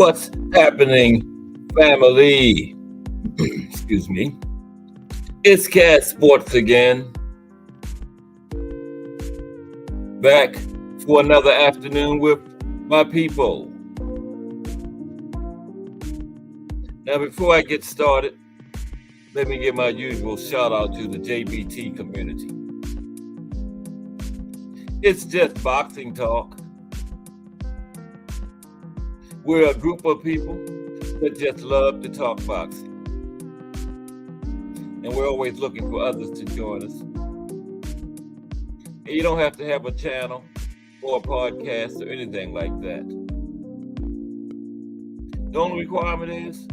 What's happening, family? Excuse me. It's Cat Sports again. Back for another afternoon with my people. Now, before I get started, let me give my usual shout out to the JBT community. It's just boxing talk. We're a group of people that just love to talk boxing. And we're always looking for others to join us. And you don't have to have a channel or a podcast or anything like that. The only requirement is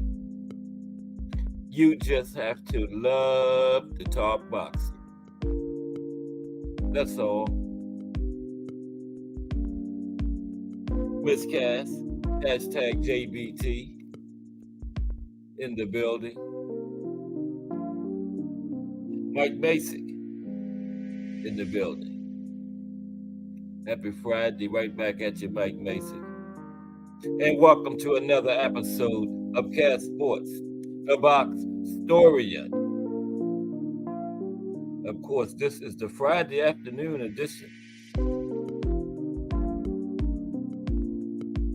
you just have to love to talk boxing. That's all. Miss Cass, hashtag JBT in the building. Mike Basic in the building. Happy Friday, right back at you, Mike Basic. And welcome to another episode of Cat Sports, the Box Historian. Of course, this is the Friday afternoon edition.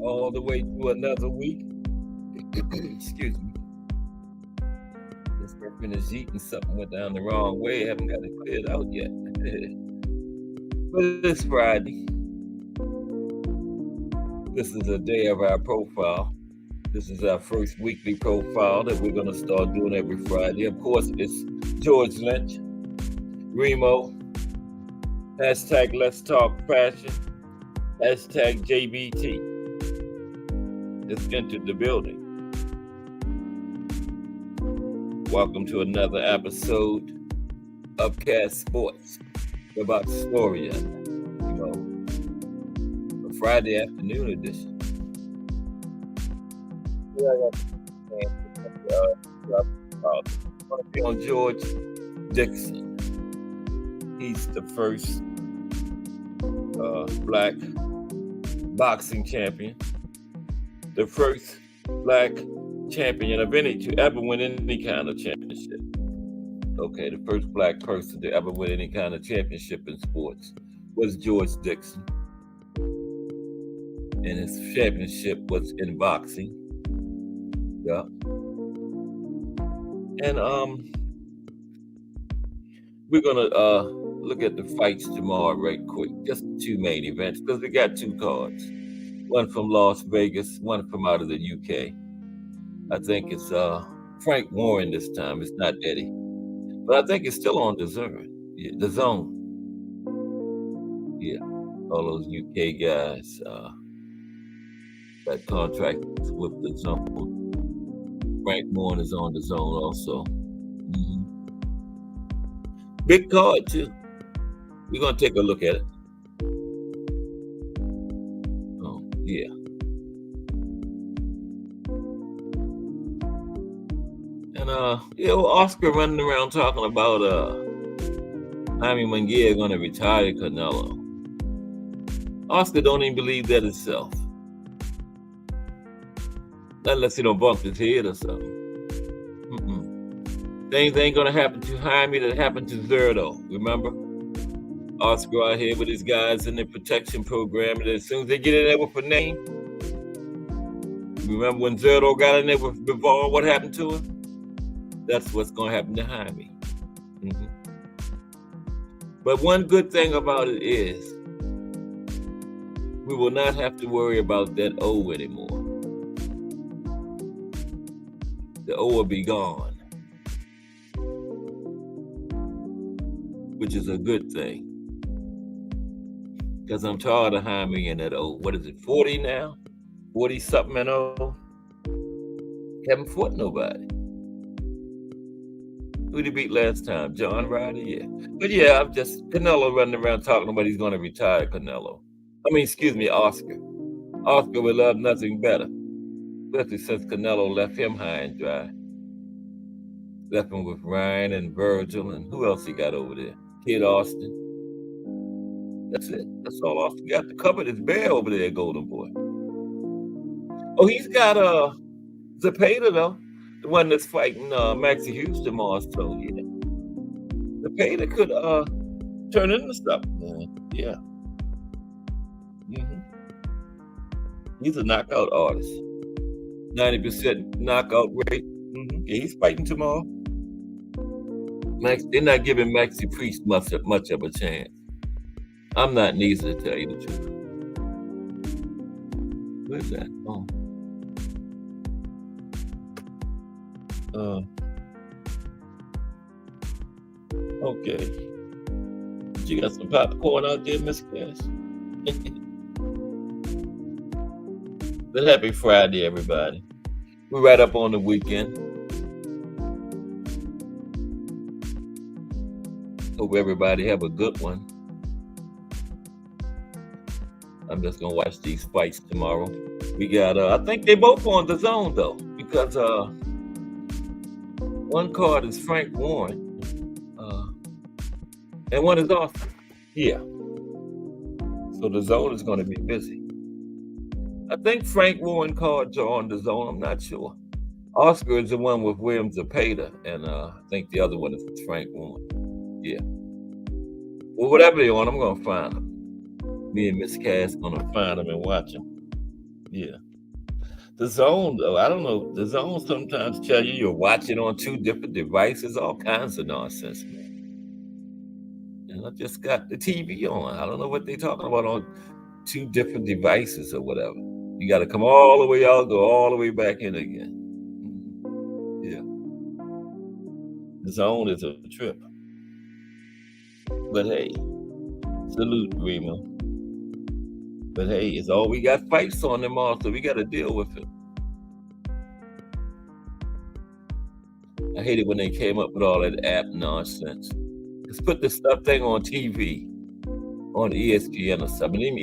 All the way through another week. Excuse me. Just finished eating something, went down the wrong way. Haven't got it cleared out yet. But it's Friday. This is a day of our profile. This is our first weekly profile that we're going to start doing every Friday. Of course, it's George Lynch, Remo, hashtag Let's Talk Fashion, hashtag JBT. Just entered the building. Welcome to another episode of Cat Sports, the Box Historian. A Friday afternoon edition. On George Dixon. He's the first black boxing champion. The first black champion of any to ever win any kind of championship. Okay, the first black person to ever win any kind of championship in sports was George Dixon. And his championship was in boxing. Yeah. And we're gonna look at the fights tomorrow right quick. Just the two main events, because we got two cards. One from Las Vegas, one from out of the UK. I think it's Frank Warren this time. It's not Eddie. But I think it's still on DAZN. Yeah, DAZN. Yeah, all those UK guys got contracts with DAZN. Frank Warren is on DAZN also. Mm-hmm. Big card too. We're going to take a look at it. Yeah. And Oscar running around talking about Jaime Munguia gonna retire Canelo. Oscar don't even believe that himself. Unless he don't bump his head or something. Things ain't gonna happen to Jaime that happened to Zerto. Remember? Oscar out here with his guys in the protection program, and as soon as they get in there with a name, remember when Zerto got in there with Bivol, what happened to him? That's what's going to happen to Jaime. Mm-hmm. But one good thing about it is we will not have to worry about that O anymore. The O will be gone, which is a good thing. because I'm tired of Jaime and that old, what is it, 40 now? 40 something and old. Haven't fought nobody. Who did he beat last time? John Ryder? Yeah. But yeah, I'm just, Canelo running around talking about he's going to retire Canelo. Excuse me, Oscar. Oscar would love nothing better, especially since Canelo left him high and dry. Left him with Ryan and Virgil, and who else he got over there? Kid Austin. That's it. That's all Austin got. The cupboard is bare over there, Golden Boy. Oh, he's got Zepeda though, the one that's fighting Maxie Hughes tomorrow. So yeah, Zepeda could turn into something. Man. Yeah. He's a knockout artist. 90% knockout rate. Yeah, he's fighting tomorrow. They're not giving Maxie Priest much of a chance. I'm not neither, to tell you the truth. Where's that? Okay. You got some popcorn out there, Miss Cass? But happy Friday, everybody. We're right up on the weekend. Hope everybody have a good one. I'm just gonna watch these fights tomorrow. We got I think they both on the zone though, because one card is Frank Warren, and one is Oscar. Yeah. So the zone is gonna be busy. I think Frank Warren cards are on the zone. I'm not sure. Oscar is the one with William Zepeda, and I think the other one is with Frank Warren. Yeah. Well, whatever they're on, I'm gonna find them. Me and Miss Cass gonna find them and watch them. Yeah. The zone, though, I don't know. The zone sometimes tell you you're watching on 2 different devices, all kinds of nonsense, man. And I just got the TV on. I don't know what they're talking about on 2 different devices or whatever. You got to come all the way out, go all the way back in again. Yeah. The zone is a trip. But hey, salute, Remo. But hey, it's all we got fights on them all, so we got to deal with it. I hate it when they came up with all that app nonsense. Just put this thing on TV, on ESPN or something. Even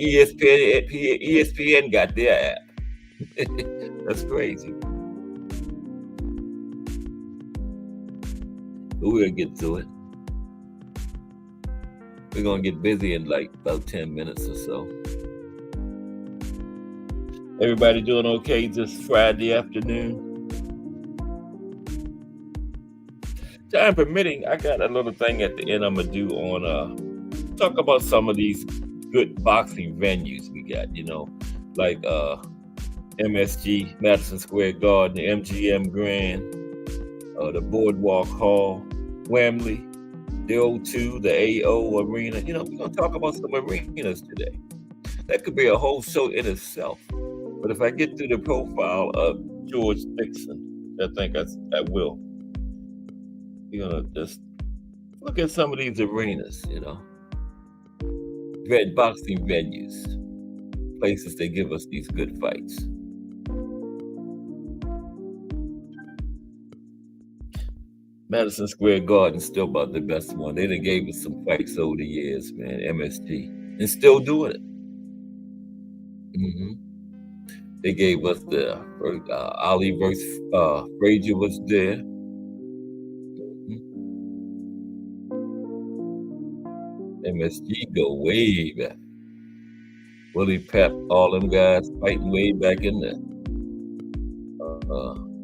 ESPN got their app. That's crazy. But we'll get to it. We're going to get busy in like about 10 minutes or so. Everybody doing okay this Friday afternoon? Time permitting, I got a little thing at the end I'm going to do on, talk about some of these good boxing venues we got, like MSG, Madison Square Garden, the MGM Grand, the Boardwalk Hall, Wembley, the O2, the AO Arena. We're going to talk about some arenas today. That could be a whole show in itself. But if I get through the profile of George Dixon, I think I will. We're going to just look at some of these arenas, red boxing venues, places that give us these good fights. Madison Square Garden's still about the best one. They done gave us some fights over the years, man, MSG, and still doing it. They gave us the Ali versus Frazier was there. MSG go way back. Willie Pep, all them guys fighting way back in the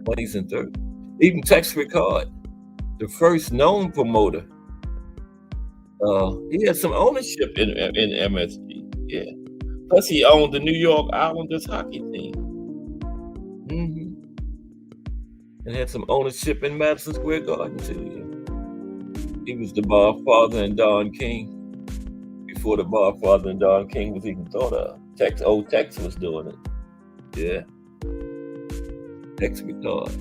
20s and 30s. Even Tex Ricard, the first known promoter, he had some ownership in MSG. Yeah. Plus, he owned the New York Islanders hockey team. And had some ownership in Madison Square Garden, too. Yeah. He was the Barfather and Don King. Before the Barfather and Don King was even thought of. Old Tex was doing it. Yeah. Tex Ricard.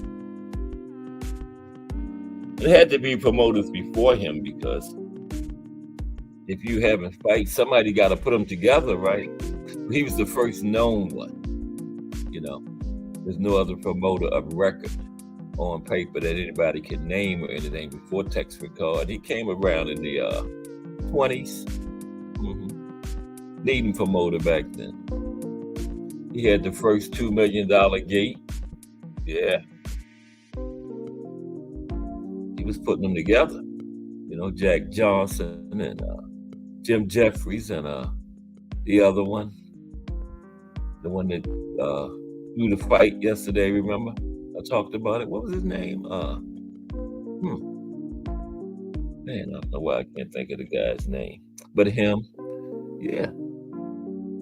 It had to be promoters before him because if you having fights, somebody got to put them together, right? He was the first known one. There's no other promoter of record on paper that anybody can name or anything before Tex Rickard. He came around in the 20s. Leading promoter back then. He had the first $2 million gate. Yeah. He was putting them together. Jack Johnson and Jim Jeffries and the other one. The one that threw the fight yesterday, remember? I talked about it. What was his name? Man, I don't know why I can't think of the guy's name. But him, yeah.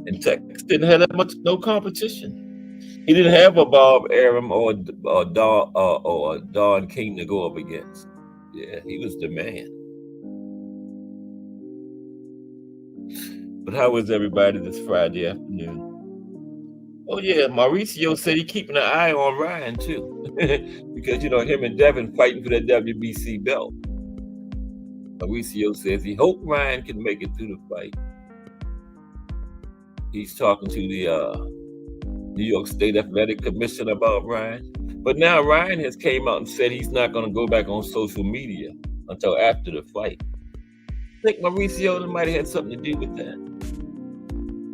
And Tex didn't have that much, no competition. He didn't have a Bob Arum or Don King to go up against. Yeah, he was the man. But how was everybody this Friday afternoon? Oh yeah, Mauricio said he's keeping an eye on Ryan too, because him and Devin fighting for that WBC belt. Mauricio says he hopes Ryan can make it through the fight. He's talking to the New York State Athletic Commission about Ryan. But now Ryan has came out and said he's not going to go back on social media until after the fight. I think Mauricio might have had something to do with that.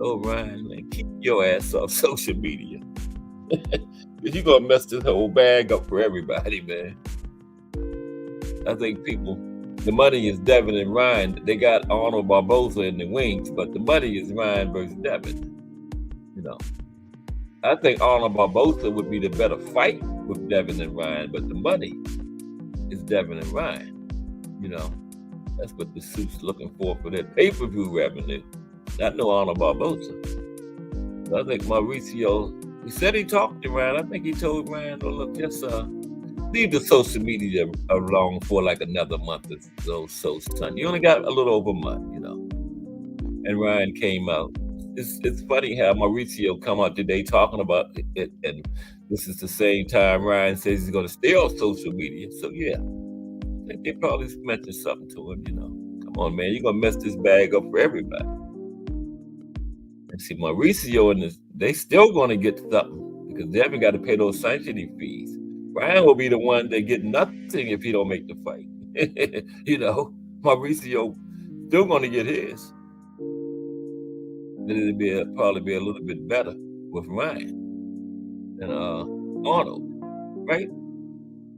Oh, Ryan, man, keep your ass off social media. You're going to mess this whole bag up for everybody, man. I think the money is Devin and Ryan. They got Arnold Barboza in the wings, but the money is Ryan versus Devin. I think Arnold Barboza would be the better fight with Devin and Ryan, but the money is Devin and Ryan. That's what the suit's looking for that pay-per-view revenue. Not no Arnold Barboza. So I think Mauricio, he said he talked to Ryan. I think he told Ryan, look, just leave the social media alone for like another month or so, son. You only got a little over a month, And Ryan came out. It's funny how Mauricio come out today talking about it, and this is the same time Ryan says he's going to stay on social media. So yeah, I think they probably mentioned something to him. Come on, man, you're gonna mess this bag up for everybody. And see, Mauricio and they still going to get something because they haven't got to pay those sanctioning fees. Ryan will be the one that get nothing if he don't make the fight. Mauricio still going to get his. It'll probably be a little bit better with Ryan than Arnold, right?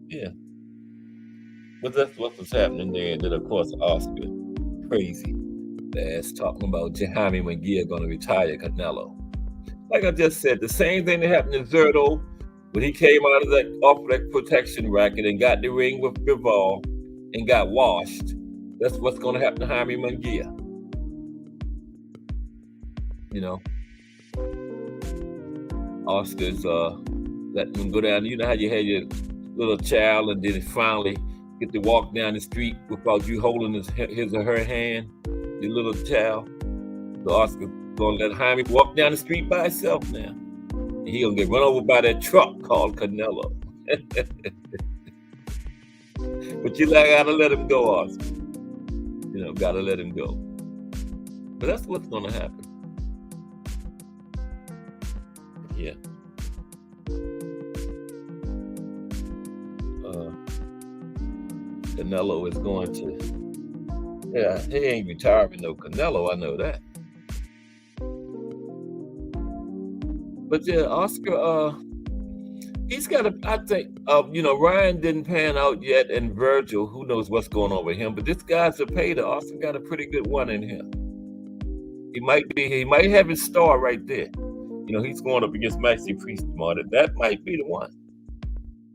Yeah. But that's what was happening there. And then, of course, Oscar, crazy ass, talking about Jaime Munguia going to retire Canelo. Like I just said, the same thing that happened to Zerto when he came out of off that protection racket and got the ring with Bivol and got washed. That's what's going to happen to Jaime Munguia. Oscar's letting him go down. You know how you had your little child and then finally get to walk down the street without you holding his or her hand, your little child. So Oscar's going to let Jaime walk down the street by himself now. And he's going to get run over by that truck called Canelo. But you got to let him go, Oscar. Got to let him go. But that's what's going to happen. Yeah. Canelo is going to. Yeah, he ain't retiring no Canelo. I know that. But yeah, Oscar. He's got a. I think. Ryan didn't pan out yet, and Virgil. Who knows what's going on with him? But this guy's a payday. Oscar got a pretty good one in here. He might have his star right there. He's going up against Maxie Priest tomorrow. That might be the one.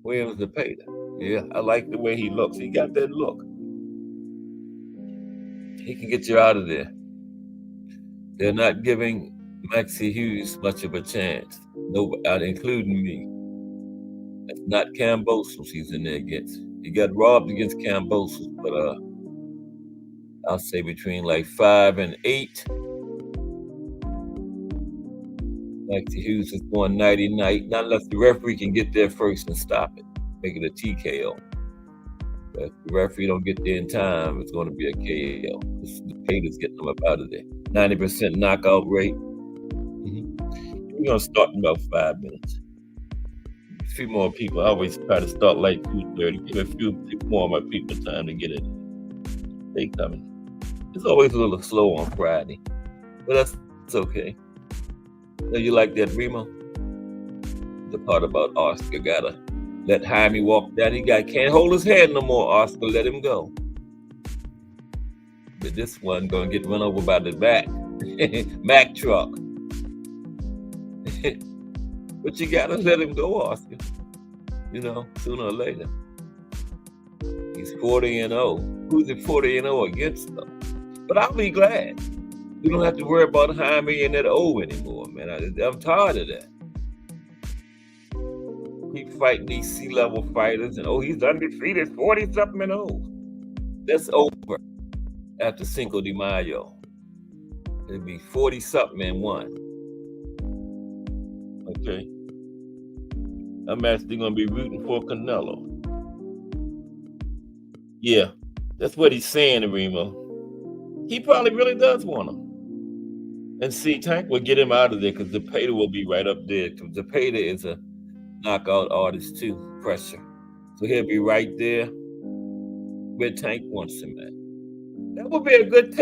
Williams Zepeda. Yeah, I like the way he looks. He got that look. He can get you out of there. They're not giving Maxie Hughes much of a chance. Nobody, including me. That's not Kambosos he's in there against. He got robbed against Kambosos, but I'll say between like 5 and 8. Maxie Hughes is going nighty-night, not unless the referee can get there first and stop it, make it a TKO. If the referee don't get there in time, it's going to be a KO. The Pater's getting them up out of there. 90% knockout rate. We're going to start in about 5 minutes. A few more people. I always try to start like 2:30. Give a few more of my people time to get in. They coming. It's always a little slow on Friday, but that's okay. Now, you like that, Remo? The part about Oscar gotta let Jaime walk down. He can't hold his head no more, Oscar. Let him go. But this one gonna get run over by the Mack truck. But you gotta let him go, Oscar. You know, sooner or later. He's 40-0. Who's it 40-0 against though? But I'll be glad. We don't have to worry about Jaime and that O anymore, man. I'm tired of that. Keep fighting these C-level fighters, and he's undefeated, 40-something and old. That's over after Cinco de Mayo. It'll be 40-something and 1. Okay. I'm actually gonna be rooting for Canelo. Yeah, that's what he's saying, Remo. He probably really does want him. And see, Tank will get him out of there because the Pater will be right up there. Because the Pater is a knockout artist too, pressure. So he'll be right there where Tank wants him at. That would be a good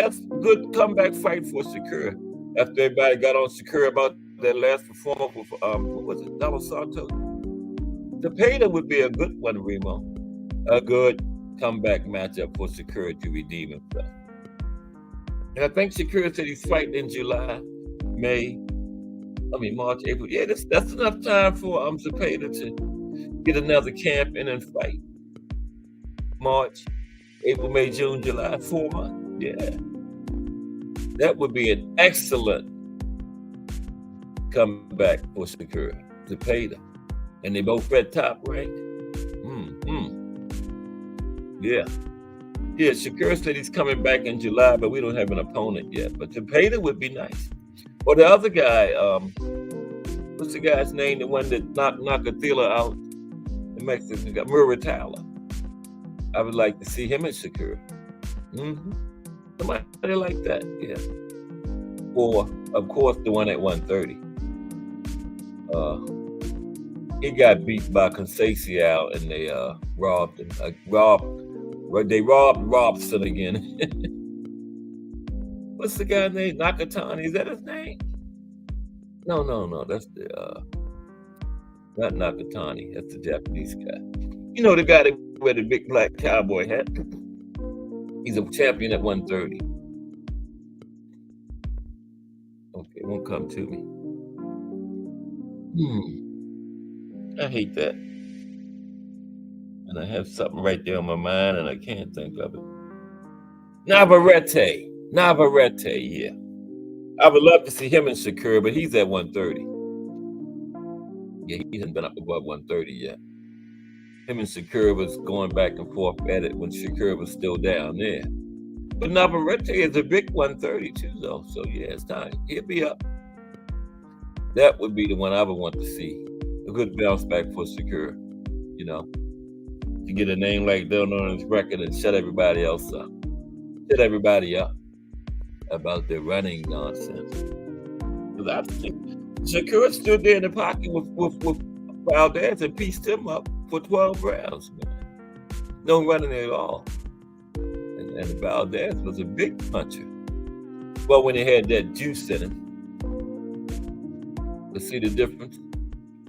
comeback fight for Shakur. After everybody got on Shakur about that last performance with what was it, Donald Santos? The Pater would be a good one, Remo. A good comeback matchup for Shakur to redeem himself. And I think Shakur said he's fighting in July, March, April. Yeah, that's enough time for Zepeda to get another camp in and fight. March, April, May, June, July, 4 months. Yeah. That would be an excellent comeback for Shakur, Zepeda. And they both at top rank. Yeah. Yeah, Shakur said he's coming back in July, but we don't have an opponent yet. But Zepeda would be nice. Or the other guy, what's the guy's name? The one that knocked Nakatila out, the Mexican guy, Muratalla. I would like to see him and Shakur. Somebody like that, yeah. Or, of course, the one at 130. He got beat by Conceição and they robbed him. They robbed Robson again. What's the guy's name? Nakatani, is that his name? No. That's the not Nakatani. That's the Japanese guy. You know the guy that wear the big black cowboy hat? He's a champion at 130. Okay, it won't come to me. I hate that. And I have something right there on my mind and I can't think of it. Navarrete, yeah. I would love to see him and Shakur, but he's at 130. Yeah, he hasn't been up above 130 yet. Him and Shakur was going back and forth at it when Shakur was still down there. But Navarrete is a big 130 too, though. So yeah, it's time. He'll be up. That would be the one I would want to see. A good bounce back for Shakur, you know. To get a name like that on his record and shut everybody else up. Shut everybody up about their running nonsense. Because I think Shakur stood there in the pocket with Valdez and pieced him up for 12 rounds, man. No running at all. And Valdez was a big puncher. Well, when he had that juice in him. To see the difference?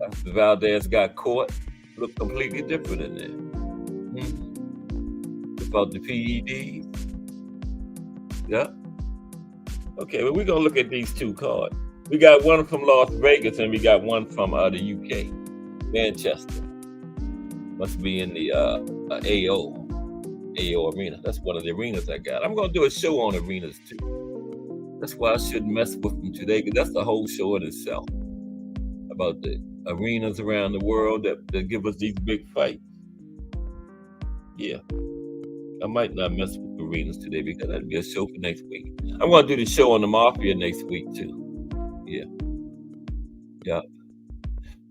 After Valdez got caught, it looked completely different in there. About the PEDs. Yeah. Okay, well, we're going to look at these two cards. We got one from Las Vegas and we got one from the UK, Manchester. Must be in the AO arena. That's one of the arenas I got. I'm going to do a show on arenas too. That's why I shouldn't mess with them today, because that's the whole show in itself. About the arenas around the world that give us these big fights. Yeah. I might not mess with arenas today because that'd be a show for next week. I'm going to do the show on the Mafia next week too. Yeah. Yeah.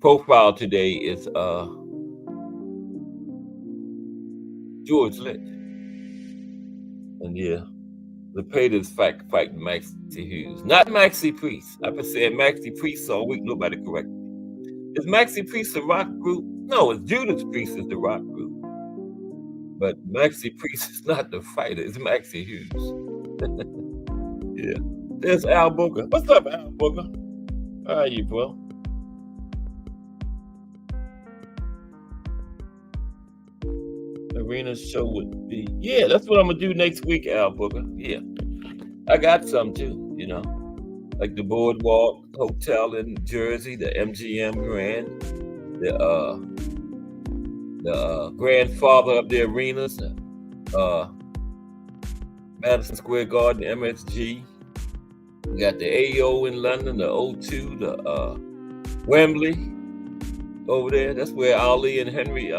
Profile today is George Lynch. And yeah, Zepeda's fighting Maxie Hughes. Not Maxie Priest. I've been saying Maxie Priest all week. Nobody corrected me. Is Maxie Priest a rock group? No, it's Judas Priest is the rock group. But Maxie Priest is not the fighter. It's Maxie Hughes. Yeah. There's Al Booker. What's up, Al Booker? How are you, bro? Arena show would be. Yeah, that's what I'm going to do next week, Al Booker. Yeah. I got some too, you know. Like the Boardwalk Hotel in Jersey, the MGM Grand, the grandfather of the arenas, Madison Square Garden, MSG. We got the AO in London, the O2, the Wembley over there. That's where Ali and Henry,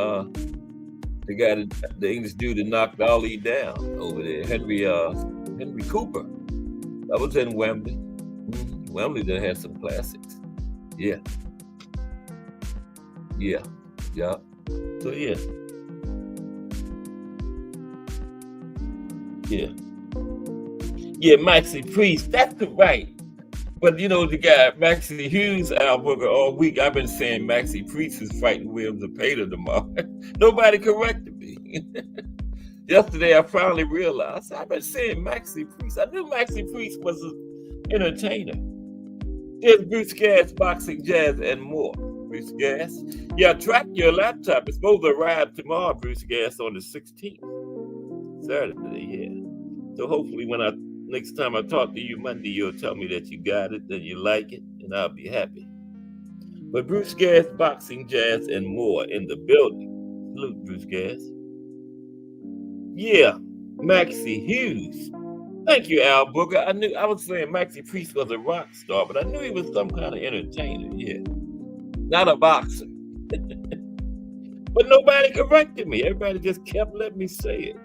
the English dude that knocked Ali down over there. Henry Cooper. That was in Wembley. Wembley that had some classics. Yeah. Yeah. Yeah. So yeah. Yeah. Yeah, Maxie Priest, that's the right. But you know, the guy, Maxie Hughes, Al Booker, all week, I've been saying Maxie Priest is fighting William Zepeda tomorrow. Nobody corrected me. Yesterday, I finally realized I've been saying Maxie Priest. I knew Maxie Priest was an entertainer. There's Bruce Gas, boxing, jazz, and more. Bruce Gas. Yeah, track your laptop. It's supposed to arrive tomorrow, Bruce Gas, on the 16th. Saturday, yeah. So hopefully next time I talk to you Monday, you'll tell me that you got it, that you like it, and I'll be happy. But Bruce Gas, boxing, jazz, and more in the building. Salute, Bruce Gas. Yeah, Maxie Hughes. Thank you, Al Booker. I was saying Maxie Priest was a rock star, but I knew he was some kind of entertainer, yeah. Not a boxer. But nobody corrected me. Everybody just kept letting me say it.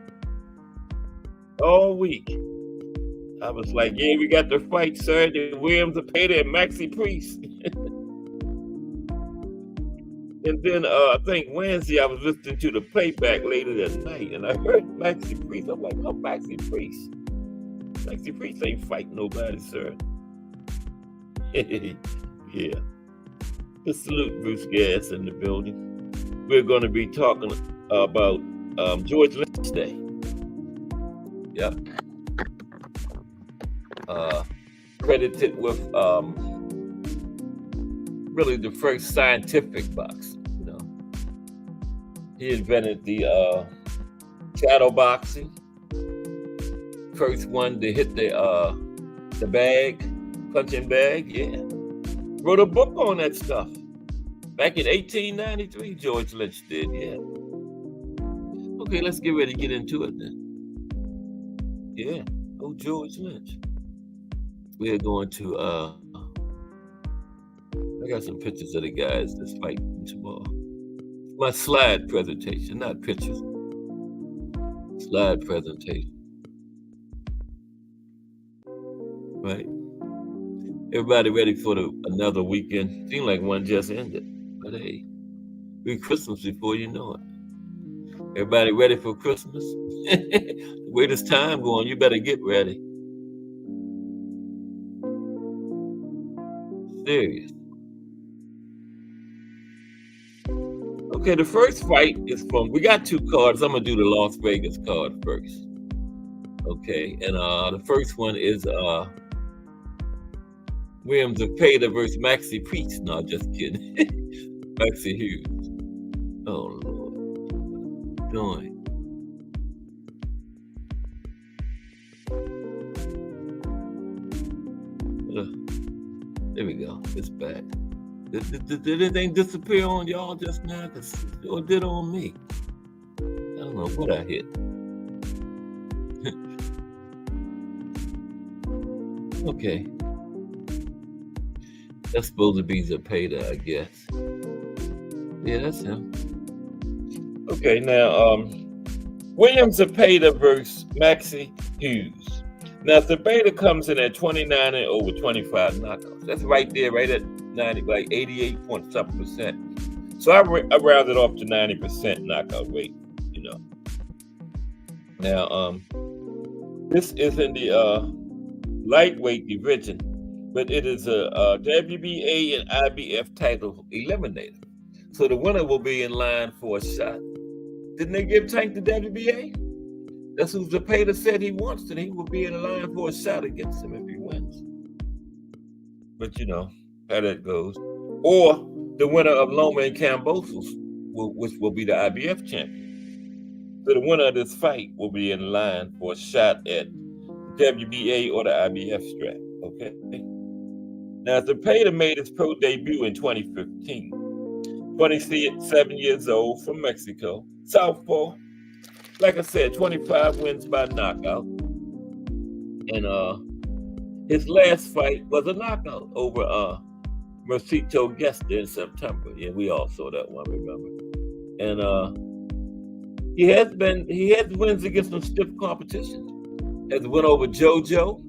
All week. I was like, yeah, we got the fight Saturday. William Zepeda and Maxie Priest. And then I think Wednesday I was listening to the playback later that night, and I heard Maxie Priest. I'm like, oh, Maxie Priest. Maxie Priest ain't fighting nobody, sir. Yeah. Just salute Bruce Gas in the building. We're going to be talking about George Lynch Day. Yep. Credited with really the first scientific boxing, you know. He invented the shadow boxing. First one to hit the bag, punching bag, yeah. Wrote a book on that stuff. Back in 1893, George Lynch did, yeah. Okay, let's get ready to get into it then. Yeah, oh, George Lynch. We're going to, I got some pictures of the guys that's fighting tomorrow. My slide presentation, not pictures. Slide presentation. Right? Everybody ready for another weekend? Seems like one just ended. But hey, be Christmas before you know it. Everybody ready for Christmas? The way this time going, you better get ready. Serious. Okay, the first fight is we got two cards. I'm going to do the Las Vegas card first. Okay, and the first one is William Zepeda versus Maxie Priest. No, just kidding. Maxie Hughes. Oh, Lord. What am I doing? There we go. It's back. Did anything disappear on y'all just now? Or did on me? I don't know what I hit. Okay. That's supposed to be Zepeda, I guess. Yeah, that's him. Okay, now, William Zepeda versus Maxie Hughes. Now, Zepeda comes in at 29 and over 25 knockouts. That's right there, right at 90, like 88.something%. So I rounded off to 90% knockout rate, you know. Now, this is in the lightweight division, but it is a WBA and IBF title eliminator. So the winner will be in line for a shot. Didn't they give Tank the WBA? That's who Zepeda said he wants, and he will be in line for a shot against him if he wins. But you know how that goes. Or the winner of Loma and Kambosos, which will be the IBF champion. So the winner of this fight will be in line for a shot at WBA or the IBF strap. Okay. Now, Zepeda made his pro debut in 2015. 27 years old, from Mexico. Southpaw. Like I said, 25 wins by knockout. And his last fight was a knockout over Mercito Gesta in September. Yeah, we all saw that one, remember? And he has wins against some stiff competition. Has win over Jojo,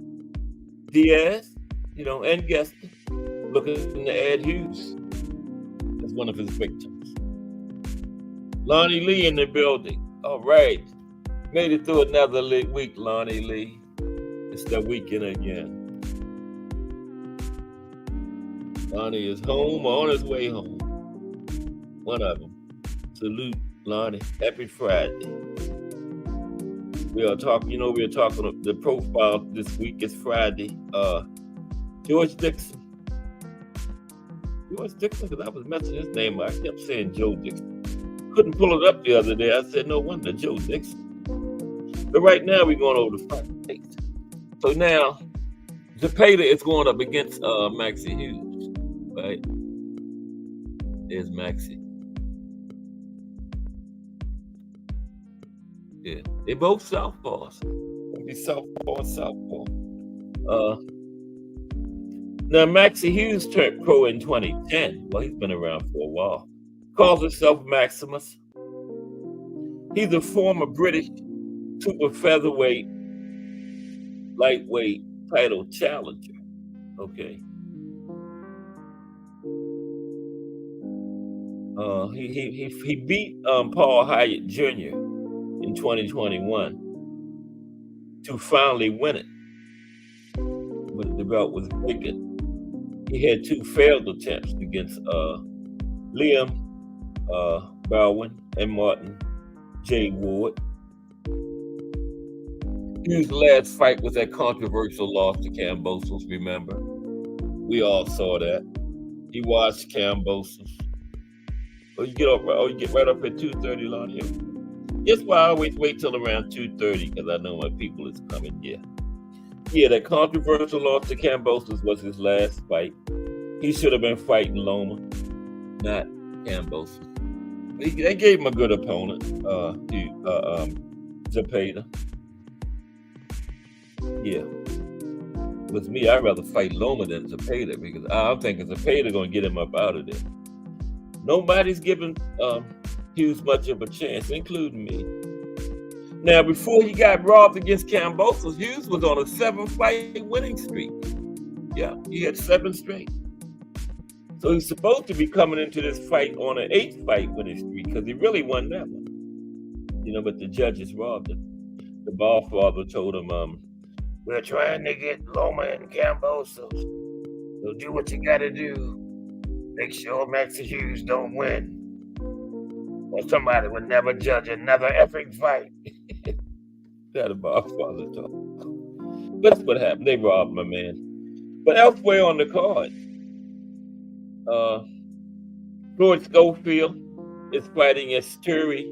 Diaz, and Gesta. Looking to add Hughes as one of his victims. Lonnie Lee in the building. All right. Made it through another week, Lonnie Lee. It's the weekend again. Lonnie is home, on his way home. One of them. Salute, Lonnie. Happy Friday. We are talking, the profile this week is Friday. George Dixon. George Dixon, because I was messing his name up. I kept saying Joe Dixon. Couldn't pull it up the other day. I said, no wonder, Joe Dixon. But right now, we're going over the fight. So now, Zepeda is going up against Maxie Hughes, right? There's Maxie. Yeah, they both southpaws. It'll be southpaw. Now, Maxie Hughes turned pro in 2010. Well, he's been around for a while. Calls himself Maximus. He's a former British super featherweight, lightweight title challenger. Okay. He beat Paul Hyatt Jr. in 2021 to finally win it. But the belt was vacant. He had 2 failed attempts against Liam Bowen and Martin J. Ward. Hughes' last fight was that controversial loss to Kambosos, remember? We all saw that. He watched Kambosos. You get right up at 2:30, Lonnie. That's why I always wait till around 2:30, because I know my people is coming. Yeah, that controversial loss to Kambosos was his last fight. He should have been fighting Loma, not Kambosos. They gave him a good opponent, Zepeda. Yeah. With me, I'd rather fight Loma than Zepeda, because I'm thinking Zepeda going to get him up out of there. Nobody's giving Hughes much of a chance, including me. Now, before he got robbed against Kambosos, Hughes was on a 7-fight winning streak. Yeah, he had 7 straight. So he's supposed to be coming into this fight on an 8-fight winning streak, because he really won that one. But the judges robbed him. The ball father told him, we're trying to get Loma and Kambosos. So do what you got to do. Make sure Maxie Hughes don't win, or somebody would never judge another effing fight. That the ball father talk. But that's what happened. They robbed my man. But elsewhere on the card, Floyd Schofield is fighting Esturi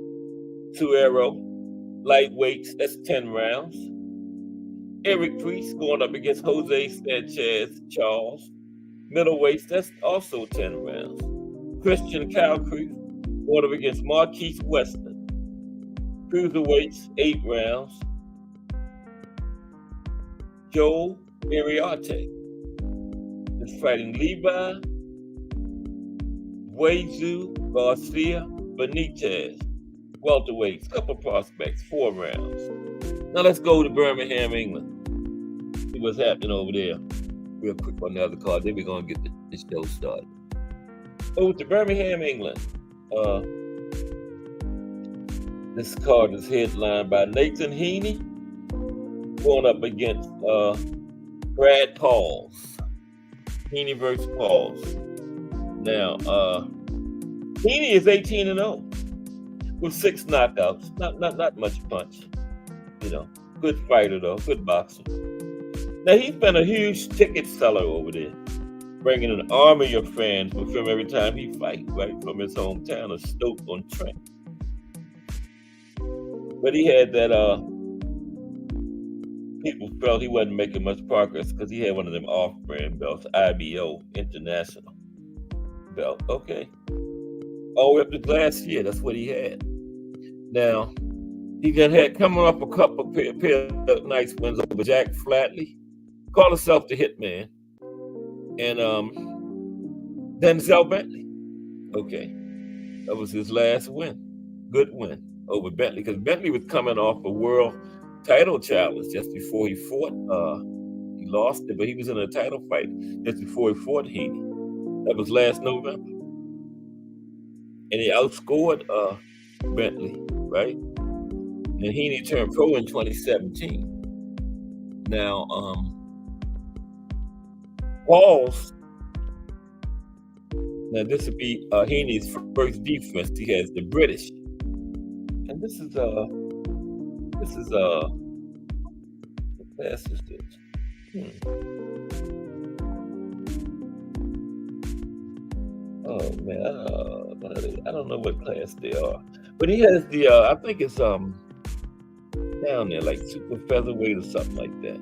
Suero, lightweights. That's 10 rounds. Eric Priest going up against Jose Sanchez Charles, middleweights. That's also 10 rounds. Christian Calcrew going up against Marquise Weston, cruiserweights, 8 rounds. Joe Iriarte is fighting Levi Huezu Garcia Benitez, welterweights, couple prospects, 4 rounds. Now let's go to Birmingham, England. See what's happening over there. Real quick on the other card, then we're going to get the show started. Over to Birmingham, England. This card is headlined by Nathan Heaney going up against Brad Pauls. Heaney versus Pauls. Now, Heaney is 18-0 with 6 knockouts. Not much punch. You know, good fighter though, good boxer. Now he's been a huge ticket seller over there, bringing an army of fans with him every time he fights, right from his hometown of Stoke-on-Trent. But he had that people felt he wasn't making much progress because he had one of them off-brand belts, IBO International belt. Okay, all the way up to last year, that's what he had. Now he had coming up a couple pair of nice wins over Jack Flatley, called himself the Hitman, and Denzel Bentley. Okay, that was his last win. Good win over Bentley, because Bentley was coming off a world title challenge just before he fought. He lost it, but he was in a title fight just before he fought Heaney. That was last November, and he outscored Bentley, right? And Heaney turned pro in 2017. Now, Pauls. Now this would be Heaney's first defense. He has the British, and this is what class is this? Oh man, I don't know what class they are, but he has the I think it's down there like super featherweight or something like that.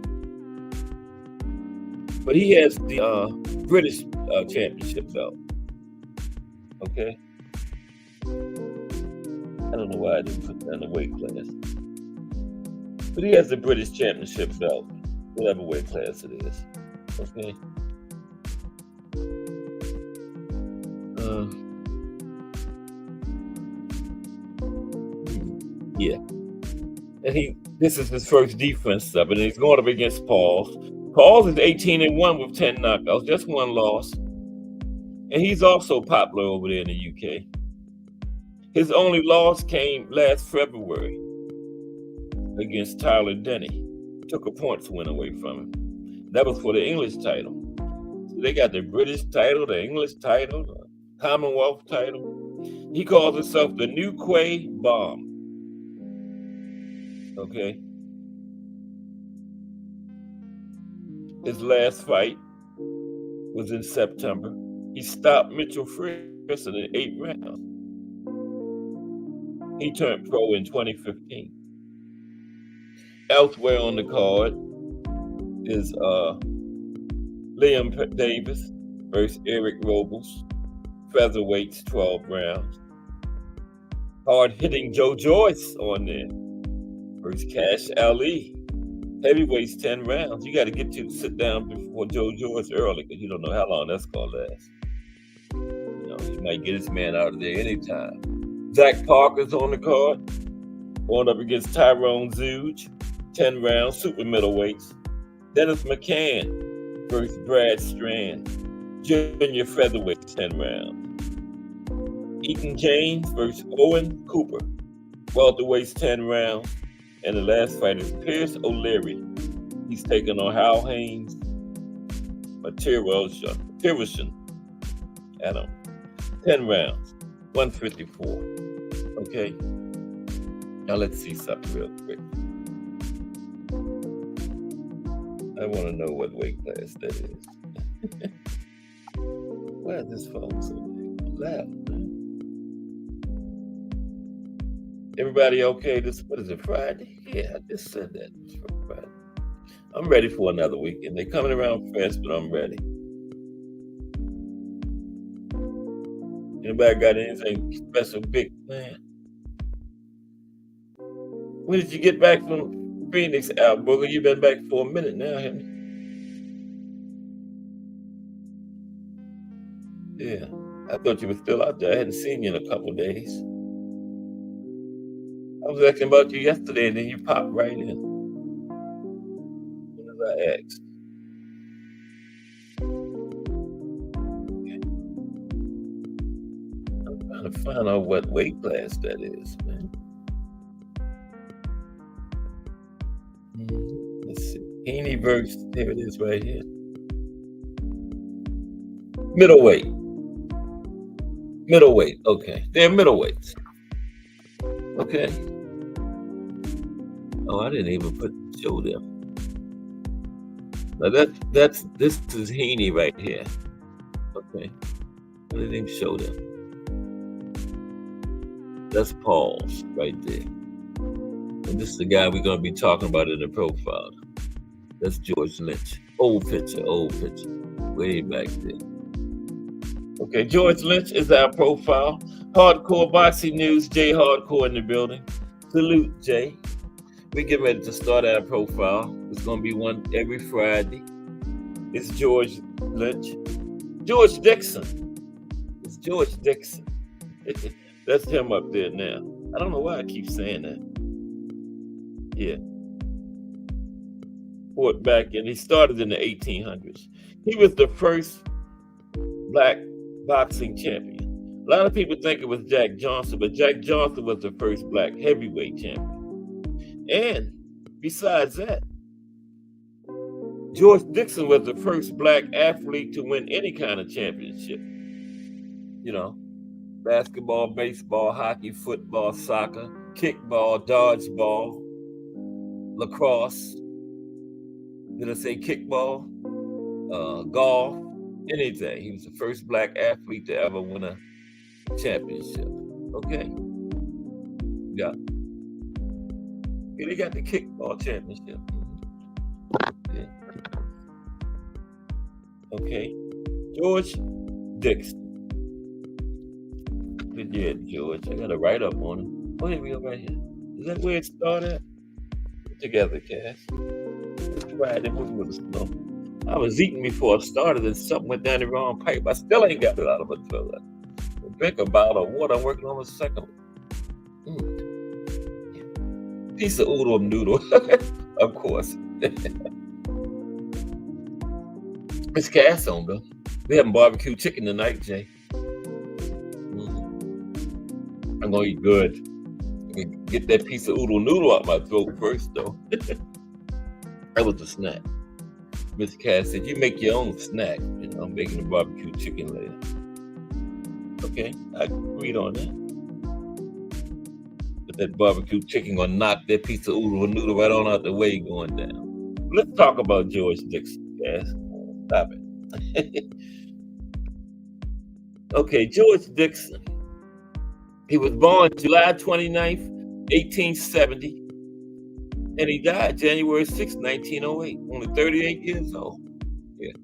But he has the British championship belt. Okay, I don't know why I didn't put that in the weight class, but he has the British championship belt, whatever weight class it is. Okay. Yeah, and this is his first defense sub, and he's going up against Pauls. Pauls is 18-1 with 10 knockouts, just 1 loss, and he's also popular over there in the UK. His only loss came last February against Tyler Denny. Took a points win away from him. That was for the English title. So they got the British title, the English title, the Commonwealth title. He calls himself the New Quay Bomb. Okay. His last fight was in September. He stopped Mitchell Frierson in 8 rounds. He turned pro in 2015. Elsewhere on the card is Liam Davis versus Eric Robles, featherweights, 12 rounds. Hard-hitting Joe Joyce on there versus Cash Ali, heavyweights, 10 rounds. You got to sit down before Joe Joyce early, because you don't know how long that's going to last. You know, he might get his man out of there anytime. Zach Parker's on the card, going up against Tyrone Zeuge, 10 rounds, super middleweights. Dennis McCann versus Brad Strand, junior featherweights, 10 rounds. Ethan James versus Owen Cooper, welterweights, 10 rounds. And the last fight is Pierce O'Leary. He's taking on Hal Haynes, Tiroshan, Adam, 10 rounds, 154. Okay. Now let's see something real quick. I want to know what weight class that is. Why is this phone so loud, man? Everybody okay? What is it, Friday? Yeah, I just said that. It's Friday. I'm ready for another weekend. They're coming around fast, but I'm ready. Anybody got anything special big planned? When did you get back from Phoenix, Al Booger? You've been back for a minute now, haven't you? Yeah, I thought you were still out there. I hadn't seen you in a couple of days. I was asking about you yesterday, and then you popped right in. As I asked. Okay. I'm trying to find out what weight class that is, man. Haney verse. Here it is right here. Middleweight. Middleweight. Okay. They're middleweights. Okay. Oh, I didn't even show them. Now this is Haney right here. Okay. I didn't even show them. That's Paul's right there. And this is the guy we're going to be talking about in the profile. That's George Lynch. Old picture. Way back there. Okay, George Lynch is our profile. Hardcore Boxing News, Jay Hardcore in the building. Salute, Jay. We get ready to start our profile. It's going to be one every Friday. It's George Lynch. George Dixon. It's George Dixon. That's him up there now. I don't know why I keep saying that. Yeah. Fought back, and he started in the 1800s. He was the first black boxing champion. A lot of people think it was Jack Johnson, but Jack Johnson was the first black heavyweight champion. And besides that, George Dixon was the first black athlete to win any kind of championship. You know, basketball, baseball, hockey, football, soccer, kickball, dodgeball, lacrosse. Did I say kickball? Golf, anything. He was the first black athlete to ever win a championship. Okay? Yeah. They got the kickball championship. Yeah. Okay. George Dixon. Good year, George. I got a write up on him. Oh, here we go right here. Is that where it started? Put together, Cass. Let's try it. Moving with the snow. I was eating before I started and something went down the wrong pipe. I still ain't got it out of my throat. Drink a bottle of water. I'm working on a second one. Piece of udon noodle. Of course. Miss Cass on, though. We having barbecue chicken tonight, Jay. I'm gonna eat good. Get that piece of udon noodle out my throat first, though. That was a snack. Miss Cass said, "You make your own snack." You know, I'm making a barbecue chicken later. Okay, I agreed on that. But that barbecue chicken gonna knock that piece of udon noodle right on out the way going down. Let's talk about George Dixon, Cass. Stop it. Okay, George Dixon. He was born July 29th, 1870, and he died January 6th, 1908, only 38 years old. Yeah.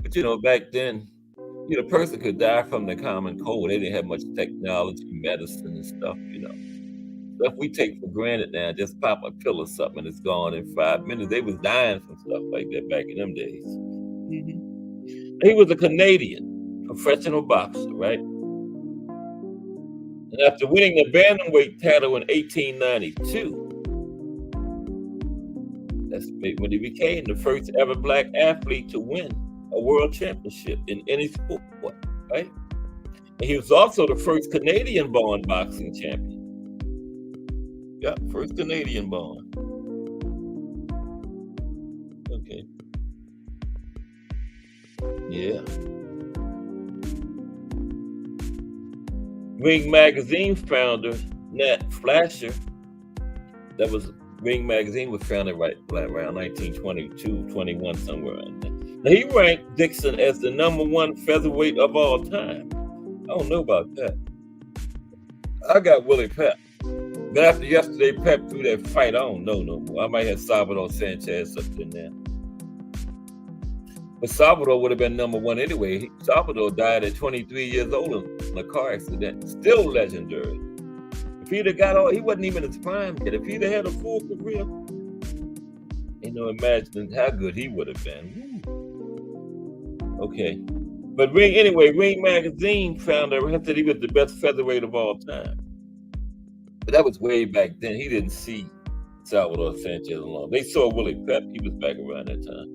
But you know, back then, a person could die from the common cold. They didn't have much technology, medicine and stuff, Stuff we take for granted now, just pop a pill or something and it's gone in 5 minutes. They was dying from stuff like that back in them days. Mm-hmm. He was a Canadian professional boxer, right? And after winning the bantamweight title in 1892, that's when he became the first ever black athlete to win a world championship in any sport, right? And he was also the first Canadian-born boxing champion. Yeah, first Canadian-born. Okay. Yeah. Ring Magazine founder Nat Flasher. That was Ring Magazine was founded right around 1922, 21, somewhere around there. Now he ranked Dixon as the #1 featherweight of all time. I don't know about that. I got Willie Pep. But after yesterday, Pep threw that fight, I don't know no more. I might have Salvador Sanchez up in there. But Salvador would have been #1 anyway. Salvador died at 23 years old in a car accident. Still legendary. If he'd have got all, he wasn't even in his prime yet. If he'd have had a full career, imagine how good he would have been. Woo. Okay. But Ring Magazine founder said he was the best featherweight of all time. But that was way back then. He didn't see Salvador Sanchez alone. They saw Willie Pep. He was back around that time.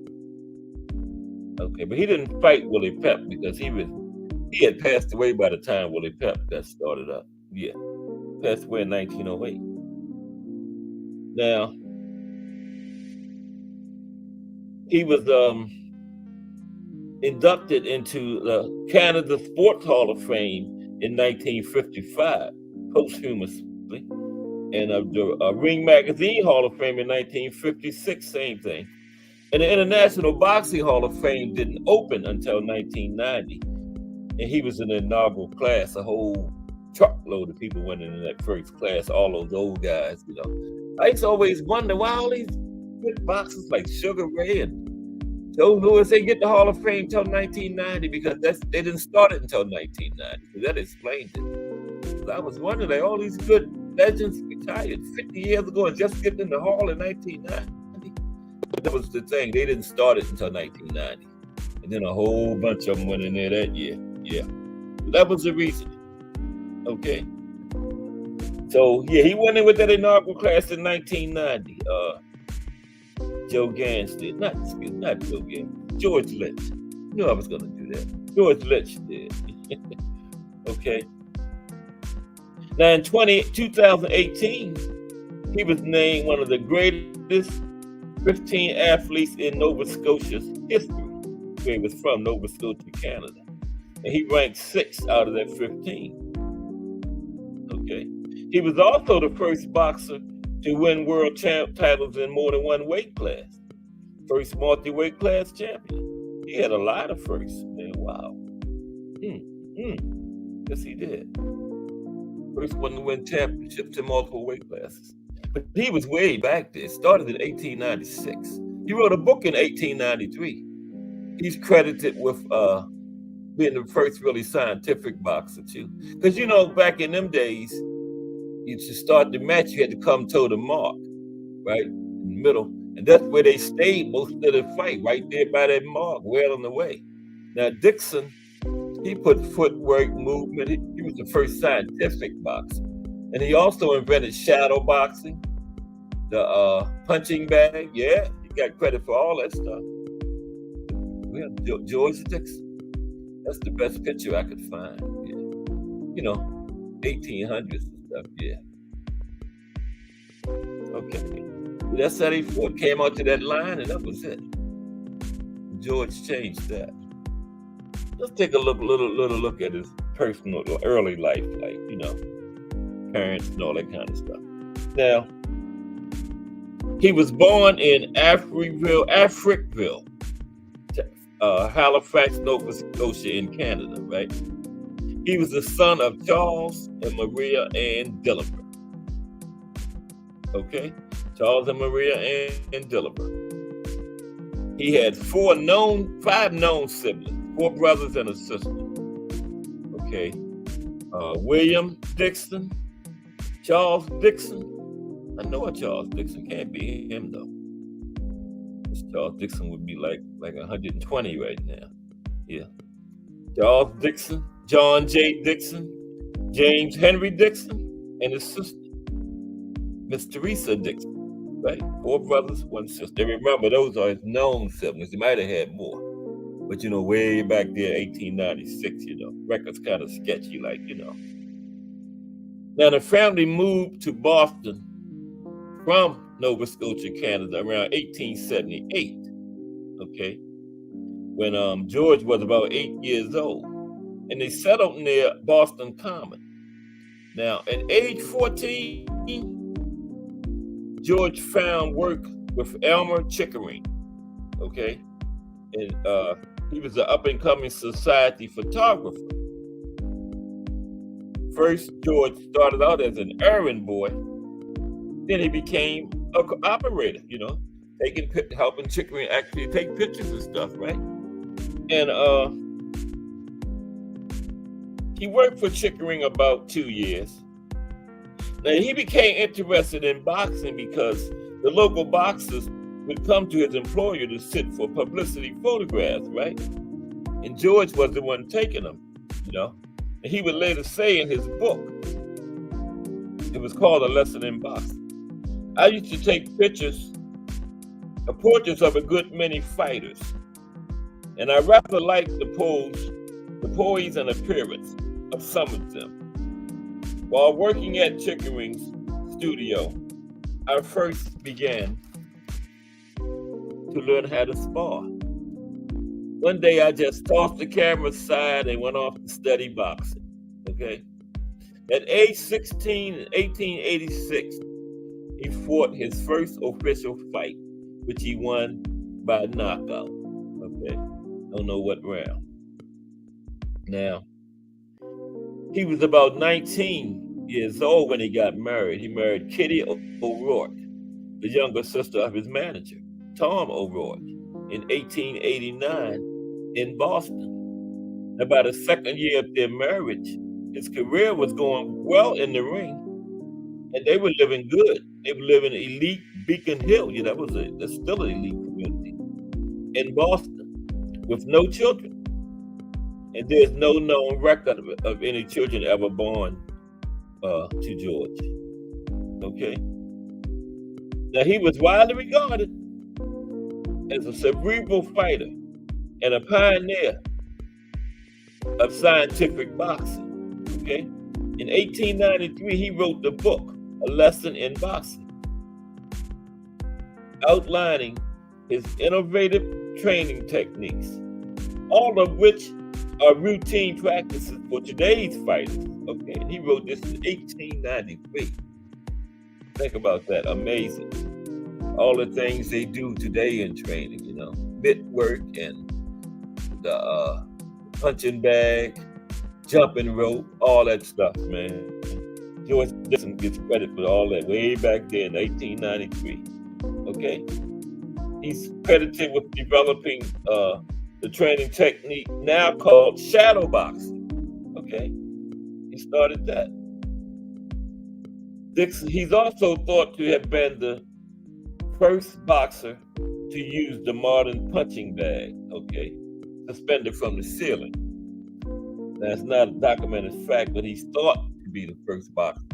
Okay, but he didn't fight Willie Pep because he had passed away by the time Willie Pep got started up. Yeah, passed away in 1908. Now, he was inducted into the Canada Sports Hall of Fame in 1955, posthumously, and the Ring Magazine Hall of Fame in 1956, same thing. And the International Boxing Hall of Fame didn't open until 1990, and he was in the inaugural class. A whole truckload of people went in that first class, all those old guys, you know. I used to always wonder why all these good boxers like Sugar Ray and Joe Louis, they get the Hall of Fame until 1990 because they didn't start it until 1990. So that explained it. So I was wondering, like, all these good legends retired 50 years ago and just getting in the Hall in 1990. But that was the thing. They didn't start it until 1990. And then a whole bunch of them went in there that year. Yeah. So that was the reason. Okay. So, yeah, he went in with that inaugural class in 1990. Joe Gans did. Not Joe Gans. George Lynch. I knew I was going to do that. George Lynch did. Okay. Now, in 2018, he was named one of the greatest 15 athletes in Nova Scotia's history, where he was from, Nova Scotia, Canada. And he ranked 6th out of that 15. Okay. He was also the first boxer to win world titles in more than one weight class. First multi-weight class champion. He had a lot of firsts, man. Wow. Yes, he did. First one to win championships in multiple weight classes. But he was way back there. It started in 1896. He wrote a book in 1893. He's credited with being the first really scientific boxer, too. Because, you know, back in them days, you to start the match, you had to come toe the mark, right? In the middle. And that's where they stayed most of the fight, right there by that mark, well on the way. Now, Dixon, he put footwork, movement. He was the first scientific boxer. And he also invented shadow boxing, the punching bag. Yeah, he got credit for all that stuff. We have George Dixon. That's the best picture I could find. Yeah. You know, 1800s and stuff. Yeah. Okay. That's how they fought. Came out to that line, and that was it. George changed that. Let's take a little look at his personal, early life, like, you know, parents and all that kind of stuff. Now, he was born in Africville, Halifax, Nova Scotia in Canada, right? He was the son of Charles and Maria Ann Deliver. Okay? Charles and Maria Ann Deliver. He had five known siblings, 4 brothers and a sister. Okay? William Dixon, Charles Dixon. I know a Charles Dixon, can't be him though. This Charles Dixon would be like 120 right now. Yeah. Charles Dixon, John J. Dixon, James Henry Dixon, and his sister, Miss Teresa Dixon. Right? 4 brothers, 1 sister. Remember, those are his known siblings. He might have had more. But, you know, way back there, 1896, you know, records kind of sketchy, like, you know. Now, the family moved to Boston from Nova Scotia, Canada, around 1878, okay, when George was about 8 years old. And they settled near Boston Common. Now, at age 14, George found work with Elmer Chickering, okay? And he was an up-and-coming society photographer. First, George started out as an errand boy. Then he became an operator, you know, helping Chickering actually take pictures and stuff, right? And he worked for Chickering about 2 years. Now, he became interested in boxing because the local boxers would come to his employer to sit for publicity photographs, right? And George was the one taking them, you know? And he would later say in his book, it was called A Lesson in Boxing, I used to take portraits of a good many fighters, and I rather liked the poise and appearance of some of them. While working at Chickering's studio, I first began to learn how to spar. One day I just tossed the camera aside and went off to study boxing. Okay. At age 16 in 1886, he fought his first official fight, which he won by knockout. Okay. Don't know what round. Now, he was about 19 years old when he got married. He married Kitty O'Rourke, the younger sister of his manager, Tom O'Rourke, in 1889 in Boston. About the second year of their marriage, his career was going well in the ring, and they were living good. They were living in elite Beacon Hill. Yeah, that's still an elite community in Boston with no children. And there's no known record of any children ever born to George. Okay. Now, he was widely regarded as a cerebral fighter and a pioneer of scientific boxing. Okay. In 1893, he wrote the book, A Lesson in Boxing, outlining his innovative training techniques, all of which are routine practices for today's fighters. Okay, and he wrote this in 1893. Think about that. Amazing. All the things they do today in training, mitt work and the punching bag, jumping rope, all that stuff, man. George Dixon gets credit for all that way back then, 1893. Okay? He's credited with developing the training technique now called shadow boxing. Okay? He started that. Dixon, he's also thought to have been the first boxer to use the modern punching bag, okay, suspended from the ceiling. That's not a documented fact, but he's thought to be the first boxer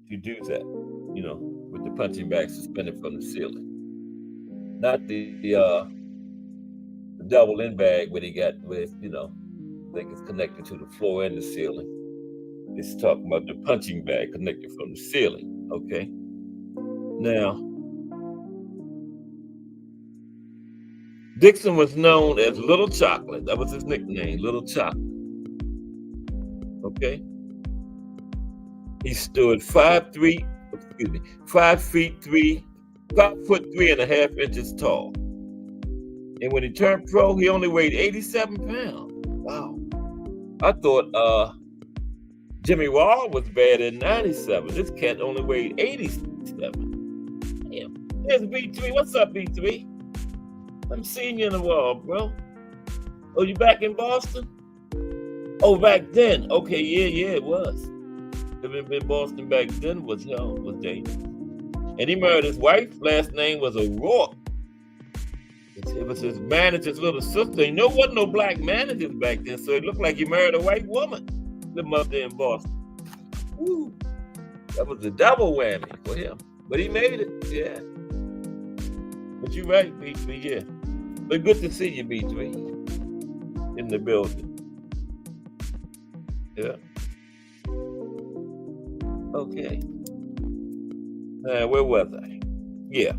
to do that, with the punching bag suspended from the ceiling. Not the double end bag where they got with, I think it's connected to the floor and the ceiling. It's talking about the punching bag connected from the ceiling, okay? Now, Dixon was known as Little Chocolate. That was his nickname, Little Chocolate. Okay? He stood 5 feet 3.5 inches tall. And when he turned pro, he only weighed 87 pounds. Wow. I thought Jimmy Wall was bad at 97. This cat only weighed 87. Damn. There's B3. What's up, B3? I'm seeing you in the wall, bro. Oh, you back in Boston? Oh, back then. Okay, yeah, it was. Living in Boston back then was dangerous. And he married his wife. Last name was O'Rourke. It was his manager's little sister. There wasn't no black managers back then, so it looked like he married a white woman living up there in Boston. Woo. That was a double whammy for him. But he made it, yeah. But you're right, B3, yeah. But good to see you, B3, in the building. Yeah. Okay. Where was I? Yeah.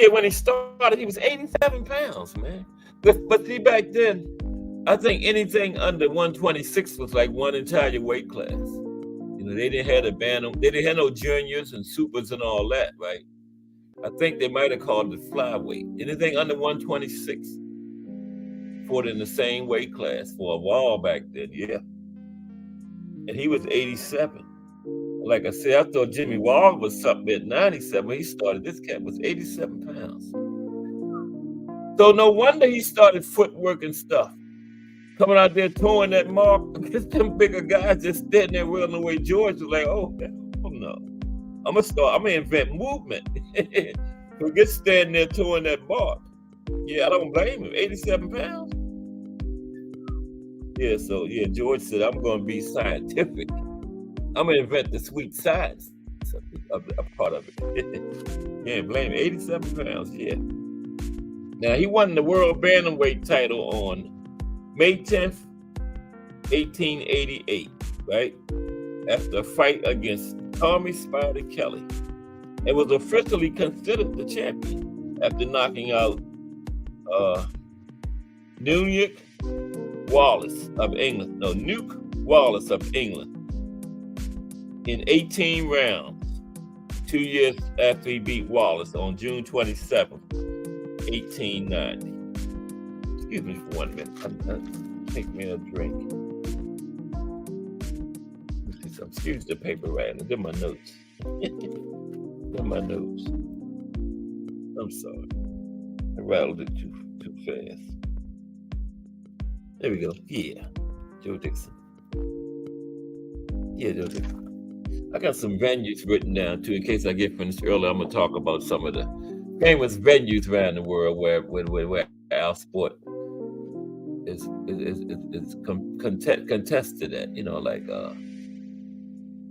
When he started, he was 87 pounds, man. But see, back then, I think anything under 126 was like one entire weight class. They didn't have a band. They didn't have no juniors and supers and all that, right? I think they might have called it flyweight. Anything under 126 fought in the same weight class for a while back then, yeah. And he was 87. Like I said, I thought Jimmy Wall was something at 97 when he started. This cat was 87 pounds. So no wonder he started footwork and stuff. Coming out there towing that mark against them bigger guys just standing there wailing away. George was like, oh no. I'm gonna invent movement. Forget standing there towing that mark. Yeah, I don't blame him. 87 pounds. Yeah, so George said, I'm gonna be scientific. I'm gonna invent the sweet science of a part of it. Yeah, blame 87 pounds, yeah. Now he won the world bantamweight title on May 10th, 1888, right? After a fight against Tommy Spider Kelly. and was officially considered the champion after knocking out Nuke Wallace of England. No, Nuke Wallace of England in 18 rounds, 2 years after he beat Wallace on June 27th, 1890. Excuse me for 1 minute. Take me a drink. Excuse the paper writing. They're my notes. They're my notes. I'm sorry. I rattled it too fast. There we go. Yeah. Joe Dixon. Yeah, Joe Dixon. I got some venues written down too. In case I get finished early, I'm gonna talk about some of the famous venues around the world where our sport is contested at. You know, like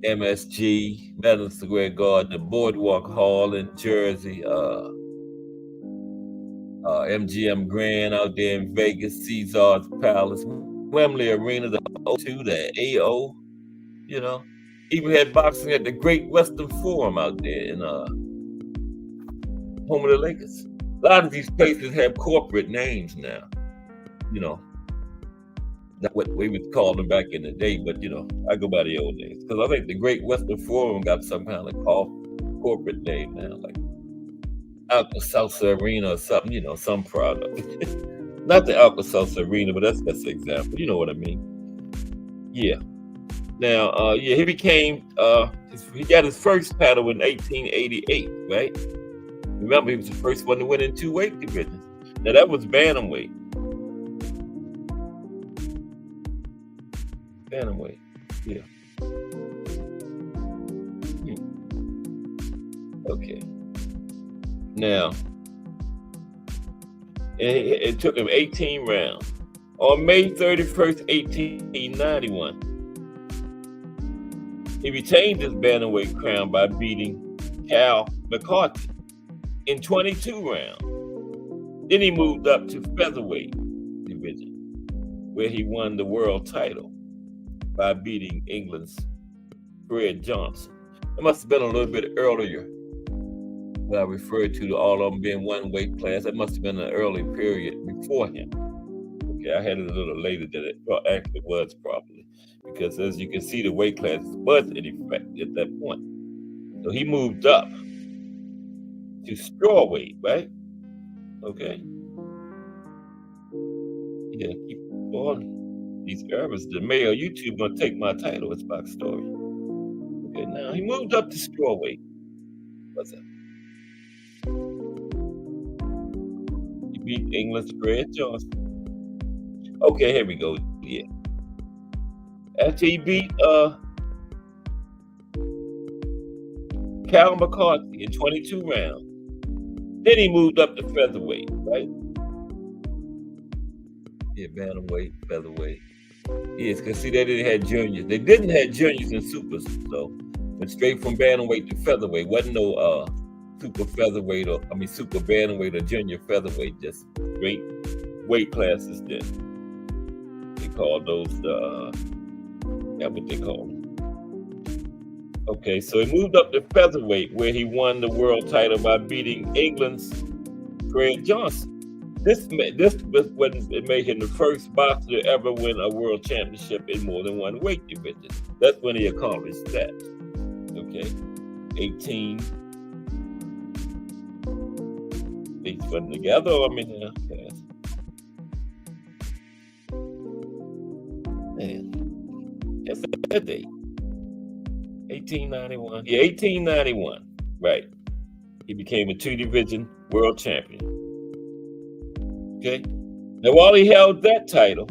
MSG, Madison Square Garden, the Boardwalk Hall in Jersey, MGM Grand out there in Vegas, Caesar's Palace, Wembley Arena, the O2, the AO, you know. Even had boxing at the Great Western Forum out there in home of the Lakers. A lot of these places have corporate names now, you know. Not what we would call them back in the day, but you know, I go by the old names because I think the Great Western Forum got some kind of corporate name now, like Alka-Seltzer Arena or something, you know, some product. Not the Alka-Seltzer Arena, but that's an example. You know what I mean? Yeah. Now, yeah, he became he got his first title in 1888, right? Remember, he was the first one to win in 2 weight divisions. Now that was bantamweight. Bantamweight, yeah. Okay. Now, it took him 18 rounds. On May 31st, 1891, he retained his bantamweight crown by beating Cal McCarthy in 22 rounds. Then he moved up to featherweight division, where he won the world title by beating England's Fred Johnson. It must have been a little bit earlier when I referred to all of them being one weight class. It must have been an early period before him. Okay, I had it a little later than it actually was probably, because as you can see, the weight class was in effect at that point. So he moved up to strawweight, right? Okay. Yeah, keep on. These errors, the mayor YouTube gonna take my title. It's Box Story. Okay, now he moved up to strawweight. What's that? He beat England's Fred Johnson. Okay, here we go. Yeah. After he beat Cal McCarthy in 22 rounds, then he moved up to featherweight, right? Yeah, bantamweight, featherweight. Yes, because see, they didn't have juniors. They didn't have juniors and supers, so went straight from bantamweight to featherweight. Wasn't no super featherweight super bantamweight or junior featherweight. Just straight weight classes. Then they call those that's what they call them. Okay, so he moved up to featherweight, where he won the world title by beating England's Fred Johnson. This was it made him the first boxer to ever win a world championship in more than one weight division. That's when he accomplished that. Okay, 18. They put together. I mean, okay. Man, that's that day. 1891. Yeah, 1891. Right. He became a 2-division world champion. Okay. Now, while he held that title,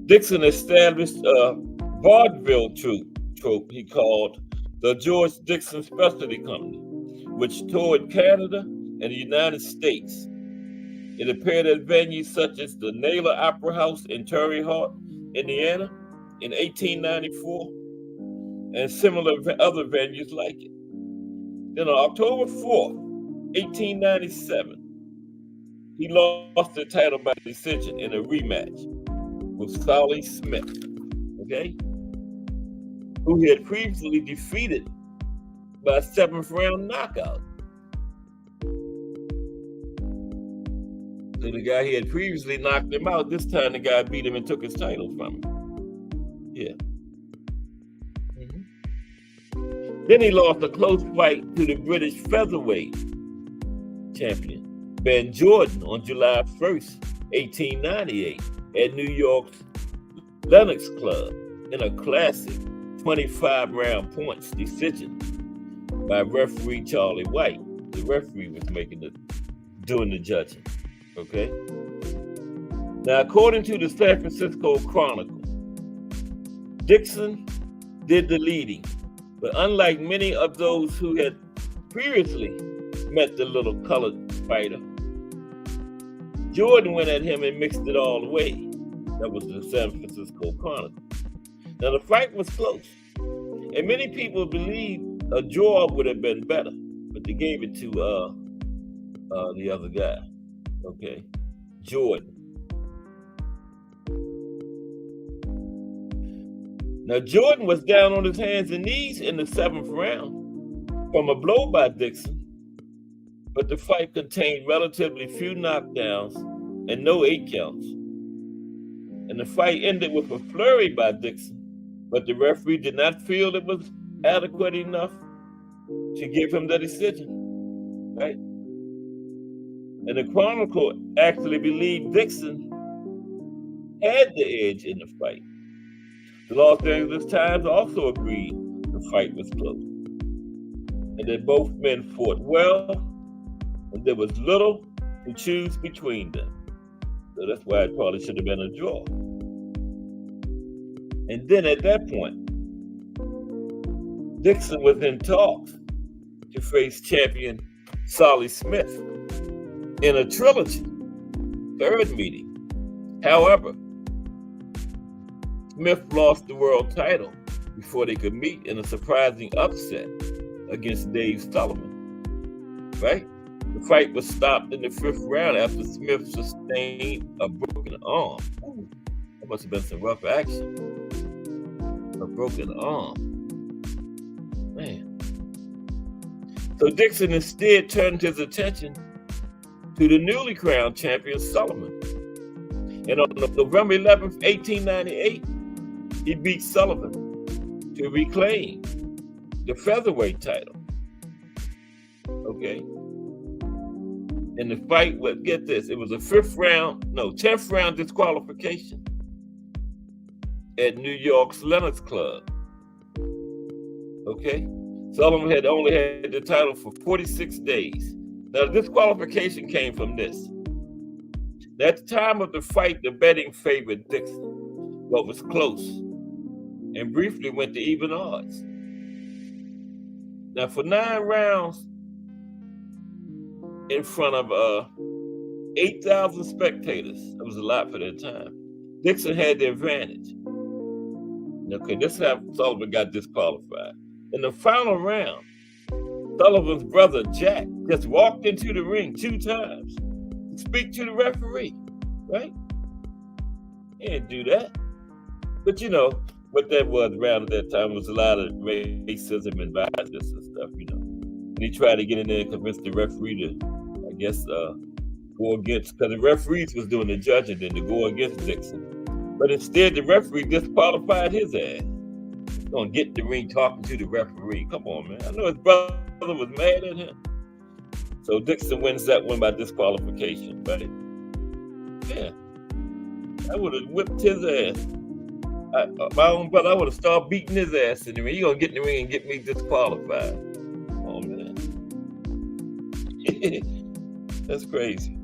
Dixon established a vaudeville troupe he called the George Dixon Specialty Company, which toured Canada and the United States. It appeared at venues such as the Naylor Opera House in Terre Haute, Indiana, in 1894, and similar other venues like it. Then on October 4th, 1897, he lost the title by decision in a rematch with Solly Smith, okay, who he had previously defeated by 7th round knockout. So the guy he had previously knocked him out, this time the guy beat him and took his title from him. Yeah. Then he lost a close fight to the British featherweight champion, Ben Jordan, on July 1st, 1898, at New York's Lenox Club in a classic 25-round points decision by referee Charlie White. The referee was doing the judging. Okay. Now, according to the San Francisco Chronicle, Dixon did the leading, but unlike many of those who had previously met the little colored fighter, Jordan went at him and mixed it all away. That was the San Francisco Chronicle. Now, the fight was close, and many people believed a draw would have been better, but they gave it to the other guy. Okay, Jordan. Now, Jordan was down on his hands and knees in the 7th round from a blow by Dixon, but the fight contained relatively few knockdowns and no 8 counts. And the fight ended with a flurry by Dixon, but the referee did not feel it was adequate enough to give him the decision, right? And the Chronicle actually believed Dixon had the edge in the fight. The Los Angeles Times also agreed the fight was close, and that both men fought well, and there was little to choose between them. So that's why it probably should have been a draw. And then at that point, Dixon was in talks to face champion Solly Smith in a trilogy, 3rd meeting. However, Smith lost the world title before they could meet in a surprising upset against Dave Sullivan, right? The fight was stopped in the 5th round after Smith sustained a broken arm. Ooh, that must have been some rough action. A broken arm. Man. So Dixon instead turned his attention to the newly crowned champion Sullivan. And on November 11th, 1898, he beat Sullivan to reclaim the featherweight title. Okay. And the fight, get this, it was a 10th round disqualification at New York's Lenox Club. Okay. Sullivan had only had the title for 46 days. Now, the disqualification came from this. At the time of the fight, the betting favored Dixon, but was close and briefly went to even odds. Now, for 9 rounds in front of 8,000 spectators, that was a lot for that time, Dixon had the advantage. Okay, this is how Sullivan got disqualified. In the final round, Sullivan's brother, Jack, just walked into the ring 2 times to speak to the referee, right? He didn't do that. But you know, what that was around at that time was a lot of racism and violence and stuff, you know. And he tried to get in there and convince the referee to, I guess, go against, because the referees was doing the judging, then to go against Dixon. But instead, the referee disqualified his ass. He's gonna get in the ring talking to the referee. Come on, man. I know his brother was mad at him. So Dixon wins that one by disqualification, right? Yeah. I would have whipped his ass. My own brother, I would have started beating his ass in the ring. You're gonna get in the ring and get me disqualified. Oh man. That's crazy.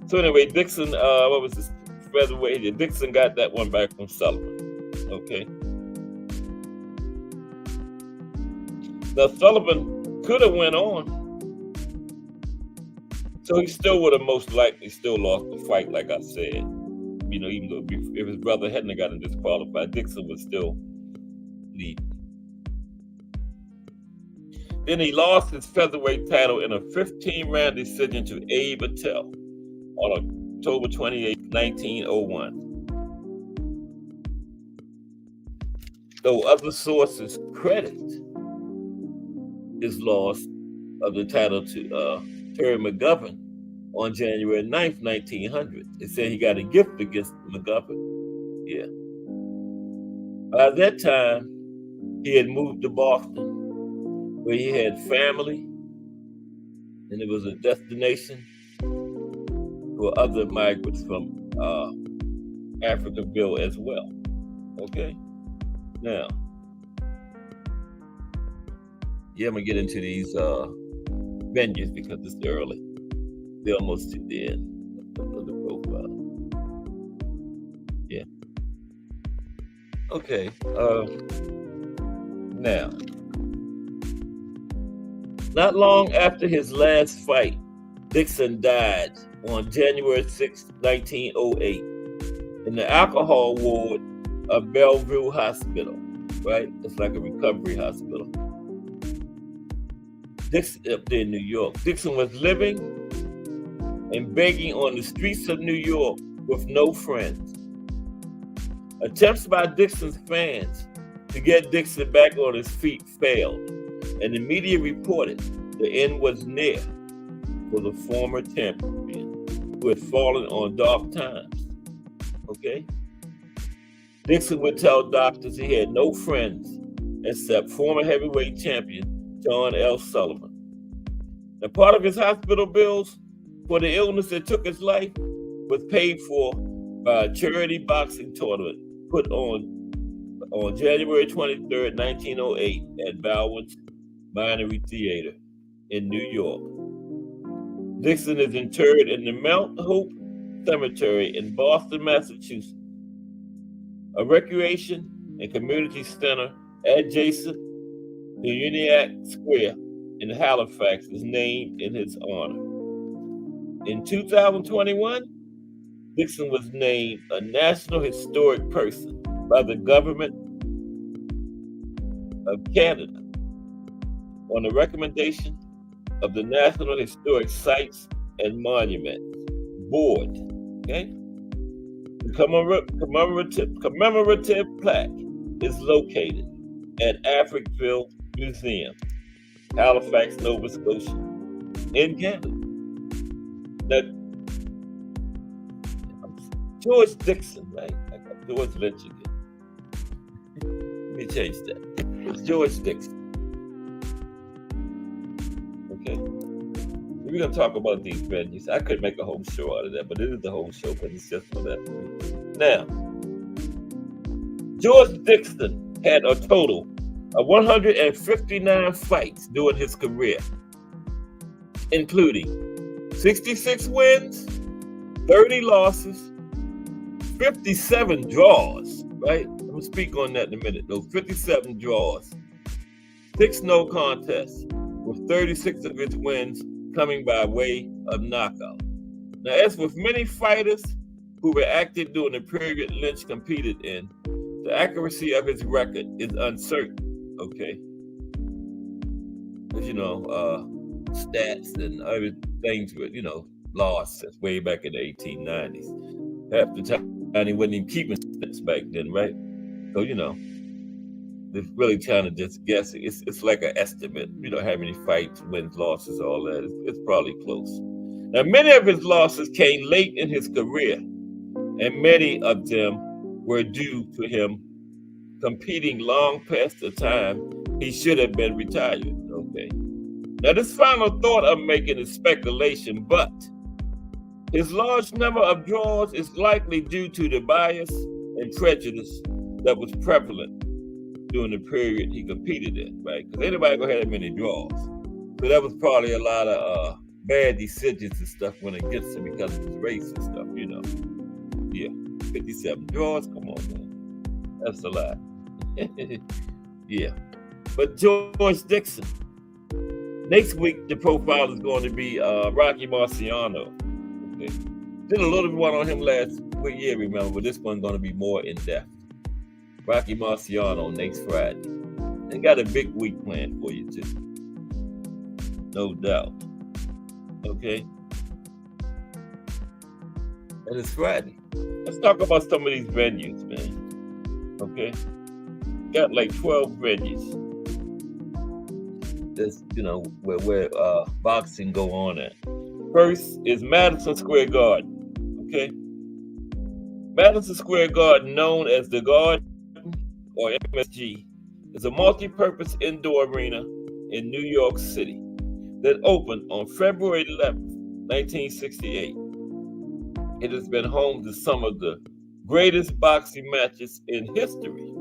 So anyway, Dixon, what was this featherweight? Dixon got that one back from Sullivan. Okay. Now Sullivan could have went on. So he still would have most likely still lost the fight, like I said. You know, even though if his brother hadn't gotten disqualified, Dixon was still leading. Then he lost his featherweight title in a 15-round decision to Abe Attell on October 28, 1901. Though other sources credit his loss of the title to Terry McGovern on January 9th, 1900. They said he got a gift against McGovern. Yeah. By that time, he had moved to Boston, where he had family, and it was a destination for other migrants from Africanville as well. Okay? Now, yeah, I'm going to get into these venues because it's early. They're almost to the end of the profile. Yeah. Okay. Now, not long after his last fight, Dixon died on January 6, 1908, in the alcohol ward of Bellevue Hospital, right? It's like a recovery hospital. Dixon, up there in New York. Dixon was living and begging on the streets of New York with no friends. Attempts by Dixon's fans to get Dixon back on his feet failed, and the media reported the end was near for the former champion who had fallen on dark times. Okay? Dixon would tell doctors he had no friends except former heavyweight champion John L. Sullivan. Now, part of his hospital bills for the illness that took his life was paid for by a charity boxing tournament put on January 23rd, 1908 at Bowens Binary Theater in New York. Dixon is interred in the Mount Hope Cemetery in Boston, Massachusetts. A recreation and community center adjacent to Uniacke Square in Halifax is named in his honor. In 2021, Dixon was named a National Historic Person by the Government of Canada on the recommendation of the National Historic Sites and Monuments Board. Okay? The commemorative plaque is located at Africville Museum, Halifax, Nova Scotia, in Canada. Now, George Dixon, right? I got George Lynch again. Let me change that. It's George Dixon. Okay. We're going to talk about these venues. I could make a whole show out of that, but this is the whole show, but it's just for that. Now, George Dixon had a total of 159 fights during his career, including 66 wins, 30 losses, 57 draws, right? I'm going to speak on that in a minute. Those 57 draws, 6 no contests, with 36 of his wins coming by way of knockout. Now, as with many fighters who were active during the period Lynch competed in, the accuracy of his record is uncertain, okay? Because, stats and other things were, lost since way back in the 1890s. Half the time, he wasn't even keeping stats back then, right? So, it's really kind of just guessing. It's like an estimate, how many fights, wins, losses, all that. It's probably close. Now, many of his losses came late in his career, and many of them were due to him competing long past the time he should have been retired. Okay. Now, this final thought I'm making is speculation, but his large number of draws is likely due to the bias and prejudice that was prevalent during the period he competed in, right? Because anybody gonna have that many draws. So that was probably a lot of bad decisions and stuff when it gets to because of his race and stuff, Yeah, 57 draws, come on, man. That's a lot. Yeah. But George Dixon. Next week, the profile is going to be Rocky Marciano. Okay. Did a little one on him last year, remember, but this one's going to be more in-depth. Rocky Marciano next Friday. And got a big week planned for you, too. No doubt. Okay? And it's Friday. Let's talk about some of these venues, man. Okay? Got like 12 venues that's where boxing go on at. First is Madison Square Garden. Okay, Madison Square Garden, known as the Garden or MSG, is a multi-purpose indoor arena in New York City that opened on February 11th, 1968. It has been home to some of the greatest boxing matches in history.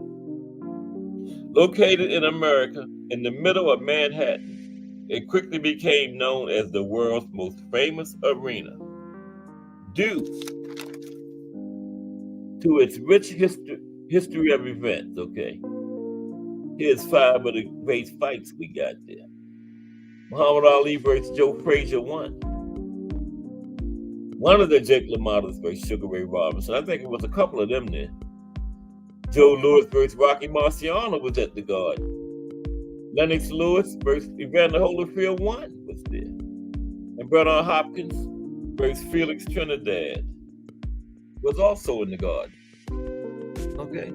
Located in America, in the middle of Manhattan, it quickly became known as the world's most famous arena due to its rich history of events. Okay, here's 5 of the great fights we got there. Muhammad Ali versus Joe Frazier won. One of the Jake LaMotta's versus Sugar Ray Robinson. I think it was a couple of them there. Joe Louis versus Rocky Marciano was at the Garden. Lennox Lewis versus Evander Holyfield was there. And Bernard Hopkins versus Felix Trinidad was also in the Garden. Okay.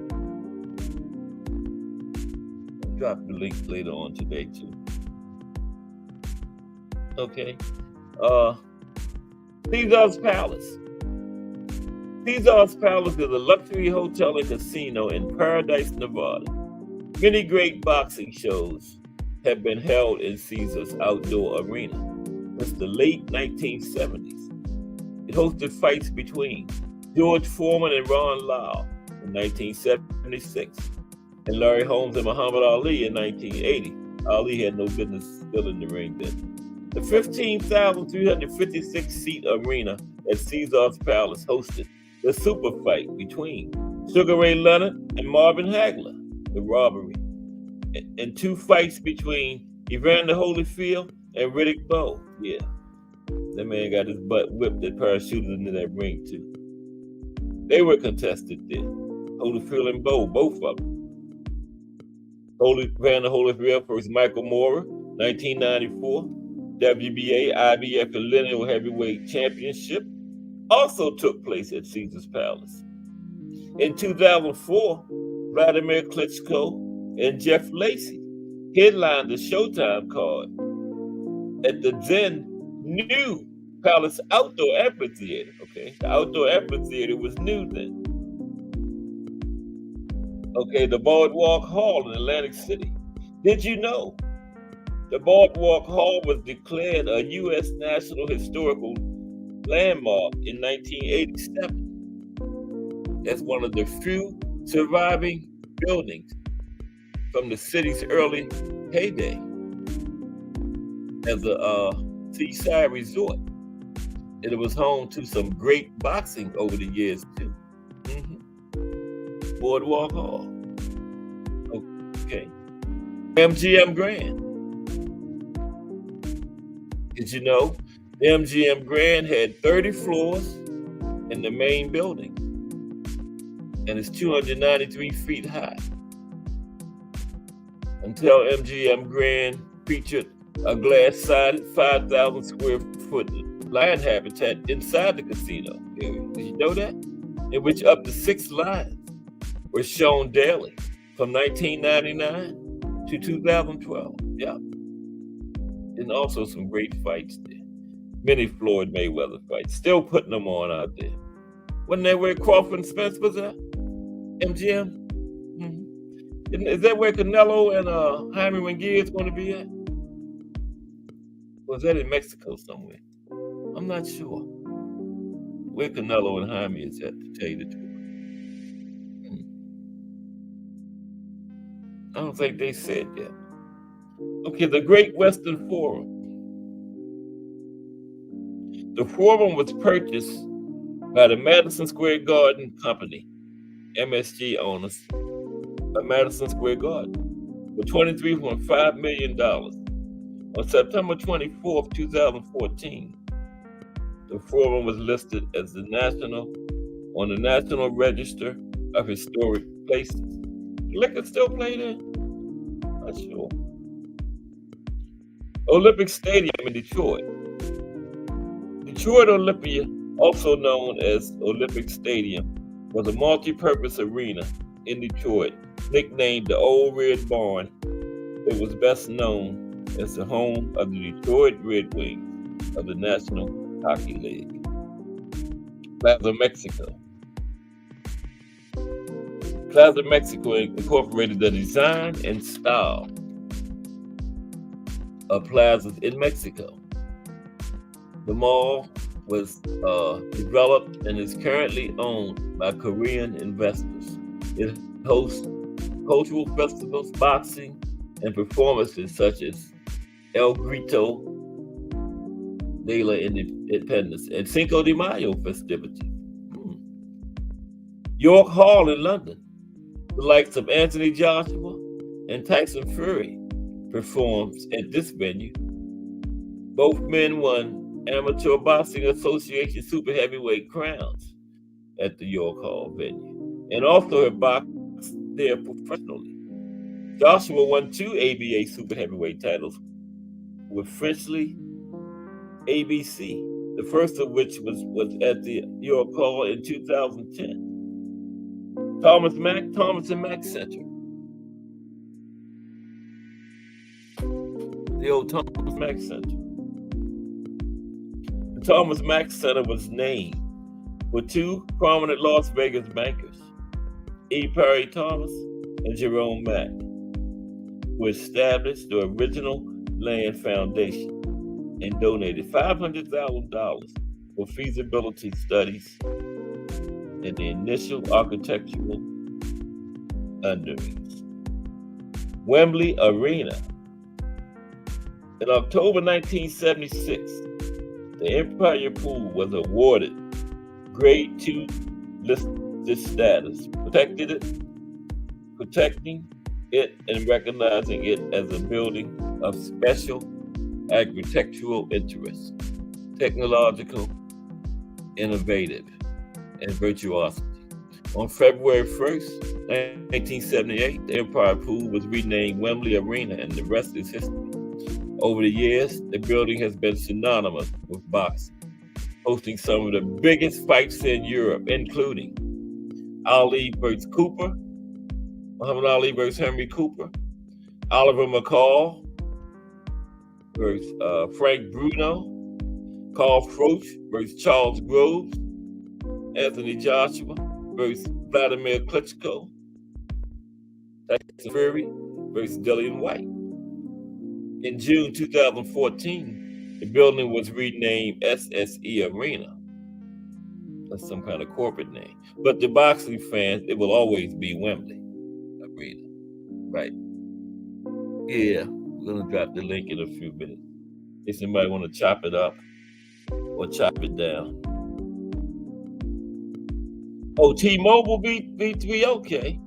I'll drop the link later on today too. Okay. Caesar's Palace. Caesar's Palace is a luxury hotel and casino in Paradise, Nevada. Many great boxing shows have been held in Caesar's outdoor arena since the late 1970s. It hosted fights between George Foreman and Ron Lau in 1976, and Larry Holmes and Muhammad Ali in 1980. Ali had no business still in the ring then. The 15,356-seat arena at Caesar's Palace hosted the super fight between Sugar Ray Leonard and Marvin Hagler, the robbery, and 2 fights between Evander Holyfield and Riddick Bowe. Yeah, that man got his butt whipped and parachuted into that ring too. They were contested there. Holyfield and Bowe, both of them. Evander Holyfield versus Michael Moorer, 1994. WBA, IBF, and Lineal Heavyweight Championship also took place at Caesar's Palace. In 2004, Vladimir Klitschko and Jeff Lacey headlined the Showtime card at the then new Palace Outdoor Amphitheater. Okay, the Outdoor Amphitheater was new then. Okay, the Boardwalk Hall in Atlantic City. Did you know the Boardwalk Hall was declared a U.S. National Historical Landmark in 1987? That's one of the few surviving buildings from the city's early heyday as a seaside resort. And it was home to some great boxing over the years too. Boardwalk Hall. Okay. MGM Grand. Did you know the MGM Grand had 30 floors in the main building, and it's 293 feet high? Until MGM Grand featured a glass-sided 5,000 square foot lion habitat inside the casino area. Did you know that? In which up to 6 lions were shown daily from 1999 to 2012. Yeah. And also some great fights there. Many Floyd Mayweather fights. Still putting them on out there. Wasn't that where Crawford and Spence was at? MGM? Is that where Canelo and Jaime Munguia is going to be at? Or is that in Mexico somewhere? I'm not sure where Canelo and Jaime is at, to tell you the truth. I don't think they said that. Okay, the Great Western Forum. The forum was purchased by the Madison Square Garden Company, MSG owners of Madison Square Garden, for $23.5 million. On September 24th, 2014, the forum was listed as on the National Register of Historic Places. The liquor still play there? Not sure. Olympic Stadium in Detroit. Detroit Olympia, also known as Olympic Stadium, was a multi-purpose arena in Detroit, nicknamed the Old Red Barn. It was best known It's the home of the Detroit Red Wings of the National Hockey League. Plaza Mexico. Plaza Mexico incorporated the design and style of plazas in Mexico. The mall was developed and is currently owned by Korean investors. It hosts cultural festivals, boxing, and performances such as El Grito de la Independence and Cinco de Mayo festivities. York Hall in London. The likes of Anthony Joshua and Tyson Fury performs at this venue. Both men won Amateur Boxing Association Super Heavyweight crowns at the York Hall venue, and also have boxed there professionally. Joshua won 2 ABA Super Heavyweight titles with Frenchley ABC, the first of which was at the York Hall in 2010. Thomas and Mack Center. The old Thomas Mack Center. The Thomas Mack Center was named for 2 prominent Las Vegas bankers, E. Perry Thomas and Jerome Mack, who established the original land foundation and donated $500,000 for feasibility studies and the initial architectural underings. Wembley Arena. In October 1976, the Empire Pool was awarded Grade 2 listed status, protecting it and recognizing it as a building of special architectural interest, technological, innovative, and virtuosity. On February 1st, 1978, the Empire Pool was renamed Wembley Arena, and the rest is history. Over the years, the building has been synonymous with boxing, hosting some of the biggest fights in Europe, including Ali versus Cooper, Muhammad Ali versus Henry Cooper, Oliver McCall versus Frank Bruno, Carl Froch versus Charles Groves, Anthony Joshua versus Vladimir Klitschko, Tyson Fury versus Dillian White. In June 2014, the building was renamed SSE Arena. That's some kind of corporate name. But the boxing fans, it will always be Wembley Arena. Right. Yeah, we're going to drop the link in a few minutes. If somebody want to chop it up or chop it down. Oh, T-Mobile V3, okay.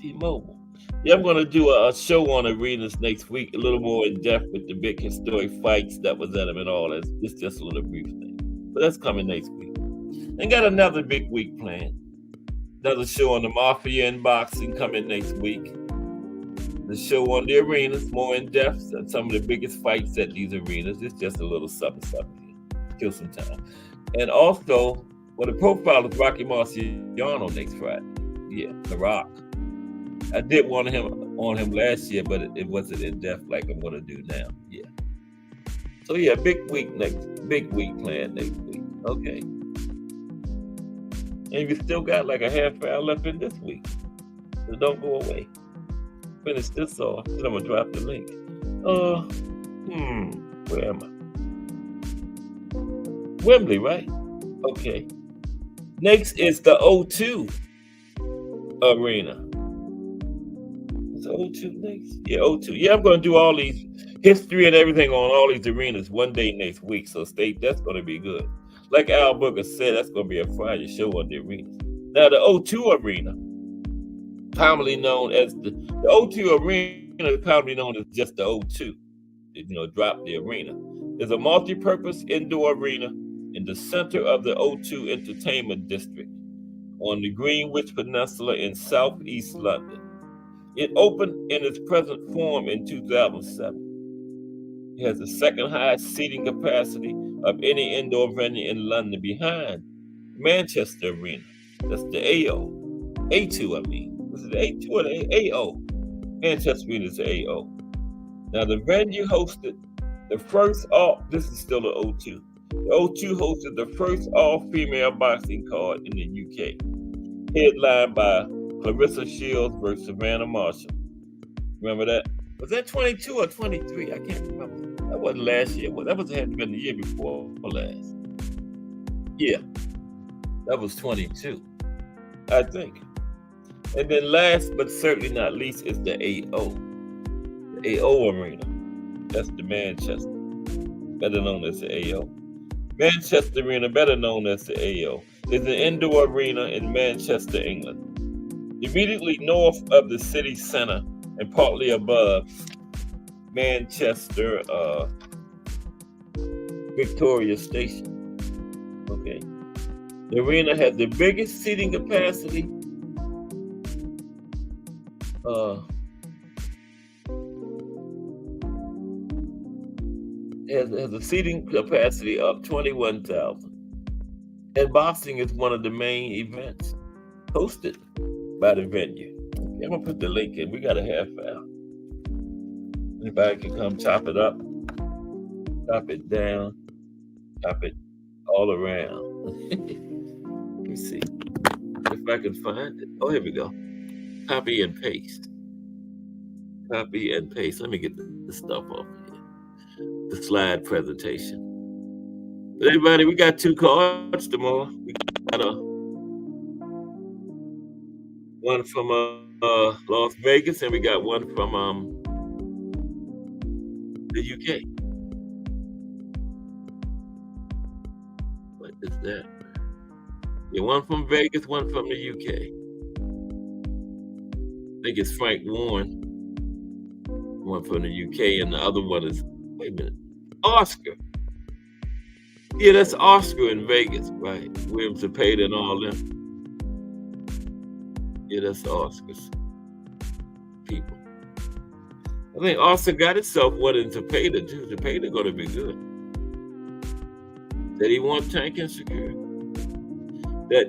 T-Mobile. Yeah, I'm going to do a show on arenas next week, a little more in depth with the big historic fights that was at them and all that. It's just a little brief thing. But that's coming next week. And got another big week planned. Another show on the Mafia and boxing coming next week. The show on the arenas, more in depth, and some of the biggest fights at these arenas. It's just a little something here. Kill some time. And also, the profile is Rocky Marciano next Friday. Yeah, The Rock. I did want on him last year, but it wasn't in depth like I'm going to do now. Yeah. So yeah, big week planned next week. Okay. And we still got like a half hour left in this week. So don't go away. Finish this off, then I'm going to drop the link. Where am I? Wembley, right? Okay. Next is the O2 Arena. Is the O2 next? Yeah, O2. Yeah, I'm going to do all these history and everything on all these arenas one day next week. So that's going to be good. Like Al Booker said, that's going to be a Friday show on the arenas. Now, the O2 Arena, commonly known as the O2 Arena, commonly known as just the O2, drop the arena, is a multi-purpose indoor arena in the center of the O2 Entertainment District on the Greenwich Peninsula in southeast London. It opened in its present form in 2007. It has the second highest seating capacity of any indoor venue in London behind Manchester Arena. That's the A2, I mean. Was it the A2 or the AO? Manchester Arena is the AO. Now the venue hosted the first this is still the O2. The O2 hosted the first all-female boxing card in the UK, headlined by Clarissa Shields versus Savannah Marshall. Remember that? Was that 22 or 23? I can't remember. That wasn't last year. That had to been the year before last. Yeah, that was 22, I think. And then last but certainly not least is the AO. The AO Arena. That's the Manchester, better known as the AO. Manchester Arena, better known as the AO, is an indoor arena in Manchester, England. Immediately north of the city center and partly above Manchester Victoria Station. Okay. The arena has the biggest seating capacity has a seating capacity of 21,000. And boxing is one of the main events hosted by the venue. Okay, I'm gonna put the link in. We got a half hour. Anybody can come chop it up, chop it down, chop it all around. Let me see if I can find it. Oh, here we go. Copy and paste. Copy and paste. Let me get the stuff off here. The slide presentation. But everybody, we got 2 cards tomorrow. We got one from Las Vegas, and we got one from the UK. What is that? Yeah, one from Vegas, one from the UK. I think it's Frank Warren, one from the UK, and the other one is, wait a minute, Oscar. Yeah, that's Oscar in Vegas, right? William Zepeda and all them. Yeah, that's Oscar's people. I think Oscar got itself one in Zepeda too. Zepeda gonna be good. That he wants Tank and Secure. That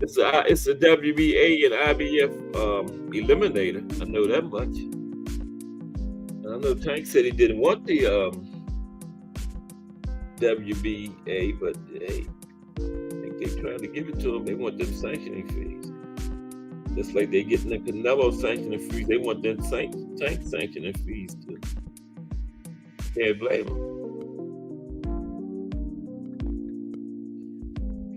it's a WBA and IBF eliminator. I know that much. And I know Tank said he didn't want the WBA, but hey, I think they're trying to give it to him. They want them sanctioning fees. Just like they getting the Canelo sanctioning fees, they want them Tank sanctioning fees too. Can't blame them.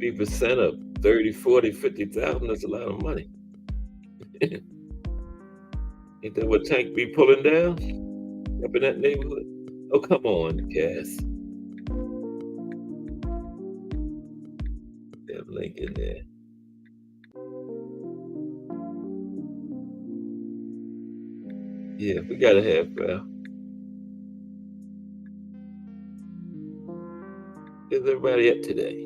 3% of 30, 40, 50,000, that's a lot of money. Ain't that what Tank be pulling down up in that neighborhood? Oh, come on, Cass. That link in there. Yeah, we got a half hour. Where's everybody at today?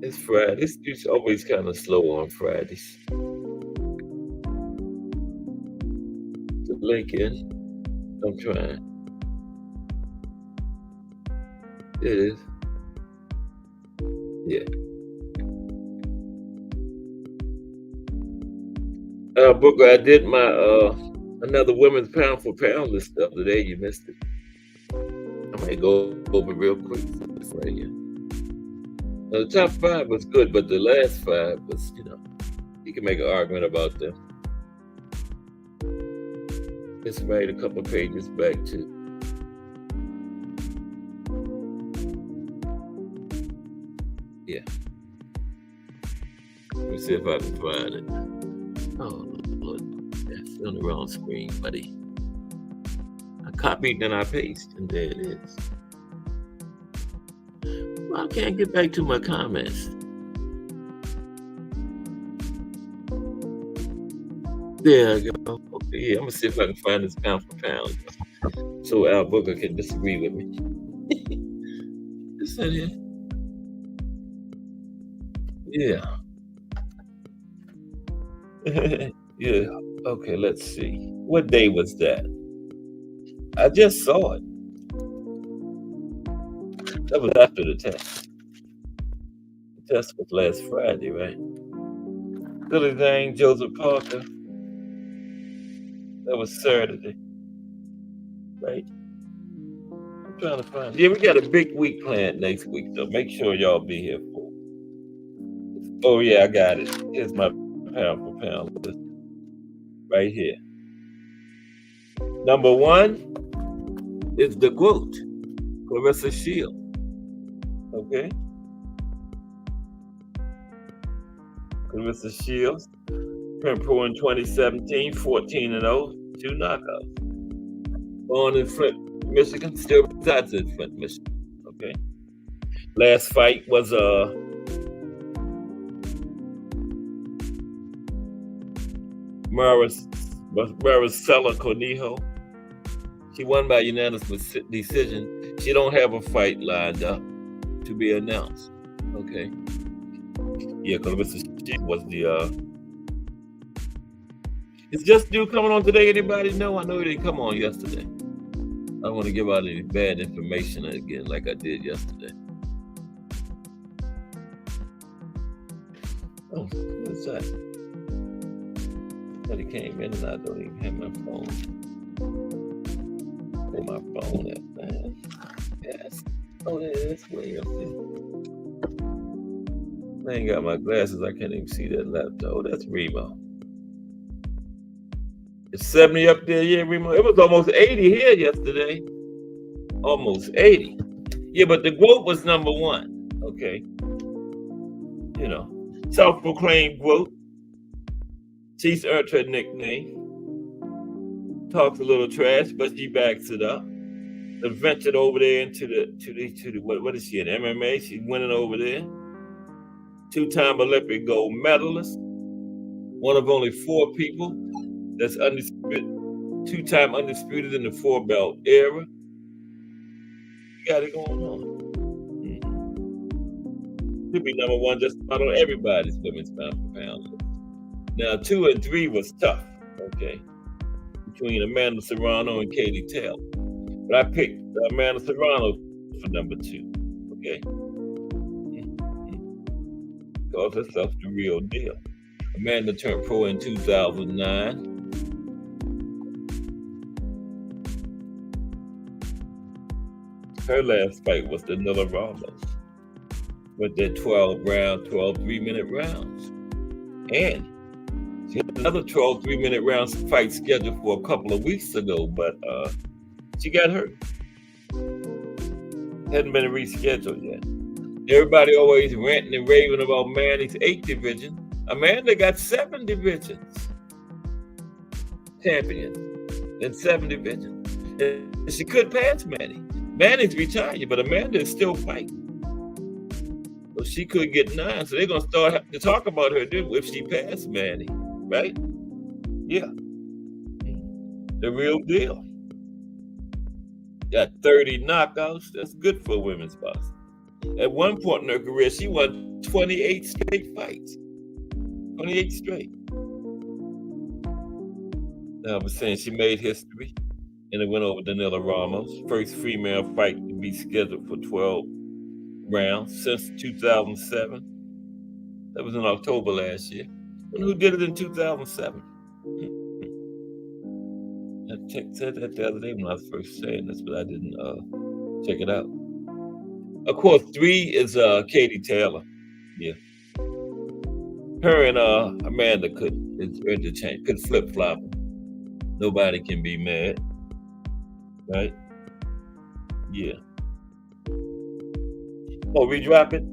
It's Friday. It's always kind of slow on Fridays. The link in. I'm trying. It is. Yeah. Booker, I did my another women's pound for pound list the other day. You missed it. I might go over real quick right here. Now, the top 5 was good, but the last 5 was, you can make an argument about them. It's right a couple pages back too. Yeah. Let me see if I can find it. Oh, Lord. That's on the wrong screen, buddy. I copied, then I paste, and there it is. Well, I can't get back to my comments. There I go. Okay, yeah, I'm gonna see if I can find this pound for pound, so Al Booker can disagree with me. Is that it? Yeah. Yeah. Okay, let's see. What day was that? I just saw it. That was after the test. test was last Friday, right? Billy Zane, Joseph Parker, that was Saturday, right? I'm trying to find. Yeah, we got a big week planned next week, so make sure y'all be here for it. Oh yeah, I got it. Here's my pound for pound list right here. Number 1 is the GOAT, Clarissa Shields. Okay, Clarissa Shields, Print Pro in 2017, 14-0, 2 knockouts. Born in Flint, Michigan, still resides in Flint, Michigan. Okay. Last fight was Maricela Cornejo. She won by unanimous decision. She don't have a fight lined up to be announced. Okay. Yeah, Clarissa was the Is Just New coming on today? Anybody know? I know he didn't come on yesterday. I don't want to give out any bad information again like I did yesterday. Oh, what's that? But he came in and I don't even have my phone. Where my phone at, man? Yes. Oh, there it is. Way up there. I ain't got my glasses. I can't even see that laptop. Oh, that's Remo. It's 70 up there, yeah, Remo. It was almost 80 here yesterday. Almost 80. Yeah, but the GOAT was number 1. Okay. You know, self-proclaimed GOAT. She's earned her nickname. Talks a little trash, but she backs it up. Ventured over there into the what is she in MMA? She's winning over there. 2-time Olympic gold medalist. One of only 4 people that's undisputed, 2-time undisputed in the 4-belt era. You got it going on. Could be number 1 just about on everybody's women's pound for pound list. Now 2 and 3 was tough, okay, between Amanda Serrano and Katie Taylor. But I picked Amanda Serrano for number 2, okay? Calls herself the real deal. Amanda turned pro in 2009. Her last fight was Danila Ramos with their 12 3-minute rounds. And she had another 12 3-minute rounds fight scheduled for a couple of weeks ago, but she got hurt. Hadn't been rescheduled yet. Everybody always ranting and raving about Manny's 8th division. Amanda got 7 divisions. Champions in 7 divisions. And she could pass Manny. Manny's retired, but Amanda is still fighting. So she could get 9. So they're going to start to talk about her if she passed Manny, right? Yeah. The real deal. Got 30 knockouts. That's good for a women's boxer. At one point in her career, she won 28 straight fights. 28 straight. Now, I was saying she made history, and it went over Danila Ramos. First female fight to be scheduled for 12 rounds since 2007. That was in October last year. And who did it in 2007? I said that the other day when I was first saying this, but I didn't check it out. Of course, 3 is Katie Taylor. Yeah. Her and Amanda could interchange, could flip-flop. Nobody can be mad. Right? Yeah. Oh, we drop it?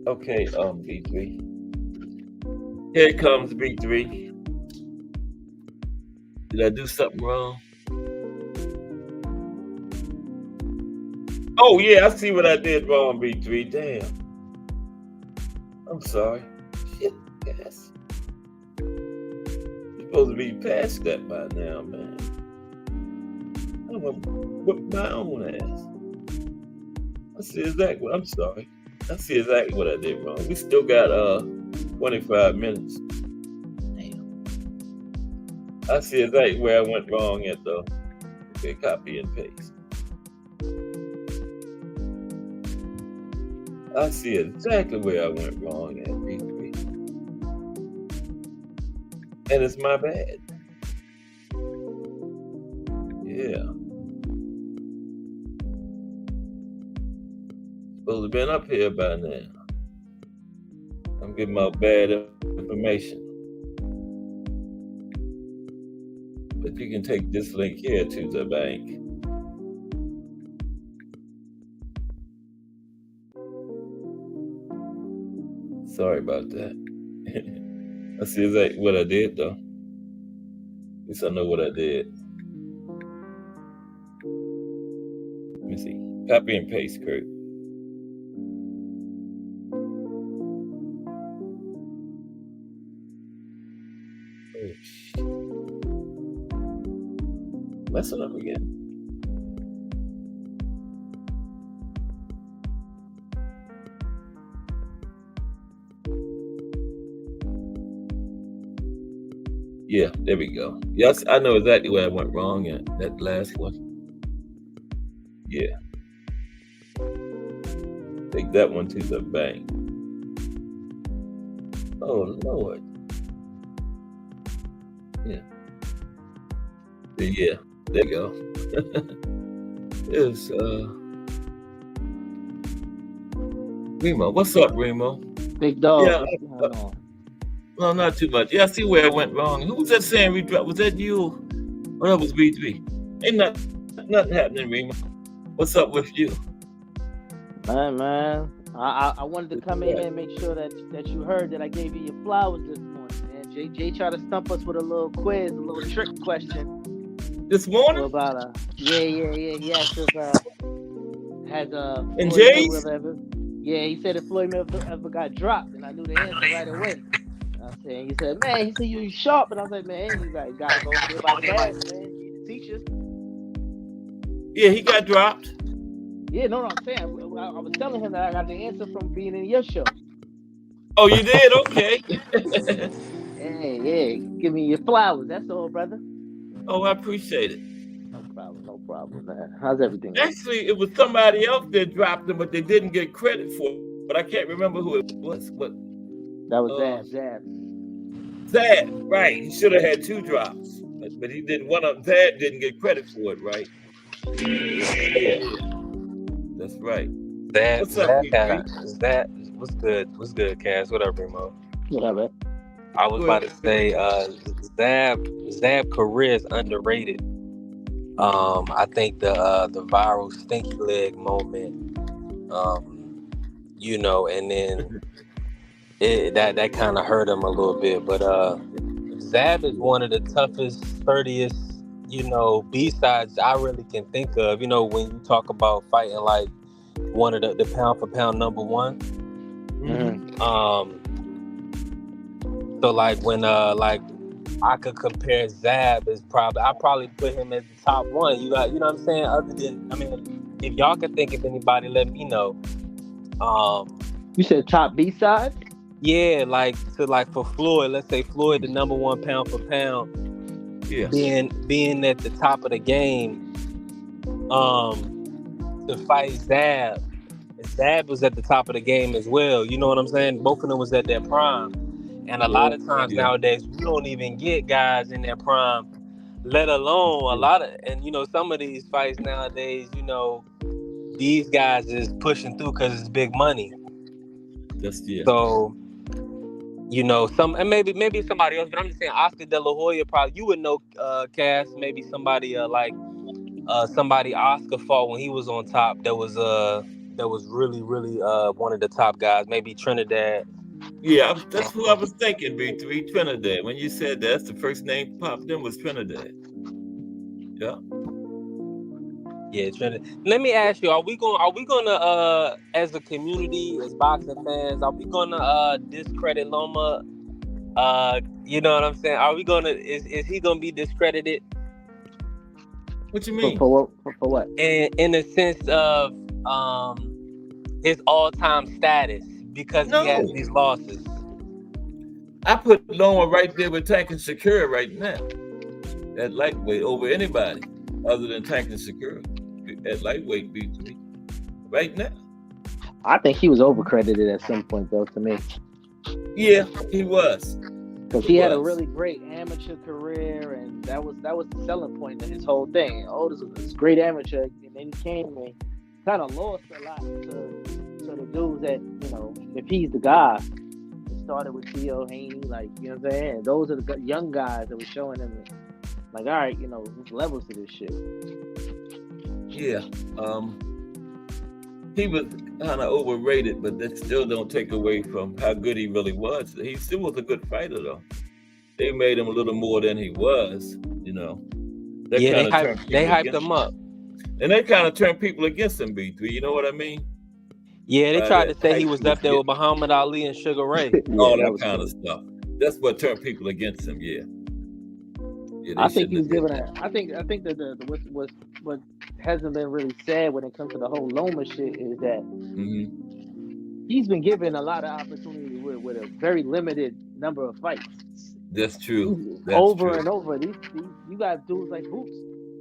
Okay, B3. Here comes B3. Did I do something wrong? Oh, yeah, I see what I did wrong, B3. Damn. I'm sorry. Shit, yes. You're supposed to be past that by now, man. I'm going to whip my own ass. I see exactly what I'm sorry. I see exactly what I did wrong. We still got 25 minutes. Damn. I see exactly where I went wrong at though. Okay, copy and paste. I see exactly where I went wrong at B3. And it's my bad. Yeah. Supposed to have been up here by now. I'm giving out bad information. But you can take this link here to the bank. Sorry about that. I see exactly what I did, though. At least I know what I did. Let me see. Copy and paste, Kurt. Oh, shit. Messing up again. Yeah, there we go. Yes, I know exactly where I went wrong at that last one. Yeah. Take that one to the bank. Oh, Lord. Yeah. Yeah, there you go. It's Remo. What's up, Remo? Big dog. Yeah, What's going on? no, not too much. Yeah, I see where I went wrong. Who was that saying we dropped? Was that you? Oh, that was B3. Ain't nothing happening, Remo. What's up with you? Man, I wanted to come in here and make sure that you heard that I gave you your flowers this morning, man. Jay tried to stump us with a little quiz, a little trick question. This morning? About yeah. He asked us has And Floyd Jay's? Mayweather ever? Yeah, he said if Floyd Mayweather ever got dropped, and I knew the answer right away. I said, he said, man, he said you sharp, and I was like, man, you gotta go play by the class, man. You the teacher. Yeah, he got dropped. Yeah, no, I'm saying I was telling him that I got the answer from being in your show. Oh, you did? Okay. Hey, give me your flowers. That's all, brother. Oh, I appreciate it. No problem, man. How's everything? Actually, it was somebody else that dropped him, but they didn't get credit for it. But I can't remember who it was. What? That was Zab. Zab, right. He should have had 2 drops. But he didn't. One of them, Zab didn't get credit for it, right? Yeah. That's right. What's up, what's good? What's good, Cass? What up, Remo? What up, man? I was about to say Zab career is underrated. I think the viral stinky leg moment, and then that kind of hurt him a little bit. But Zab is one of the toughest, sturdiest, B-sides I really can think of. When you talk about fighting like one of the pound for pound number one. Mm-hmm. So like when I could compare Zab as I probably put him as the top one. You know what I'm saying? Other than, if y'all can think of anybody, let me know. You said top B-side? Yeah, for Floyd, let's say Floyd the number one pound for pound. Yeah. Being at the top of the game, to fight Zab. Zab was at the top of the game as well. You know what I'm saying? Both of them was at their prime. And a lot of times nowadays, we don't even get guys in their prime, let alone some of these fights nowadays, these guys is pushing through because it's big money. So, and maybe somebody else, but I'm just saying Oscar De La Hoya probably, you would know, Cass, maybe somebody somebody Oscar fought when he was on top that was really, really one of the top guys, maybe Trinidad. Yeah, that's who I was thinking, B3, Trinidad. When you said that's the first name popped in was Trinidad. Yeah. Yeah, Trinidad. Let me ask you, are we gonna as a community, as boxing fans, are we gonna discredit Loma? You know what I'm saying? Are we gonna is he gonna be discredited? What you mean? For what? In the sense of his all-time status because he has these losses. I put Loma right there with Tank and Shakur right now. At lightweight over anybody other than Tank and Shakur at lightweight B3 right now. I think he was overcredited at some point, though. To me, Yeah, he was. because he had a really great amateur career, and that was the selling point of his whole thing. Oh, this is this great amateur, and then he came and kind of lost a lot to the dudes that, you know, if he's the guy. It started with Theo Haney, like, you know what I'm saying? Those are the young guys that were showing him, like, all right, you know, there's levels to this shit. Yeah. He was kind of overrated, but that still don't take away from how good he really was. He still was a good fighter, though. They made him a little more than he was, you know. They hyped him up. And they kind of turned people against him, B3. You know what I mean? Yeah, they tried to say he was up there with Muhammad Ali and Sugar Ray. All that kind of stuff. That's what turned people against him, yeah. I think he's given I think that what hasn't been really said when it comes to the whole Loma shit is that he's been given a lot of opportunity with a very limited number of fights. That's true. And over. These you got dudes like Boots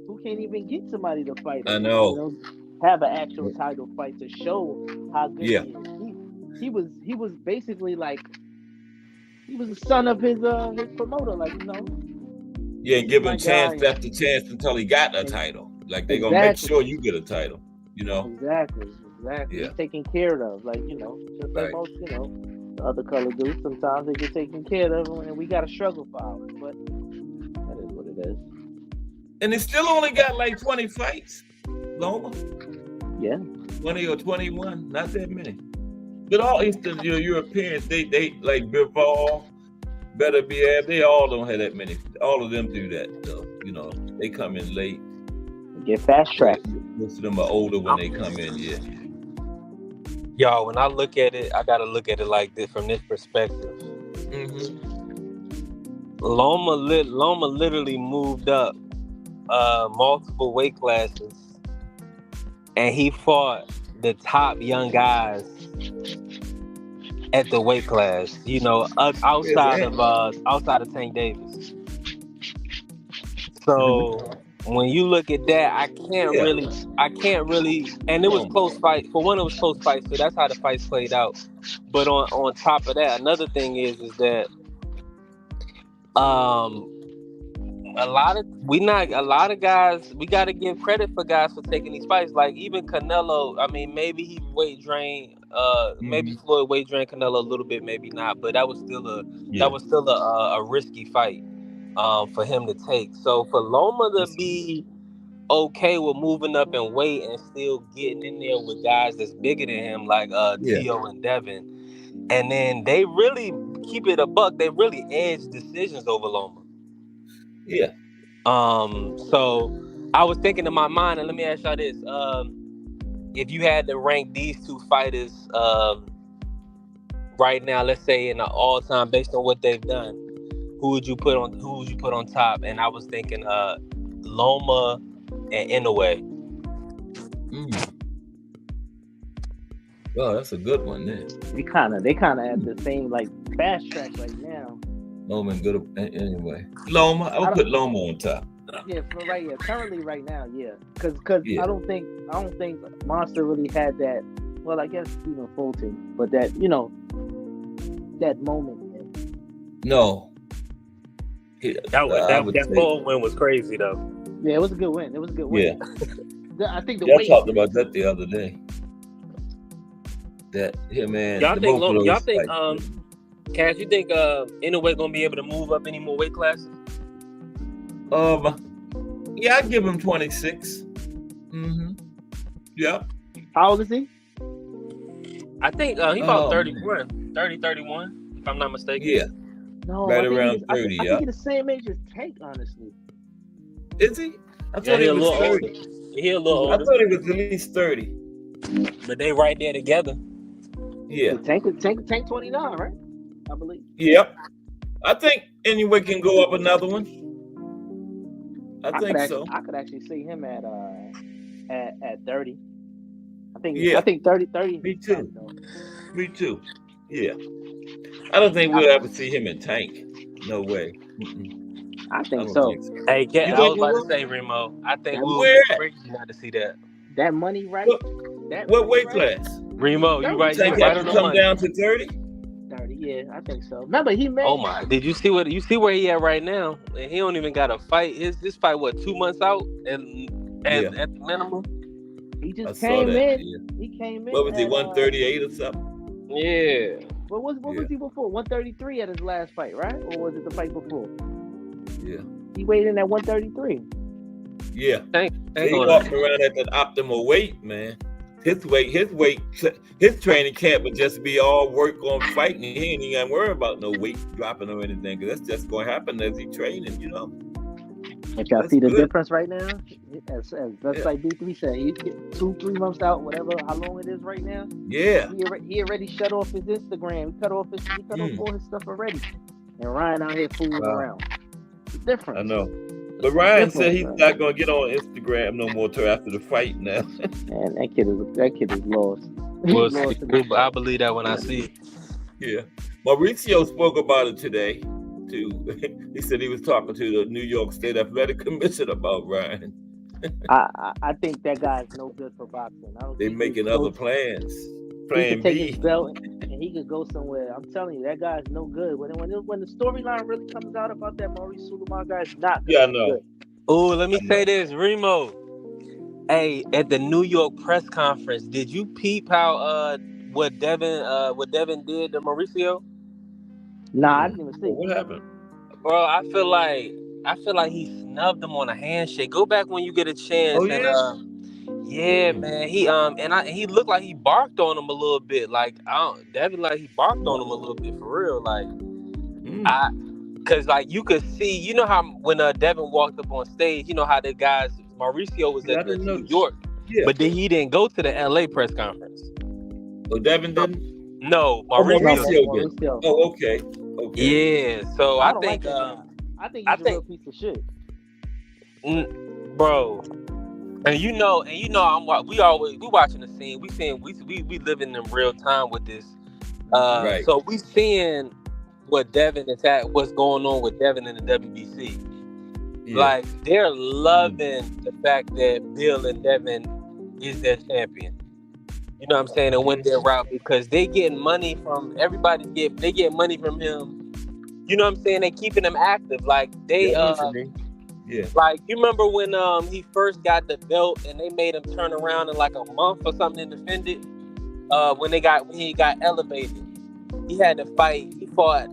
who can't even get somebody to fight. I know. You know, have an actual title fight to show how good he is. He was basically like he was the son of his promoter, like, you know. Yeah, and give him chance after chance until he got a title. Like, they're gonna make sure you get a title, you know. Exactly. Yeah. He's taken care of, like, you know, just like most, you know, the other color dudes. Sometimes they get taken care of, and we gotta struggle for ours. But that is what it is. And he still only got like 20 fights, Loma. Yeah, 20 or 21, not that many. But all Eastern Europeans, they like Bivol, Better Be, they all don't have that many. All of them do that, though. You know, they come in late. Get fast tracked. Most of them are older when they come in, yeah. Y'all, when I look at it, I gotta look at it like this, from this perspective. Loma literally moved up multiple weight classes, and he fought the top young guys at the weight class, you know, outside of Tank Davis. So when you look at that, I can't really, and it was close fight. For one, it was close fight, so that's how the fights played out. But on top of that, another thing is that a lot of guys, we got to give credit for guys for taking these fights. Like even Canelo, I mean, maybe he weight drained, maybe Floyd weight drained Canelo a little bit, maybe not, but that was still a risky fight for him to take. So for Loma to be okay with moving up in weight and still getting in there with guys that's bigger than him, like Tio and Devin, and then they really keep it a buck. They really edge decisions over Loma. Yeah. So I was thinking in my mind, and let me ask y'all this: if you had to rank these two fighters right now, let's say in an all-time, based on what they've done, who would you put on top? And I was thinking Loma and Inoue. Well, that's a good one then. They kind of at the same like fast track right now. Loma and good anyway. Loma, I would put Loma on top. Yeah, currently right now, yeah. Cause I don't think Monster really had that. Well, I guess Stephen Fulton, but that, you know, that moment. No. That full win was crazy though. Yeah, it was a good win. Yeah. I think I talked about that the other day. That man. Y'all think Cash, you think Inoue gonna be able to move up any more weight classes? Yeah, I'd give him 26. Yeah. How old is he? I think he about 31, if I'm not mistaken. Yeah. No, right around 30. I think he's the same age as Tank, honestly. Is he? I thought he was 30. He a little older. I thought he was at least 30. But they right there together. Yeah. So Tank 29, right? I believe. Yep. I think Inoue can go up another one. I think so. I could actually see him at 30. I think 30. Me too. Me too. Yeah. I don't think we'll ever see him in Tank. No way. I think so. Hey, I was about to say, Remo, I think we'll be crazy not to see that. That money, right? What weight class? Remo, That you was right, You you think right that on can the come money. down to 30? 30. Yeah, I think so. Remember, he made. Oh my! Did you see where he at right now? And he don't even got a fight. His fight 2 months out and Yeah, at the minimum. He I just saw came that. in. Yeah. He came What in was he, at 138 or something? Yeah. what was Yeah. he before? 133 at his last fight, right? Or was it the fight before? Yeah. He weighed in at 133. Yeah. Hang He on. walking around at that optimal weight, man. His training camp would just be all work on fighting. He ain't even gotta worry about no weight dropping or anything, because that's just gonna happen as he training, you know. But y'all That's see the good. difference right now? As website B3 said, he's getting 2-3 months out, whatever how long it is right now. Yeah. He already shut off his Instagram. He cut off all his stuff already. And Ryan out here fooling around. The difference. I know. But Ryan said he's man. not gonna get on Instagram no more till after the fight now. Man, that kid is lost. We'll He's lost see. in the I believe that when I see it. Yeah. Mauricio spoke about it today too. He said he was talking to the New York State Athletic Commission about Ryan. I think that guy's no good for boxing. I don't They're think making other plans. he Plan could take B. his belt and he could go somewhere. I'm telling you, that guy's no good. When the storyline really comes out about that Maurice Sulaiman guy, is not Yeah, I gonna be know. good. Oh, let me say this, Remo. Hey, at the New York press conference, did you peep how what Devin did to Mauricio? Nah, I didn't even see. What happened? Bro, I feel like he snubbed him on a handshake. Go back when you get a chance. Oh, yeah? Yeah, man. He looked like he barked on him a little bit. Like Devin, like he barked on him a little bit for real. Like cause like you could see, you know how when Devin walked up on stage, you know how the guys Mauricio was at the New York, but then he didn't go to the LA press conference. Oh, Devin didn't? No, Mauricio did. Oh, okay. Yeah, so I think like that guy. I think he's a real piece of shit. Bro. And you know, we watching the scene. We living in real time with this. Right. So we seeing what's going on with Devin in the WBC. Yeah. Like they're loving the fact that Bill and Devin is their champion. You know what I'm saying? And went their route because they getting money from everybody. They get money from him. You know what I'm saying? They keeping him active. Like they yeah. Like you remember when he first got the belt and they made him turn around in like a month or something and defend it. When he got elevated, he had to fight. He fought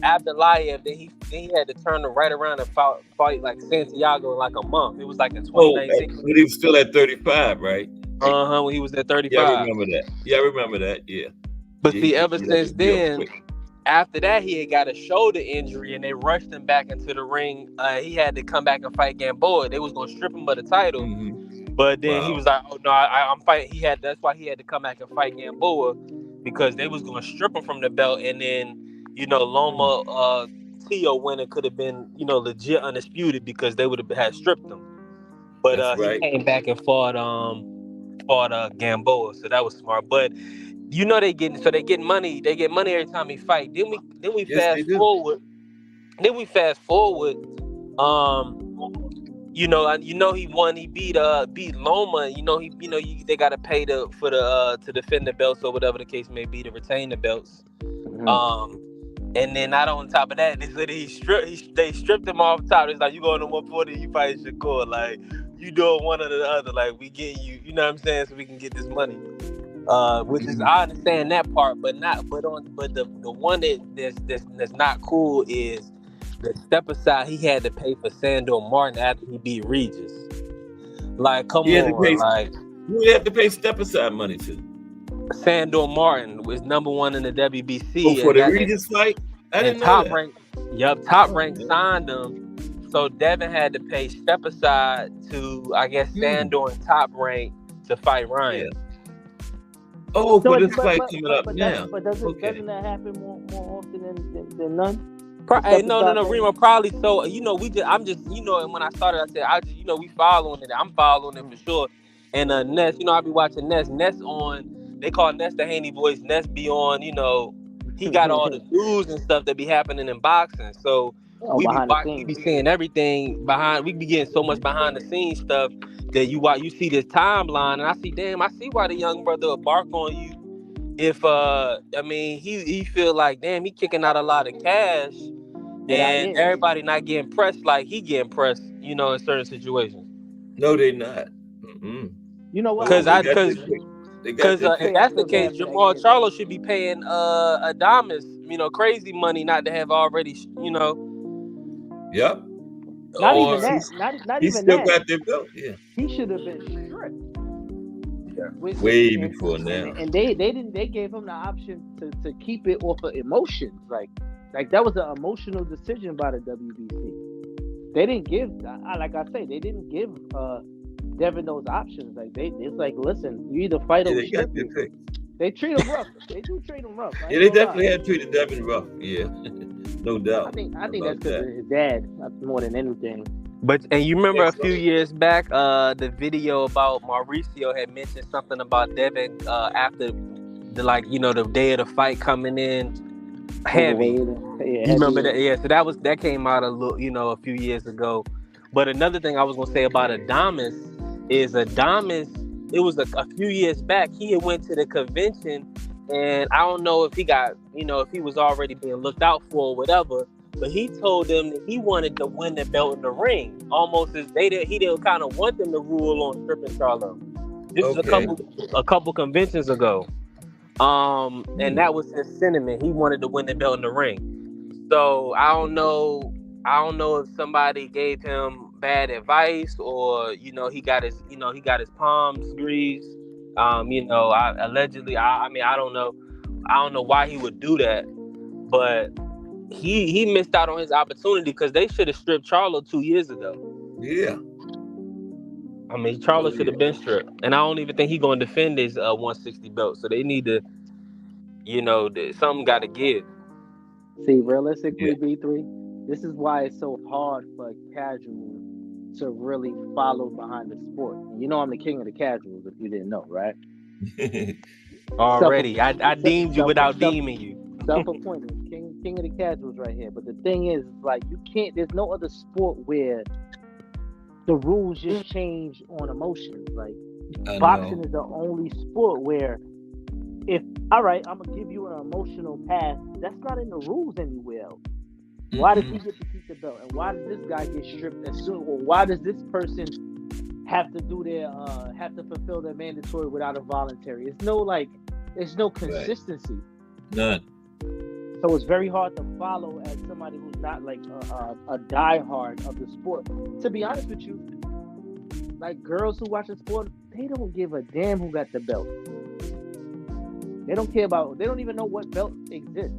Abdullayev. Then he had to turn right around and fight like Santiago in like a month. It was like in 2019. When he was still at 35, right? When he was at 35. Yeah, I remember that. Yeah. But see, ever since then. After that, he had got a shoulder injury, and they rushed him back into the ring. He had to come back and fight Gamboa. They was gonna strip him of the title, but then he was like, "Oh no, I'm fighting." That's why he had to come back and fight Gamboa because they was gonna strip him from the belt, and then Loma Tio winner could have been legit undisputed because they would have had stripped him. But he came back and fought Gamboa, so that was smart. But they get money. They get money every time he fight. Then we fast forward. Then we fast forward. He won. He beat Loma. They got to pay to defend the belts or whatever the case may be to retain the belts. And then not on top of that, they said they stripped him off top. It's like you going to 140, you fight Shakur. Like you doing one or the other. Like we getting you. You know what I'm saying? So we can get this money. Which is I understand that part, but the one that's not cool is the step aside he had to pay for Sandor Martin after he beat Regis. Like, come on, like who you have to pay step aside money to? Sandor Martin was number 1 in the WBC. Oh, for the Regis fight? I didn't know that. Top rank signed him. So Devin had to pay step aside to Sandor and Top Rank to fight Ryan. Yeah. Oh, for this fight coming up now. But doesn't that happen more often than none? No, Remo, probably so. I'm just, and when I started, I said, we following it. I'm following it for sure. And Ness, I be watching Ness. Ness on, they call Ness the Haney voice. Ness be on, he got all the news and stuff that be happening in boxing. So we be seeing everything behind. We be getting so much behind the scenes stuff that you see this timeline, and I see why the young brother will bark on you if I mean he feel like damn he kicking out a lot of cash and everybody not getting pressed like he getting pressed, you know, in certain situations. No, they not. Mm-mm. You know what? Because Because if that's the case, Jamal Charlo should be paying Adamas, you know, crazy money not to have already, you know. Yep. Not even that. Not he even still that. got their belt. Yeah. He should have been stripped. Way before now. And they gave him the option to keep it off of emotions. Like that was an emotional decision by the WBC. They didn't give, like I say, they didn't give Devin those options. Like it's like, listen, you either fight or we strip you. They treat him rough. They do treat him rough. Yeah, they definitely had treated Devin rough. Yeah, no doubt. I think that's because of his dad, more than anything. But and you remember a few years back, the video about Mauricio had mentioned something about Devin after the day of the fight coming in heavy. You remember that? Yeah. So that came out a few years ago. But another thing I was gonna say about Adamas is it was a few years back. He had went to the convention, and I don't know if he got if he was already being looked out for or whatever. But he told them that he wanted to win the belt in the ring, almost as he didn't kind of want them to rule on stripping Charlo. This is a couple conventions ago, and that was his sentiment. He wanted to win the belt in the ring. So I don't know if somebody gave him bad advice or he got his palms greased. Allegedly, I don't know why he would do that, but. He missed out on his opportunity because they should have stripped Charlo 2 years ago. Yeah. I mean, Charlo should have been stripped. And I don't even think he's going to defend his 160 belt. So they need to, something got to give. See, realistically, B3, this is why it's so hard for casual to really follow behind the sport. And I'm the king of the casuals, if you didn't know, right? Already. I deemed you without deeming you. Self-appointed. King of the casuals right here. But the thing is, like, there's no other sport where the rules just change on emotions. Like, boxing is the only sport where I'm gonna give you an emotional pass, that's not in the rules anywhere else. Why does he get to keep the belt? And why does this guy get stripped as soon? Or why does this person have to fulfill their mandatory without a voluntary? There's no consistency. Right. None. So it's very hard to follow as somebody who's not like a diehard of the sport. To be honest with you, like girls who watch the sport, they don't give a damn who got the belt. They don't care they don't even know what belt exists.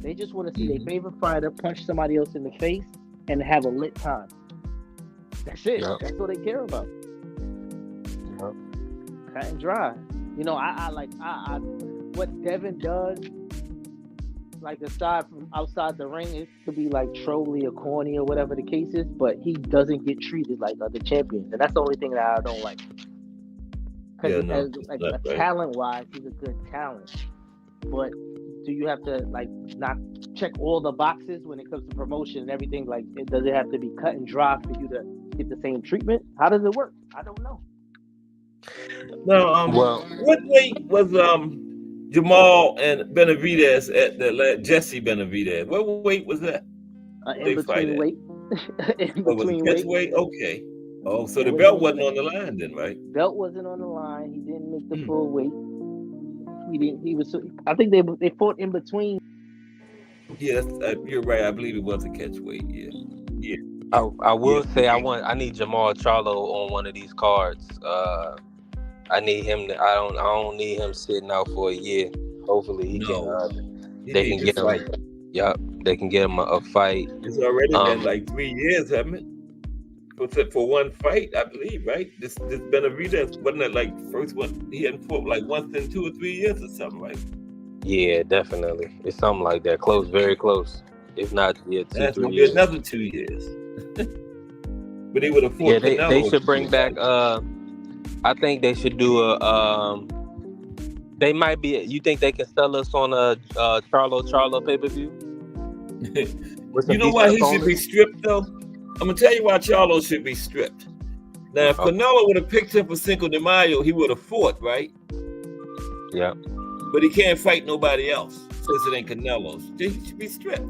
They just want to see their favorite fighter punch somebody else in the face and have a lit time. That's it. Yep. That's what they care about. Yep. Cut and dry. I what Devin does. Like aside from outside the ring, it could be like trolly or corny or whatever the case is, but he doesn't get treated like other champions, and that's the only thing that I don't like. Because talent-wise, he's a good talent, but do you have to not check all the boxes when it comes to promotion and everything? Like, does it have to be cut and dry for you to get the same treatment? How does it work? I don't know. Now, what weight was Jamal and Benavidez at the Jesse Benavidez? What weight was that? In between weight. Weight? Okay. Oh, so the belt wasn't on the line then, right? Belt wasn't on the line. He didn't make the full weight. He didn't. He was. I think they fought in between. Yes, you're right. I believe it was a catch weight. Yeah. I will say I need Jamal Charlo on one of these cards. I need him. I don't need him sitting out for a year. Hopefully he can. They can get him. Yep, they can get him a fight. It's already been like 3 years, haven't it? Except for one fight, I believe, right? This Benavidez wasn't it like first one? He hadn't fought like once in 2 or 3 years or something, right? Yeah, definitely. It's something like that. Close, very close. If not, 2-3 years. That's gonna be another 2 years. But he would have fought. Yeah, they should bring back. I think they should do a. They might be. You think they can sell us on a Charlo pay-per-view? You know why he should be stripped though? I'm gonna tell you why Charlo should be stripped. Now, if Canelo would have picked him for Cinco de Mayo, he would have fought, right? Yeah. But he can't fight nobody else since it ain't Canelo's. He should be stripped.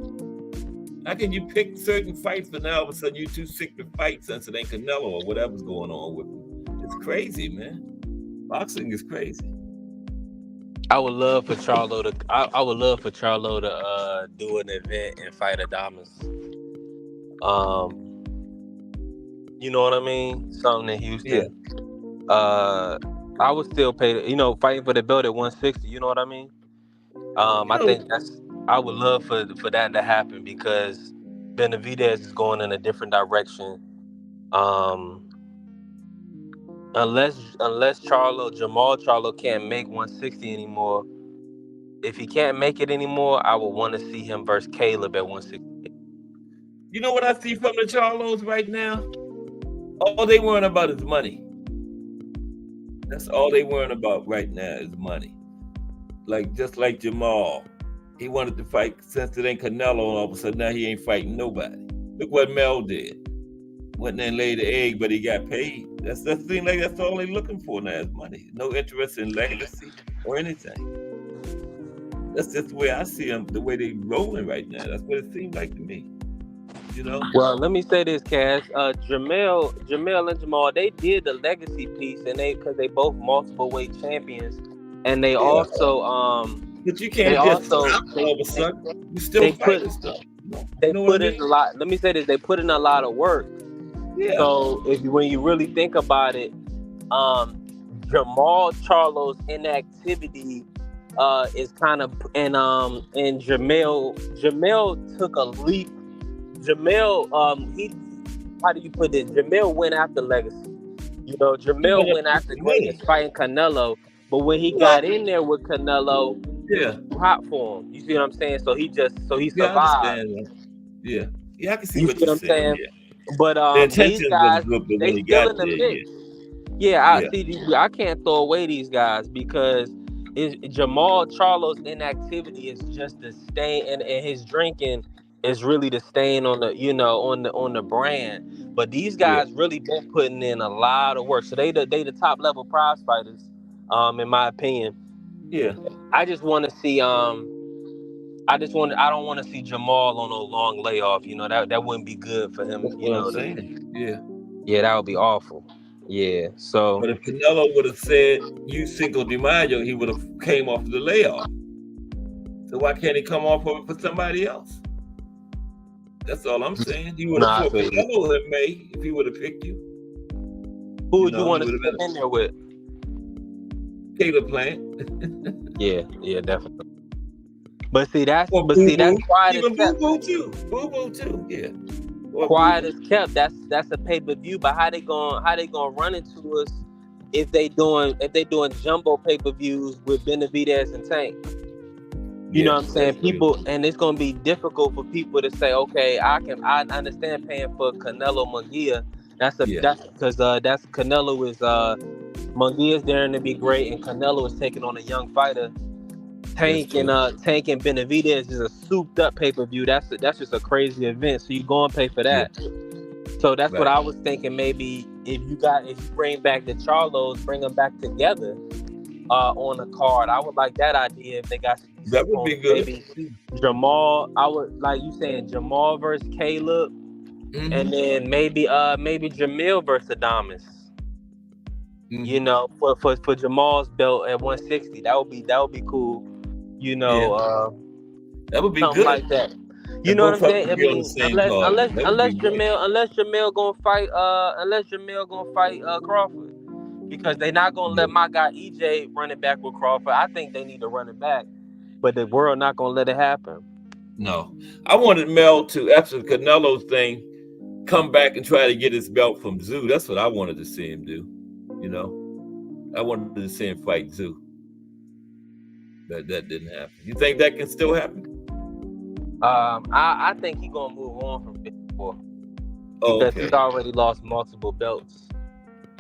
How can you pick certain fights, but now all of a sudden you too sick to fight since it ain't Canelo or whatever's going on with him? It's crazy, man. Boxing is crazy. I would love for Charlo to. I would love for Charlo to do an event and fight Adamas. You know what I mean? Something in Houston. Yeah. I would still pay. Fighting for the belt at 160. You know what I mean? I think I would love for that to happen because Benavidez is going in a different direction. Unless Jamal Charlo can't make 160 anymore. If he can't make it anymore, I would want to see him versus Caleb at 160. You know what I see from the Charlos right now? All they worrying about is money. That's all they worrying about right now is money. Just like Jamal, he wanted to fight since it ain't Canelo, and all of a sudden now he ain't fighting nobody. Look what Mel did. Went there and laid the egg, but he got paid. That's all they're looking for now is money. No interest in legacy or anything. That's just the way I see them, the way they rolling right now. That's what it seems like to me. Well, let me say this, Cass. Jamel and Jamal, they did the legacy piece, and because they both multiple weight champions, and they also But you can't just stop all of a sudden. You still fighting stuff. They put in a lot. Let me say this: they put in a lot of work. Yeah. So when you really think about it, Jamal Charlo's inactivity is kind of and Jamel took a leap. Jamel, how do you put it? Jamel went after legacy. Jamel went after greatness, fighting Canelo. But when he got in there with Canelo, hot for him. You see what I'm saying? So he survived. Yeah, I can see what I'm saying. Yeah. But these guys, they still in the mix. I can't throw away these guys because Jamal Charlo's inactivity is just the stain, and his drinking is really the stain on the on the brand. But these guys really been putting in a lot of work. So they the top level prize fighters, in my opinion. Yeah. I just want to see I don't want to see Jamal on a long layoff. That wouldn't be good for him. That's what I'm saying. Yeah, that would be awful. Yeah. So. But if Canelo would have said you Cinco de Mayo, he would have came off the layoff. So why can't he come off of it for somebody else? That's all I'm saying. He would have fought Canelo in May if he would have picked you. Who would you want to sit in there with? Caleb Plant. Yeah, definitely. But see, that's quiet as kept. Boo Boo too. Yeah. Quiet as kept. That's a pay-per-view. But how they gonna run into us if they doing jumbo pay-per-views with Benavidez and Tank? You know what I'm saying? People, and it's gonna be difficult for people to say, okay, I understand paying for Canelo Munguia. That's because Canelo is Munguia's daring to be great, and Canelo is taking on a young fighter. Tank and Benavidez is a souped up pay-per-view. That's just a crazy event. So you go and pay for that. Yeah. So that's what I was thinking. Maybe if you bring back the Charlos, bring them back together on a card. I would like that idea if they got. That would be good. Maybe Jamal, I would like you saying Jamal versus Caleb, and then maybe Jamil versus Adamas. For Jamal's belt at 160, that would be cool. That would be something good. Like that. You know what I'm saying? I mean, unless Jamil gonna fight Crawford, because they're not gonna let my guy EJ run it back with Crawford. I think they need to run it back, but the world not gonna let it happen. No, I wanted Mel to, after the Canelo thing, come back and try to get his belt from Zoo. That's what I wanted to see him do. I wanted to see him fight Zoo. That didn't happen. You think that can still happen? I think he's gonna move on from 54 because he's already lost multiple belts.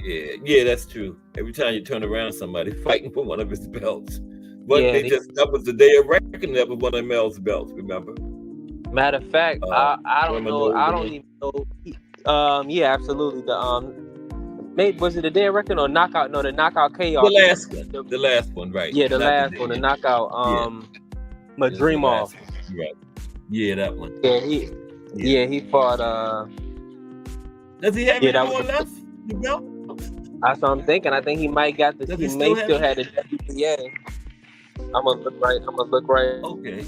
Yeah, that's true. Every time you turn around, somebody fighting for one of his belts. But that was the day of reckoning. That was one of Mel's belts. Remember? Matter of fact, I don't know. I don't even know. Yeah, absolutely. Maybe was it a dead record or knockout? No, the knockout KO. The last one, right? Yeah, the Not last one, the knockout. My It was Dream the Off. last one. Right. Yeah, that one. Yeah, he fought. Does he have any more left? The belt? That's what I'm thinking. I think he might got this. He may still have the WBA. I'm gonna look right. Okay.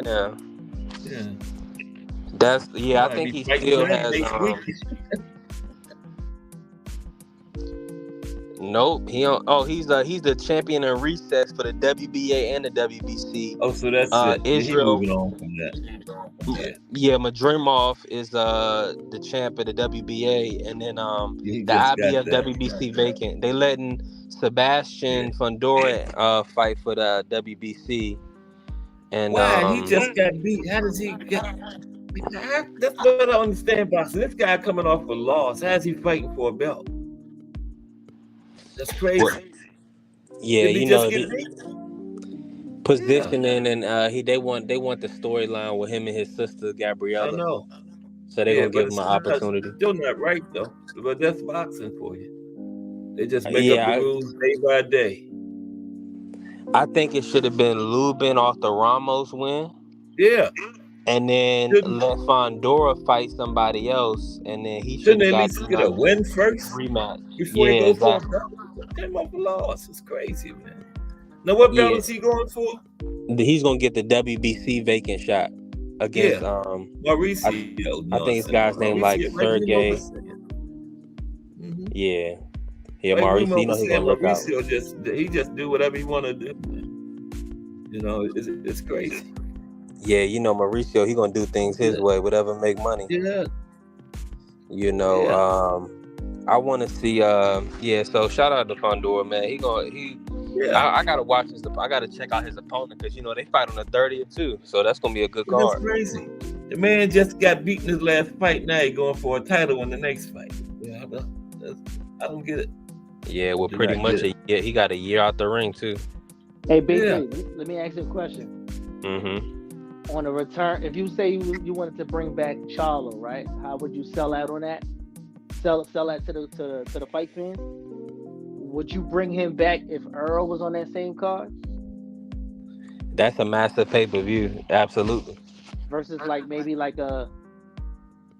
Yeah. Yeah. That's I think he still has. Nope. He don't. Oh, he's the champion in recess for the WBA and the WBC. Oh, so that's it. Israel. He's moving on from that. Yeah, Madrimov is the champ of the WBA, and then the IBF WBC vacant. They letting Sebastian Fundora fight for the WBC. And why he just got beat? How does he get? That's what I don't understand, boxing. This guy coming off a loss. How's he fighting for a belt? That's crazy. Yeah, you know, positioning and they want the storyline with him and his sister Gabriella. I know. So they're gonna give him an opportunity. Still not right though, but that's boxing for you. They just make up the rules day by day. I think it should have been Lubin off the Ramos win. Yeah. And then let Fundora fight somebody else, and then he should at least get a win first rematch before he goes for a belt. Came off a loss. It's crazy, man. Now, what belt is he going for? He's gonna get the WBC vacant shot against Mauricio. I think this guy's name like Sergey. Yeah, Mauricio. You know he's gonna look out. He just do whatever he want to do. You know, it's crazy. Yeah, you know Mauricio, he gonna do things his way, whatever make money. Yeah. You know, I want to see. So shout out to Fundora, man. I gotta watch this. I gotta check out his opponent because you know they fight on the 30th too, so that's gonna be a good card. That's crazy. The man just got beaten his last fight. Now he's going for a title in the next fight. Yeah, I don't get it. Yeah, well, pretty much he got a year out the ring too. Hey, BJ, let me ask you a question. Mm-hmm. On a return, if you say you wanted to bring back Charlo, right? How would you sell out on that? Sell that to the fight fans? Would you bring him back if Earl was on that same card? That's a massive pay-per-view, absolutely. Versus maybe like a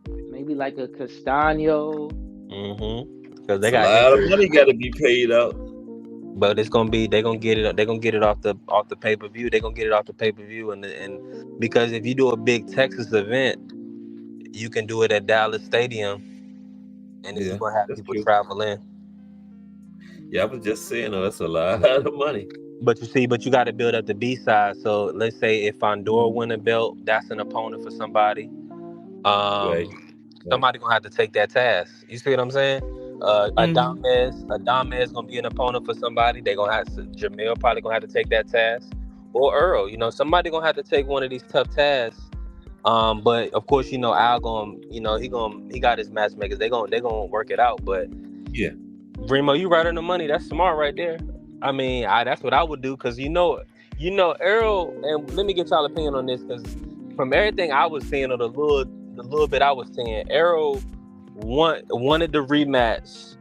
Castano. Because they got a lot of money got to be paid out. But it's gonna be they're gonna get it off the pay-per-view. They're gonna get it off the pay-per-view, and because if you do a big Texas event, you can do it at Dallas Stadium, and it's gonna have people travel in. Yeah, I was just saying, that's a lot of money. But you got to build up the B side. So let's say if Fundora win a belt, that's an opponent for somebody. Somebody gonna have to take that task. You see what I'm saying? Adames gonna be an opponent for somebody. They gonna have to. Jamil probably gonna have to take that task, or Earl. You know, somebody gonna have to take one of these tough tasks. But of course, you know, Al he got his matchmakers. They gonna work it out. But yeah, Remo, you right on the money. That's smart right there. I mean, that's what I would do because you know, Earl. And let me get y'all opinion on this because from everything I was seeing or the little bit I was seeing, Earl wanted the rematch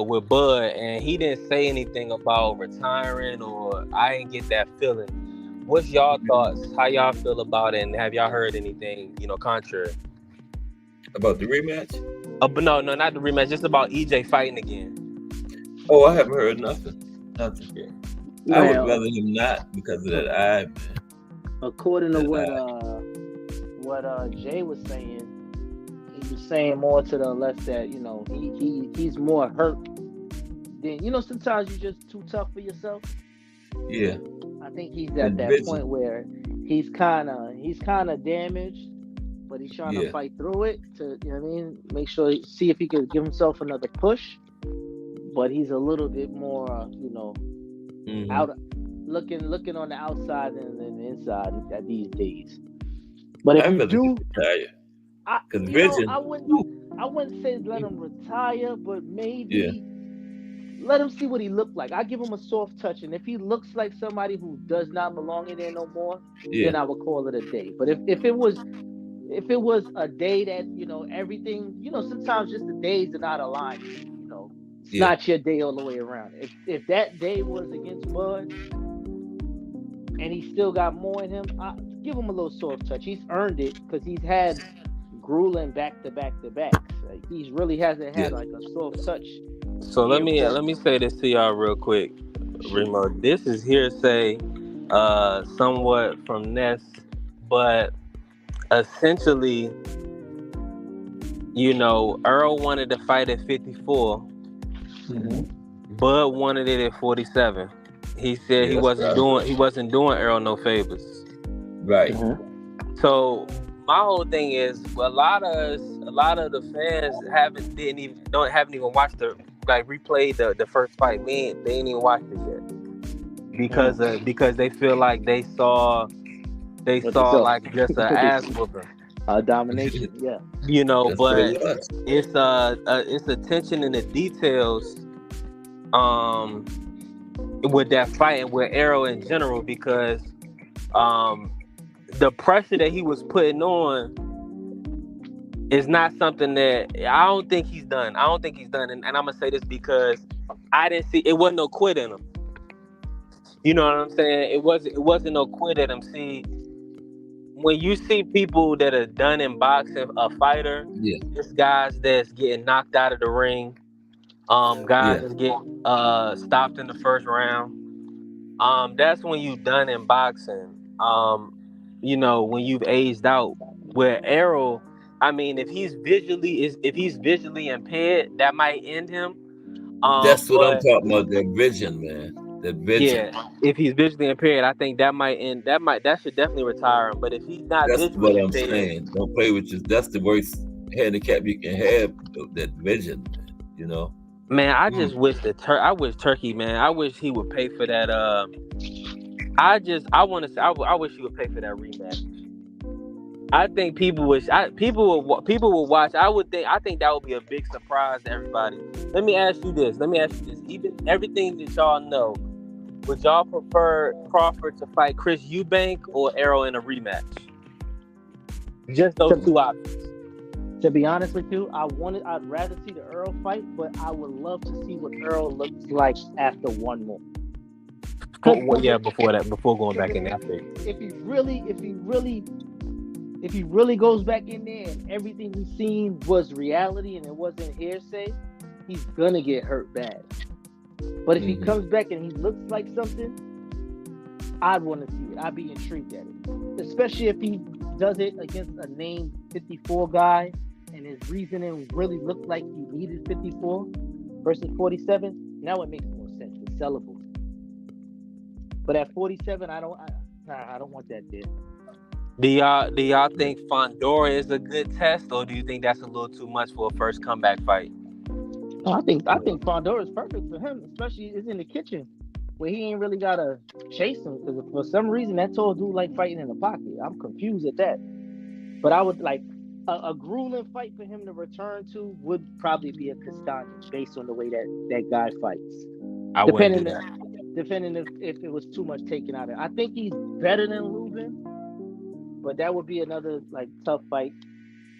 with Bud, and he didn't say anything about retiring, or I didn't get that feeling. What's y'all thoughts? How y'all feel about it, and have y'all heard anything, contrary? About the rematch? But no, not the rematch. Just about EJ fighting again. Oh, I haven't heard nothing. Nothing. I would rather him not because of that eye, man. According to what Jay was saying, he was saying more to the left that he's more hurt than sometimes you're just too tough for yourself. Yeah, I think he's at that point where he's kind of damaged, but he's trying to fight through it to make sure, see if he could give himself another push. But he's a little bit more out looking on the outside than the inside at these days. But if you do, I wouldn't say let him retire, but maybe let him see what he looked like. I give him a soft touch, and if he looks like somebody who does not belong in there no more, then I would call it a day. But if if it was a day that, everything, sometimes just the days are not aligned. It's not your day all the way around. If that day was against Bud and he still got more in him, give him a little soft touch. He's earned it because he's had grueling back to back to backs. Like, he really hasn't had like a soft touch. So let me say this to y'all real quick, Remo. This is hearsay, somewhat from Ness, but essentially, Earl wanted to fight at 54. Mm-hmm. Bud wanted it at 47. He said he wasn't doing Earl no favors. Right. Mm-hmm. So my whole thing is, a lot of the fans haven't even watched replayed the first fight. They ain't even watched it yet because they feel like they saw like just an ass whooping. Domination, yeah. But it's attention in the details with that fight and with Arrow in general, because the pressure that he was putting on is not something that I don't think he's done. And I'm gonna say this because I didn't see it wasn't no quit in him. You know what I'm saying? It wasn't no quit in him. See, when you see people that are done in boxing, a fighter, it's guys that's getting knocked out of the ring, guys that's getting stopped in the first round. That's when you done in boxing. When you've aged out. Where Errol, I mean, if he's visually impaired, that might end him. That's what I'm talking about. That vision, man. That vision. Yeah, if he's visually impaired, I think that might end. That should definitely retire him. But if he's not that's visually what I'm impaired, saying. Don't play with you. That's the worst handicap you can have. That vision, Man, I just wish I wish Turkey, man. I wish he would pay for that. I wish he would pay for that rematch. I think people will watch. I think that would be a big surprise to everybody. Let me ask you this. Even everything that y'all know, would y'all prefer Crawford to fight Chris Eubank or Errol in a rematch? Just those two options. To be honest with you, I'd rather see the Earl fight, but I would love to see what Earl looks like after one more. Before going back in after. If he really goes back in there and everything he's seen was reality and it wasn't hearsay, he's gonna get hurt bad. But if he comes back and he looks like something, I'd want to see it. I'd be intrigued at it, especially if he does it against a named 54 guy and his reasoning really looked like he needed 54 versus 47. Now it makes more sense. It's sellable. But at 47, I don't want that there. Do y'all think Fondora is a good test, or do you think that's a little too much for a first comeback fight? I think Fondora is perfect for him, especially it's in the kitchen where he ain't really gotta chase him, because for some reason that tall dude like fighting in the pocket. I'm confused at that. But I would like a grueling fight for him to return to would probably be a Castano based on the way that guy fights. Depending if it was too much taken out of it. I think he's better than Lubin, but that would be another like tough fight,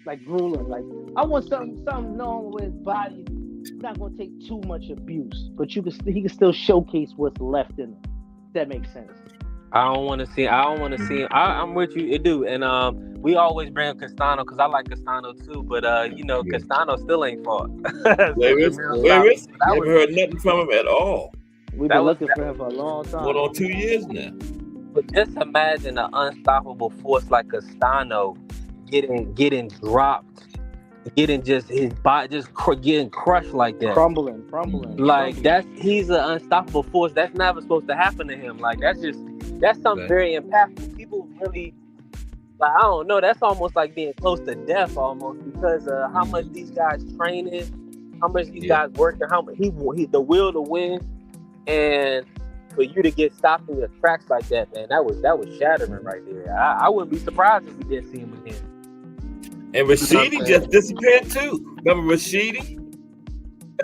like grueling. Like I want something known where his body is not going to take too much abuse, but he can still showcase what's left in him. If that makes sense. I don't want to see. I'm with you, it do, and we always bring up Castano because I like Castano too, but Castano still ain't fought. Never heard nothing from him at all. We've been looking for him for a long time. Going on 2 years now. But just imagine an unstoppable force like Castano getting dropped, getting just his body just getting crushed like that, crumbling. Like he's an unstoppable force. That's never supposed to happen to him. Like that's something very impactful. People really, like, I don't know. That's almost like being close to death, almost, because of how much these guys training, how much these guys working, how much he the will to win, and for you to get stopped in your tracks like that, man, that was shattering right there. I wouldn't be surprised if we didn't see him again. And Rashidi just disappeared too. Remember Rashidi?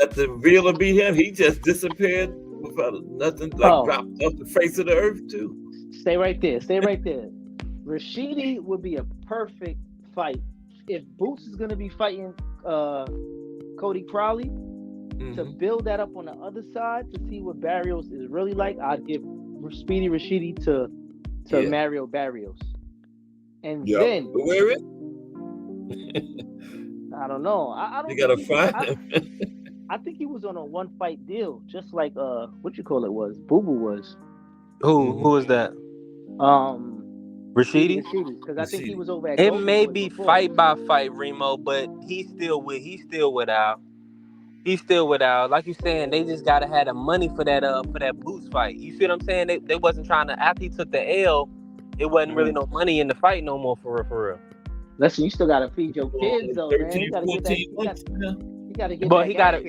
At the Villa beat him, he just disappeared without nothing, dropped off the face of the earth too. Stay right there. Rashidi would be a perfect fight. If Boots is gonna be fighting Cody Crowley, to build that up on the other side to see what Barrios is really like, I'd give Speedy Rashidi to Mario Barrios. And then but where is? I don't know. I don't. You gotta find him. I think he was on a 1-fight deal, just like what you call it was Boo Boo was. Who is that? Rashidi? Because I think he was over at. It Golden may Boy be before. fight by fight, Remo, but he's still with Al. He's still with Al. Like you saying, they just gotta have the money for that Boots fight. You see what I'm saying? They wasn't trying to, after he took the L, it wasn't really no money in the fight no more for real. Listen, you still gotta feed your kids though, 13, man. You gotta 14 get that. You gotta get but that. he gotta.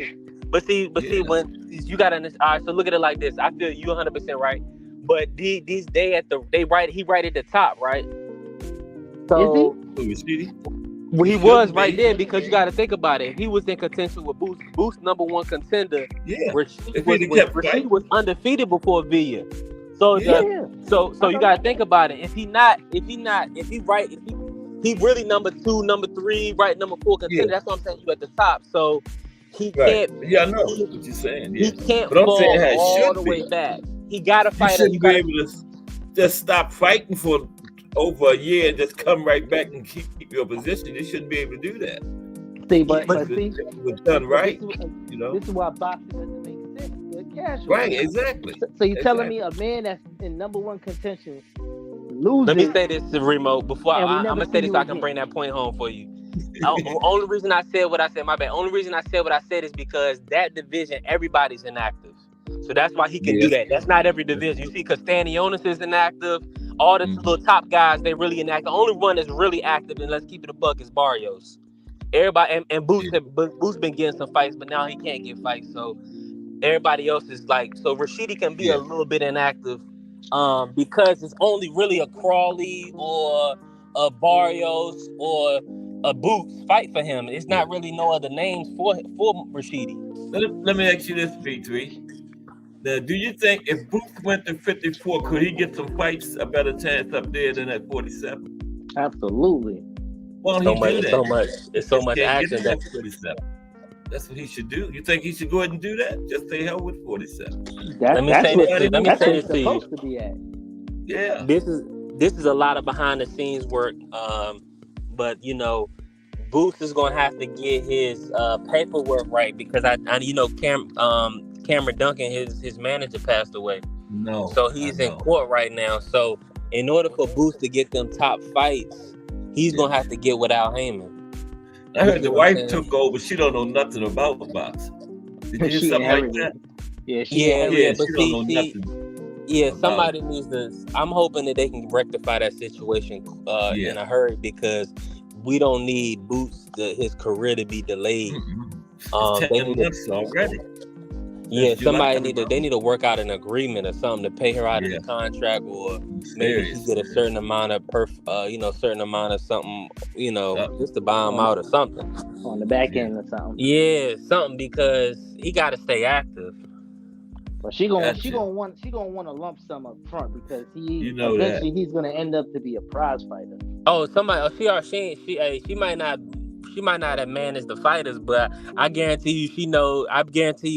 But see, when you gotta. All right, so look at it like this. I feel you 100% right. But he right at the top, right? So is he? Well, he was right there because you got to think about it. He was in contention with Boost. Boost number one contender. Yeah. Rashid was undefeated before Villa. So you got to think about it. If he really number 2, number 3, right, number 4 contender. That's what I'm saying. You at the top. So he can't. Yeah, I know what you're saying. Yeah. He can't but I'm fall saying how it all should the be. way back. He got to fight. You shouldn't be able to just stop fighting for over a year and just come right back and keep your position. You shouldn't be able to do that. See, but see, it was done right. This is why boxing doesn't make sense. It's casual. Right, exactly. So you're telling me a man that's in number 1 contention loses? Let me say this, Remo, before I'm gonna say this so I can bring that point home for you. Only reason I said what I said, my bad. Only reason I said what I said is because that division, everybody's inactive. So that's why he can do that. That's not every division. You see, Castanionis is inactive. All the little top guys, they really inactive. The only one that's really active, and let's keep it a buck, is Barrios. Everybody and Boots been getting some fights, but now he can't get fights. So everybody else is like, so Rashidi can be a little bit inactive, because it's only really a Crawley or a Barrios or a Boots fight for him. It's not really no other names for Rashidi. Let me ask you this, B3. Now, do you think if Boots went to 54, could he get some fights, a better chance up there than at 47? Absolutely. Well, it's so much action. That's 47. That's what he should do. You think he should go ahead and do that? Just stay hell with 47. Let me say this to you. Supposed to be at. Yeah. This is a lot of behind the scenes work. But Boots is gonna have to get his paperwork right because Cameron Duncan, his manager, passed away. No. So he's in court right now. So in order for Boots to get them top fights, he's gonna have to get with Al Heyman. I heard the wife took over. She don't know nothing about boxing. Did you hear something like that? Yeah. But she don't know nothing. Yeah, somebody needs to. I'm hoping that they can rectify that situation in a hurry because we don't need Boots his career to be delayed. It's 10 months already. Yeah, they need to work out an agreement or something to pay her out of the contract, or maybe she get a certain amount of certain amount of something, just to buy him out or something on the back end or something. Yeah, something because he got to stay active. But she gonna want a lump sum up front because eventually he's gonna end up to be a prize fighter. Oh, she might not have managed the fighters, but I guarantee you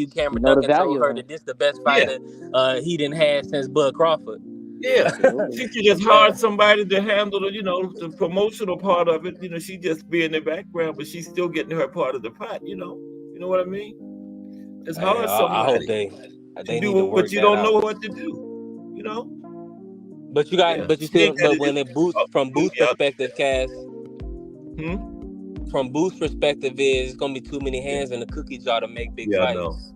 Cameron Duncan told her that this is the best fighter he didn't have since Bud Crawford. Yeah. She could just hire somebody to handle the promotional part of it. She just be in the background, but she's still getting her part of the pot, You know what I mean? It's hard somebody. I hope they do it, but you don't know what to do, But when it boosts from Boost perspective, Cass. From Booth's perspective, it's gonna be too many hands in the cookie jar to make big fights.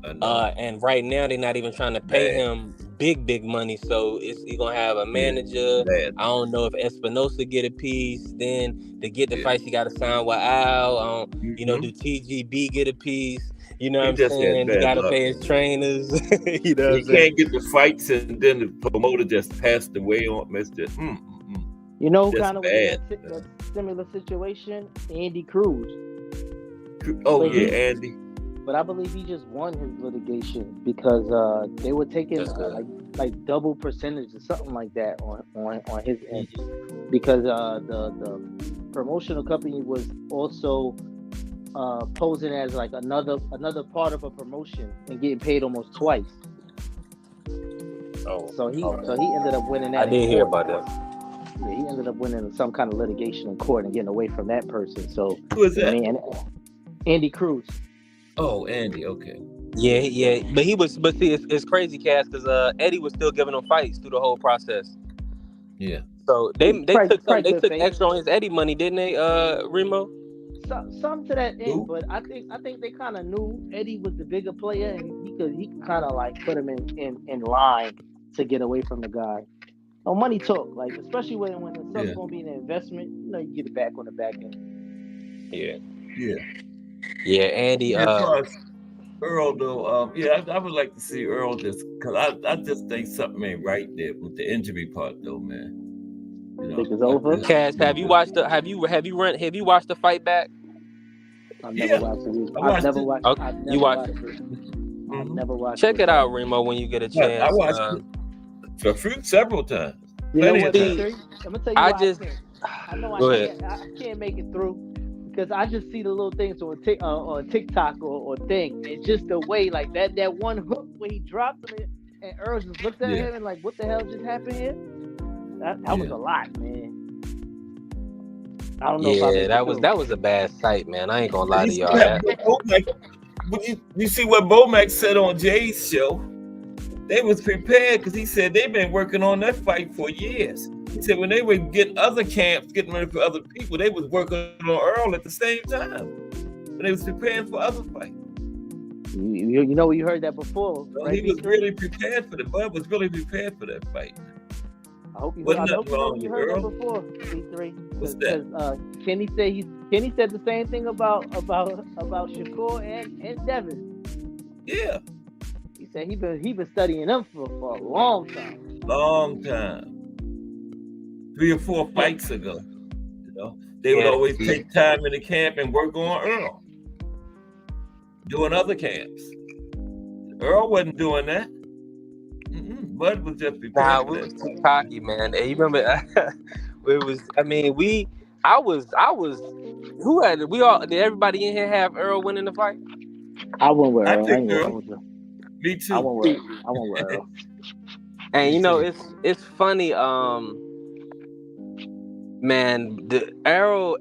I know. And right now they're not even trying to pay him big money, so he's gonna have a manager. I don't know if Espinosa get a piece. Then to get the fights, he got to sign with Al. Do TGB get a piece? You know what I'm saying? He got to pay his trainers. He can't get the fights, and then the promoter just passed away on Mr. You know who kind of was in that similar situation? Andy Cruz. Andy. But I believe he just won his litigation because they were taking like double percentage or something like that on his end because promotional company was also posing as like another part of a promotion and getting paid almost twice. Oh, So he ended up winning that. I did hear about that. Yeah, he ended up winning some kind of litigation in court and getting away from that person. So Who is that? I mean, Andy Cruz. Oh, Andy. Okay. Yeah. But see, it's crazy, Cass, because Eddie was still giving them fights through the whole process. Yeah. So they took good faith. extra on his Eddie money, didn't they, Remo? Some to that end, Who? but I think they kind of knew Eddie was the bigger player, and he could kind of like put him in line to get away from the guy. Oh, money talk, like especially when it's something gonna be an investment, you know, you get it back on the back end. Yeah, Andy. As far as Earl, though, I would like to see Earl just because I just think something ain't right there with the injury part, though, man. You know, Think it's over? Cass, have you watched the fight back? I've never watched it. I've never watched it. I've never watched it. Check it out, Remo, when you get a chance. I watched it for fruit several times. You know what, times. P3? I'm gonna tell you I can't make it through because I just see the little things on TikTok or thing. It's just the way like that one hook where he dropped him and Earl just looked at him and like, what the hell just happened here? That was a lot, man. I don't know. Yeah, that was a bad sight, man. I ain't gonna lie to y'all. You see what Bomac said on Jay's show? They was prepared because he said they've been working on that fight for years. He said when they would get other camps, getting ready for other people, they was working on Earl at the same time. And they was preparing for other fights. You know, you heard that before. So right? He was really prepared for Bud was really prepared for that fight. I hope you heard that before, P3. What's that? Kenny said the same thing about Shakur and Devin. Yeah. He said he been studying them for a long time. Long time. 3 or 4 fights ago. You know, they would always take time in the camp and work on Earl. Doing other camps. Earl wasn't doing that. Bud was just prepared. Nah, we was too cocky, man. Hey, you remember? It was. I mean, I was. Who had it? We all. Did everybody in here have Earl winning the fight? I went with Earl. I Earl. Me too. I went with Earl. And you know, it's funny. Man, the Arrow,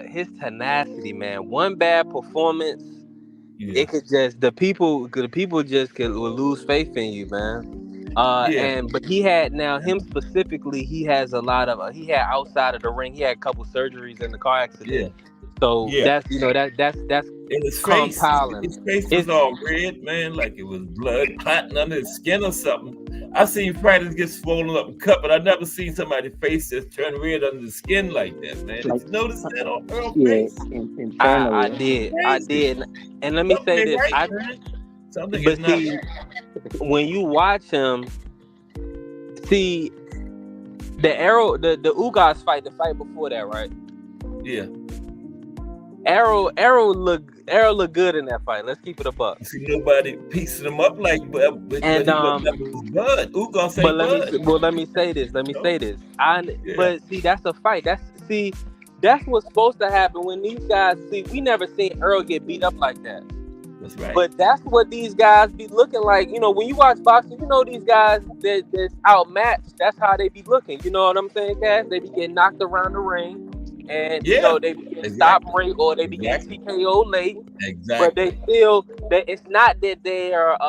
his tenacity, man. One bad performance, it could just the people just could lose faith in you, man. But he had him specifically. He has a lot of he had outside of the ring. He had a couple surgeries in the car accident. Yeah. So that's in his compiling. His face was all red, man, like it was blood clotting under his skin or something. I seen fighters get swollen up and cut, but I never seen somebody's face just turn red under the skin like that, man. Did you notice that on Earl's face? I did. And let me say this. When you watch him, see the Ugas fight, the fight before that, right? Yeah. Arrow looked good in that fight. Let's keep it a buck. See nobody piecing him up like Bud. But Ugas ain't Bud. Let me say this. But see, that's a fight. That's what's supposed to happen when these guys we never seen Earl get beat up like that. That's right. But that's what these guys be looking like. You know, when you watch boxing, you know these guys that's outmatched. That's how they be looking. You know what I'm saying, Cass? They be getting knocked around the ring. And you know they be getting stopped late or they be getting TKO late. Exactly. But they feel that it's not that their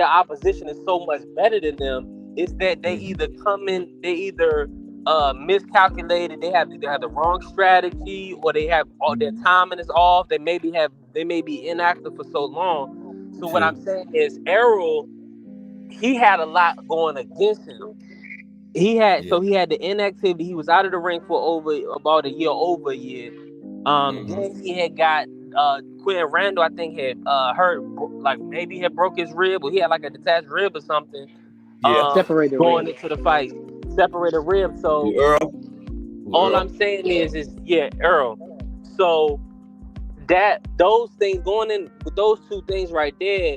opposition is so much better than them. It's that they either miscalculated, they have the wrong strategy, or they have all their timing is off. They may be inactive for so long. So what I'm saying is Errol, he had a lot going against him. He had the inactivity. He was out of the ring for about a year. Then he had got Quinn Randall, I think, had hurt, like maybe had broke his rib, or he had like a detached rib or something. Separated going rib. Into the fight, separated rib. So all I'm saying is Earl. So those things going in with those two things right there,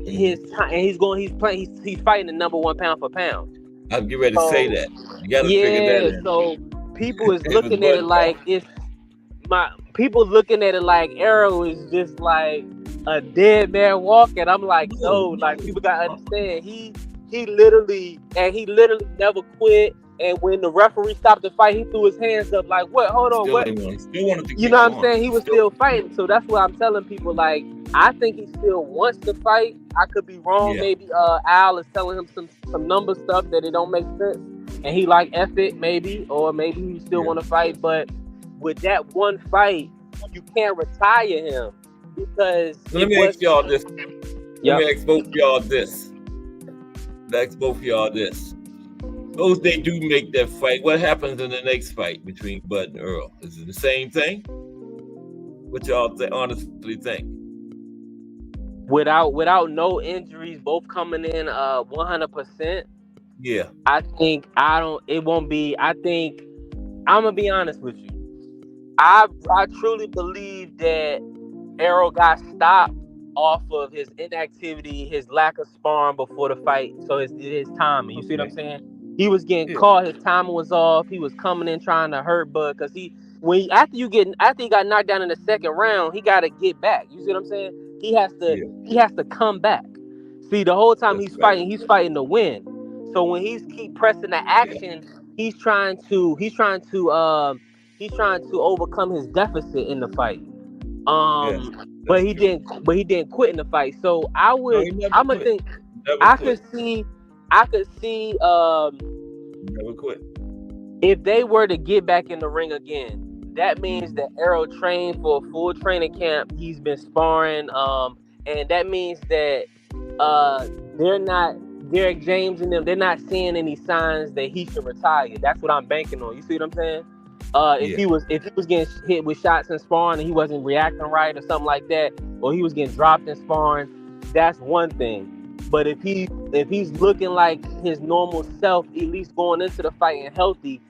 he's fighting the number one pound for pound. I'll get ready to say that. You gotta figure that out. So people is It was looking at it Bud like talking. it's people looking at it like Arrow is just like a dead man walking. I'm like, no, like people gotta understand. He literally never quit. And when the referee stopped the fight, he threw his hands up like, what? Hold on, Still what? ain't won. He still wanted to You know keep what I'm going. saying? He was still fighting. So that's what I'm telling people. Like, I think he still wants to fight. I could be wrong. Yeah. Maybe Al is telling him some number stuff that it don't make sense, and he like F it maybe, or maybe he still Yeah. want to fight. But with that one fight, you can't retire him because So let me ask y'all this. Yep. Let me ask both y'all this. Suppose they do make that fight. What happens in the next fight between Bud and Earl? Is it the same thing? What y'all honestly think? Without no injuries, both coming in 100%. Yeah. I think it won't be. I think I'm gonna be honest with you. I truly believe that Arrow got stopped off of his inactivity, his lack of sparring before the fight. So his timing. You see what I'm saying? He was getting caught. His timing was off. He was coming in trying to hurt Bud because after he got knocked down in the second round, he got to get back. You see what I'm saying? He has to come back. See, the whole time That's he's fighting to win. So when he's keep pressing the action, he's trying to overcome his deficit in the fight. But he didn't quit in the fight. So I'm gonna think I could see Never quit. if they were to get back in the ring again, that means that Arrow trained for a full training camp. He's been sparring, and that means that they're not Derek James and them. They're not seeing any signs that he should retire. That's what I'm banking on. You see what I'm saying? If he was getting hit with shots in sparring and he wasn't reacting right or something like that, or he was getting dropped in sparring, that's one thing. But if he's looking like his normal self, at least going into the fight and healthy,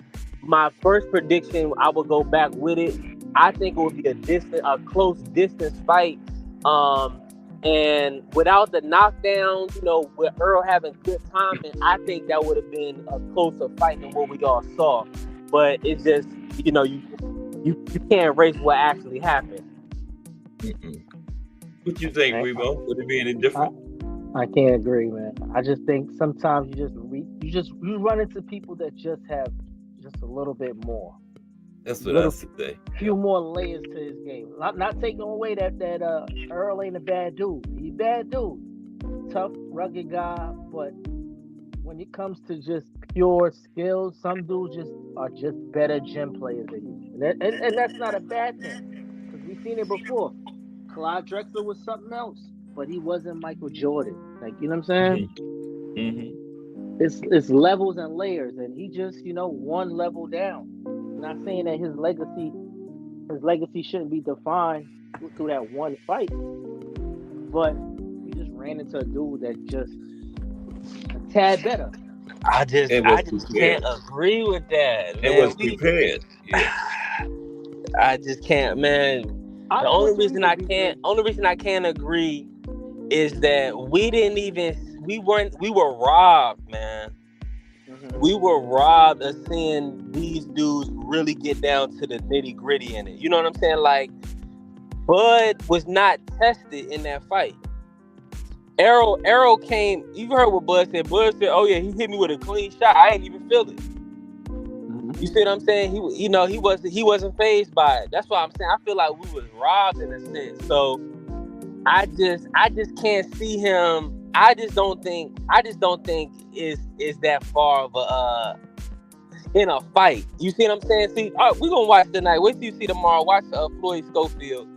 my first prediction, I would go back with it. I think it would be a close distance fight. And without the knockdowns, with Earl having good timing, I think that would have been a closer fight than what we all saw. But it's just, you can't erase what actually happened. What you think, Remo? Would it be any different? I can't agree, man. I just think sometimes you run into people that just have just a little bit more. That's what I say. Few more layers to his game. Not taking away that Earl ain't a bad dude. He's a bad dude. Tough, rugged guy, but when it comes to just pure skills, some dudes are just better gym players than you. And that's not a bad thing. Because we've seen it before. Clyde Drexler was something else, but he wasn't Michael Jordan. Like, you know what I'm saying? Mm-hmm. It's levels and layers, and he just, one level down. I'm not saying that his legacy shouldn't be defined through that one fight, but he just ran into a dude that just a tad better. I just can't agree with that. It was prepared. Yeah. I just can't, man. The only reason I can't agree is that we were robbed, man. Mm-hmm. We were robbed of seeing these dudes really get down to the nitty gritty in it. You know what I'm saying? Like, Bud was not tested in that fight. Arrow came. You heard what Bud said. Bud said, "Oh yeah, he hit me with a clean shot. I ain't even feel it." Mm-hmm. You see what I'm saying? He wasn't fazed by it. That's why I'm saying I feel like we was robbed in a sense. So I just can't see him. I just don't think is that far of a in a fight. You see what I'm saying? See, we're gonna watch tonight. Wait till you see tomorrow. Watch Floyd Schofield.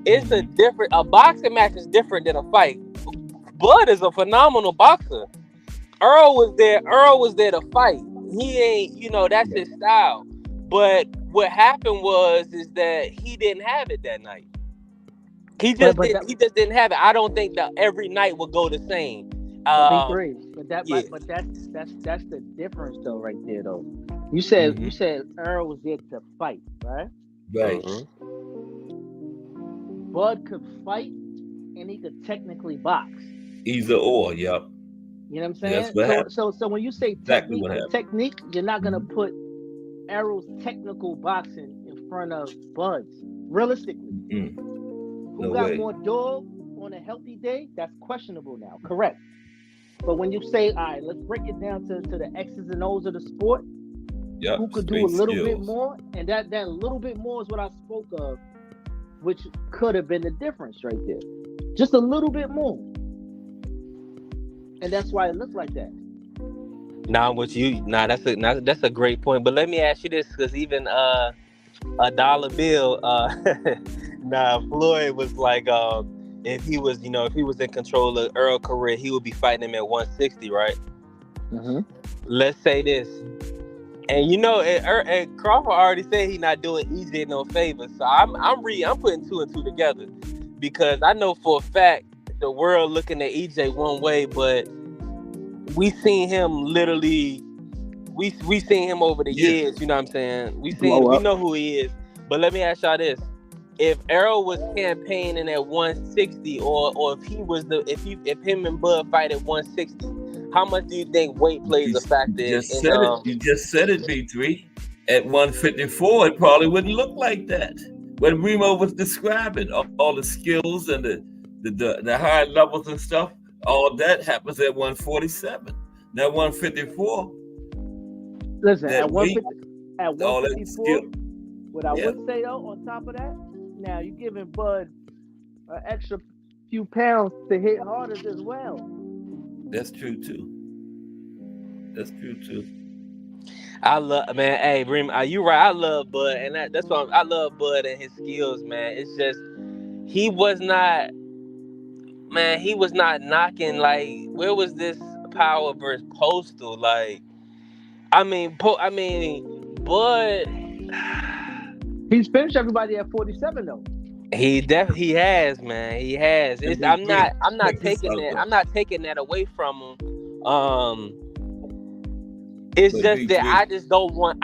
It's a boxing match is different than a fight. Bud is a phenomenal boxer. Earl was there to fight. He ain't, that's his style. But what happened is that he didn't have it that night. He just didn't have it. I don't think that every night would go the same. But that's the difference though, right there though. You said Earl was there to fight, right? Right. Bud could fight and he could technically box. Either or, yep. You know what I'm saying? So when you say technique, you're not gonna put Errol's technical boxing in front of Bud's? Realistically, who No got way. more dog on a healthy day? That's questionable now. Correct. But when you say, all right, let's break it down to the X's and O's of the sport, Yep. who could do a little bit more, and that little bit more is what I spoke of, which could have been the difference right there. Just a little bit more. And that's why it looked like that. Nah, with you. Nah, that's a great point. But let me ask you this, because even a dollar bill, nah, Floyd was like, if he was in control of Earl's career, he would be fighting him at 160, right? Mm-hmm. Let's say this, and and Crawford already said he's not doing EJ no favors. So I'm putting two and two together, because I know for a fact the world looking at EJ one way, but we seen him literally. We seen him over the years. You know what I'm saying? We know who he is. But let me ask y'all this: if Errol was campaigning at 160, or if him and Bud fight at 160, how much do you think weight plays a factor? You just said it, B3. At 154, it probably wouldn't look like that. When Remo was describing all the skills and the high levels and stuff, all that happens at 147. Now 154. Listen, at 154, what I would say though, on top of that, now you're giving Bud an extra few pounds to hit harder as well. That's true too. I love, man. Hey, Bream, you right? I love Bud, and that's why I love Bud and his skills, man. It's just he was not knocking. Like, where was this power versus Postal? Like, I mean, Bud. He's finished everybody at 47 though. He has, man. He has. I'm not taking that away from him. It's just that I just don't want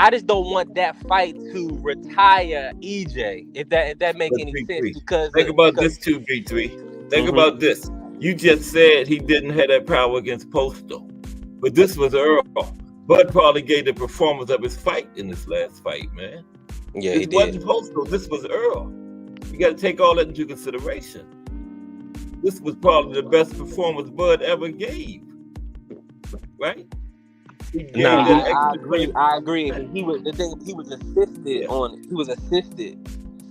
that fight to retire EJ. If that makes any sense. Because think about this too, B3. Think about this. You just said he didn't have that power against Postal, but this was Earl. Bud probably gave the performance of his fight in this last fight, man. Yeah, it wasn't Postal. This was Earl. You got to take all that into consideration. This was probably the best performance Bud ever gave, right? I agree. He was assisted on it. He was assisted.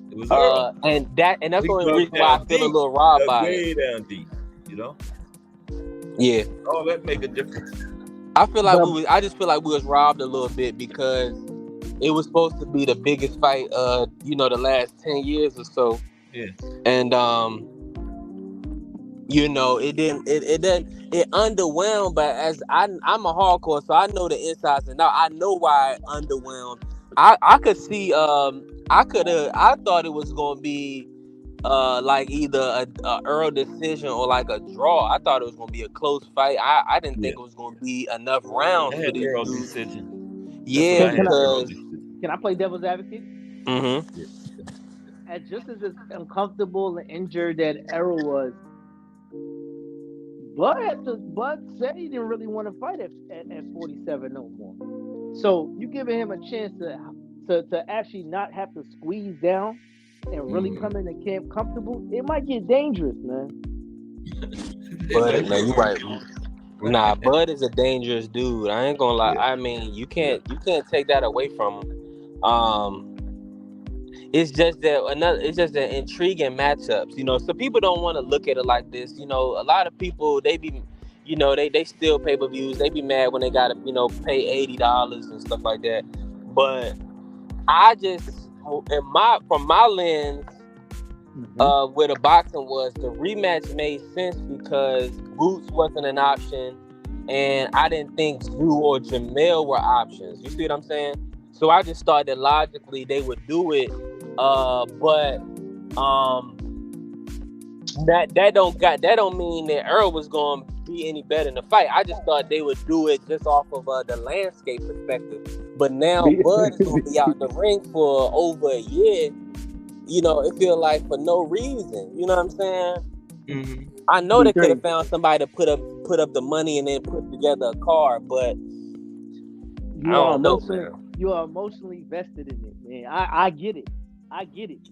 It was Earl. And that's the only reason why I feel a little robbed by it. Way down deep, you know? Yeah. All that make a difference. I just feel like we was robbed a little bit, because it was supposed to be the biggest fight the last 10 years or so. Yeah. And it underwhelmed, but as I'm a hardcore, so I know the insides and out. I know why it underwhelmed. I could see I thought it was gonna be like either a Earl decision or like a draw. I thought it was gonna be a close fight. I didn't think it was gonna be enough rounds for these Earl dudes. decision. Yeah, because can I play devil's advocate? Mm-hmm. As just as uncomfortable and injured that Errol was, Bud said he didn't really want to fight at 47 no more. So you giving him a chance to actually not have to squeeze down and really come in the camp comfortable. It might get dangerous, man. Bud, man, you right. Nah, Bud is a dangerous dude. I ain't gonna lie. I mean, you can't take that away from him. It's just that intriguing matchups, so people don't want to look at it like this. A lot of people, they be, they steal pay-per-views. They be mad when they gotta, pay $80 and stuff like that. But I just, from my lens, where the boxing was, the rematch made sense because Boots wasn't an option, and I didn't think Drew or Jamel were options. You see what I'm saying? So I just thought that logically they would do it, but that don't mean that Earl was going to be any better in the fight. I just thought they would do it just off of the landscape perspective. But now Bud is going to be out in the ring for over a year. It feel like for no reason. You know what I'm saying? Mm-hmm. I know they could have found somebody to put up the money and then put together a card, but I don't know, man. You are emotionally vested in it, man. I get it. I get it.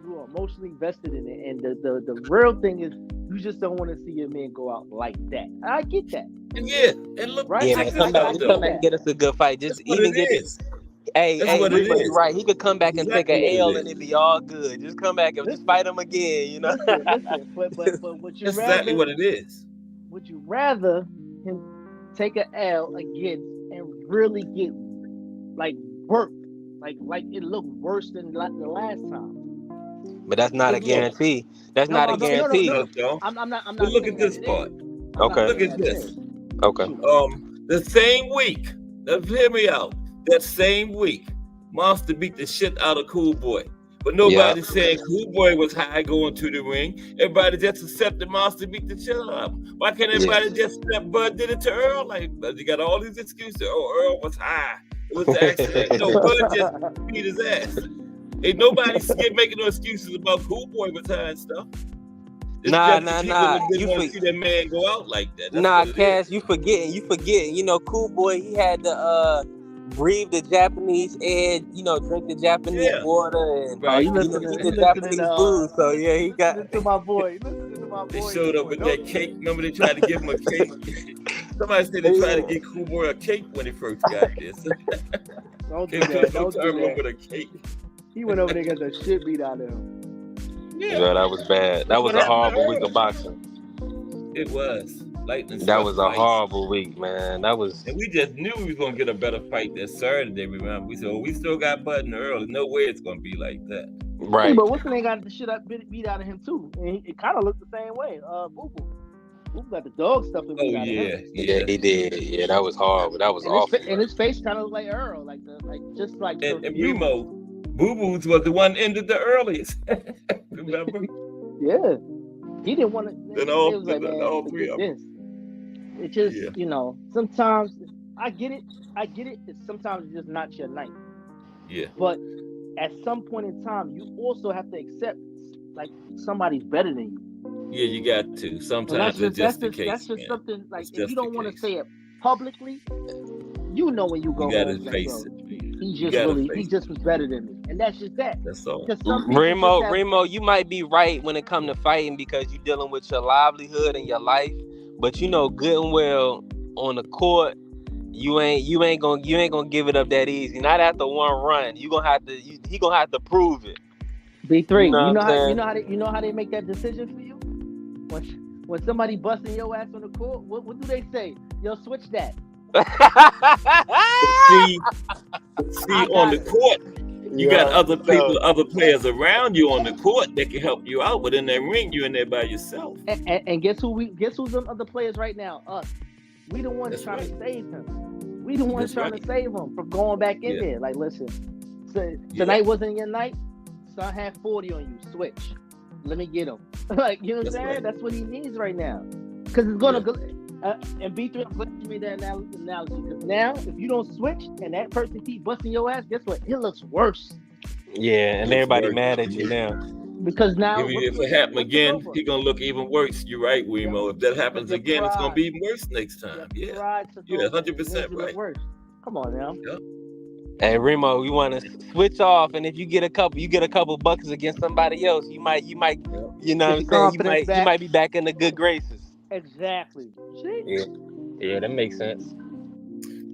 You are emotionally vested in it, and the real thing is, you just don't want to see your man go out like that. I get that. And yeah, and look, Right? Yeah, check man, this come back, out just though. come back and get us a good fight. That's Just what it even get it. is. Hey, That's what it Remo, you is. right. He could come back and take Exactly what an it L and is. it'd be all good. Just come back and just Listen, fight him again, you know? listen. But would you That's exactly rather? what it is. Would you rather him take an L against and really get like work, like it looked worse than the last time? But that's not a No, guarantee. That's No, not a no, no, guarantee. no. no. I'm But not look saying at that this it part. is. I'm not Okay. Look saying at that it this. is. Okay. Shoot. The same week. Now, hear me out. That same week, Monster beat the shit out of Cool Boy. But nobody's saying Cool Boy was high going to the ring. Everybody just accepted Monster beat the shit out of him. Why can't everybody just accept Bud did it to Earl? Like, you got all these excuses. Oh, Earl was high. It was an accident. No, Bud just beat his ass. Ain't nobody making no excuses about Cool Boy was high and stuff. It's just the people that didn't want to see that man go out like that. That's Cass, you forgetting. You know, Cool Boy, he had to breathe the Japanese air, you know, drink the Japanese water, and right. You eat the Japanese food. So yeah, he got. Listen to my boy. Listen to my boy. They showed up with that cake. Remember they tried to give him a cake? Somebody said they tried to get Cool Boy a cake when he first got this. Don't do that. Don't do that. With a that. cake. He went over there and got the shit beat out of him. Yeah, that was bad. That was a horrible week of boxing. It was. Lightning. That was a horrible week, man. That was. And we just knew we was gonna get a better fight that Saturday. Remember, we said, "Oh, we still got Bud and Earl. There's no way it's gonna be like that." Right. Hey, but Wilson ain't got the shit beat out of him too, and it kind of looked the same way. Boo Boo got the dog stuff beat out of him. Yeah, he did. Yeah, that was horrible. That was awful. And his face kind of looked like Earl, just like. And Remo, Boo Boo's was the one ended the earliest. Remember? Yeah, he didn't want to. Then all three of them. It just, you know, sometimes I get it. It's sometimes it's just not your night. Yeah. But at some point in time, you also have to accept like somebody's better than you. Yeah, you got to. Sometimes it's just the case. That's just something like it's if you don't want to say it publicly, you know when you go. You gotta face it. He just was better than me, and that's just that. That's all. Remo, you might be right when it comes to fighting because you're dealing with your livelihood and your life. But you know good and well on the court, you ain't gonna give it up that easy. Not after one run. He gonna have to prove it. B3, you know how they make that decision for you? When somebody busting your ass on the court, what do they say? Yo, switch that. see on the court, you got other people, other players around you on the court that can help you out, but in that ring, you're in there by yourself. And guess who's them other players right now? Us. We the ones trying to save him. We the ones trying to save him from going back in there. Like, listen, tonight wasn't your night. Son had 40 on you. Switch. Let me get him. Like, you know what I'm saying? Right. That's what he needs right now. Because it's gonna go. And B3, I'm glad you made that analogy. Because now, if you don't switch and that person keep busting your ass, guess what? It looks worse. Yeah, and everybody mad at you now. Because now, if it happens again, he's gonna look even worse. You're right, Remo. If that happens again, it's gonna be even worse next time. Yeah, 100% right. Come on now. Yep. Hey Remo, you want to switch off, and if you get a couple buckets against somebody else, you might, you know what I'm saying? You might be back in the good graces. Exactly. See? Yeah, that makes sense.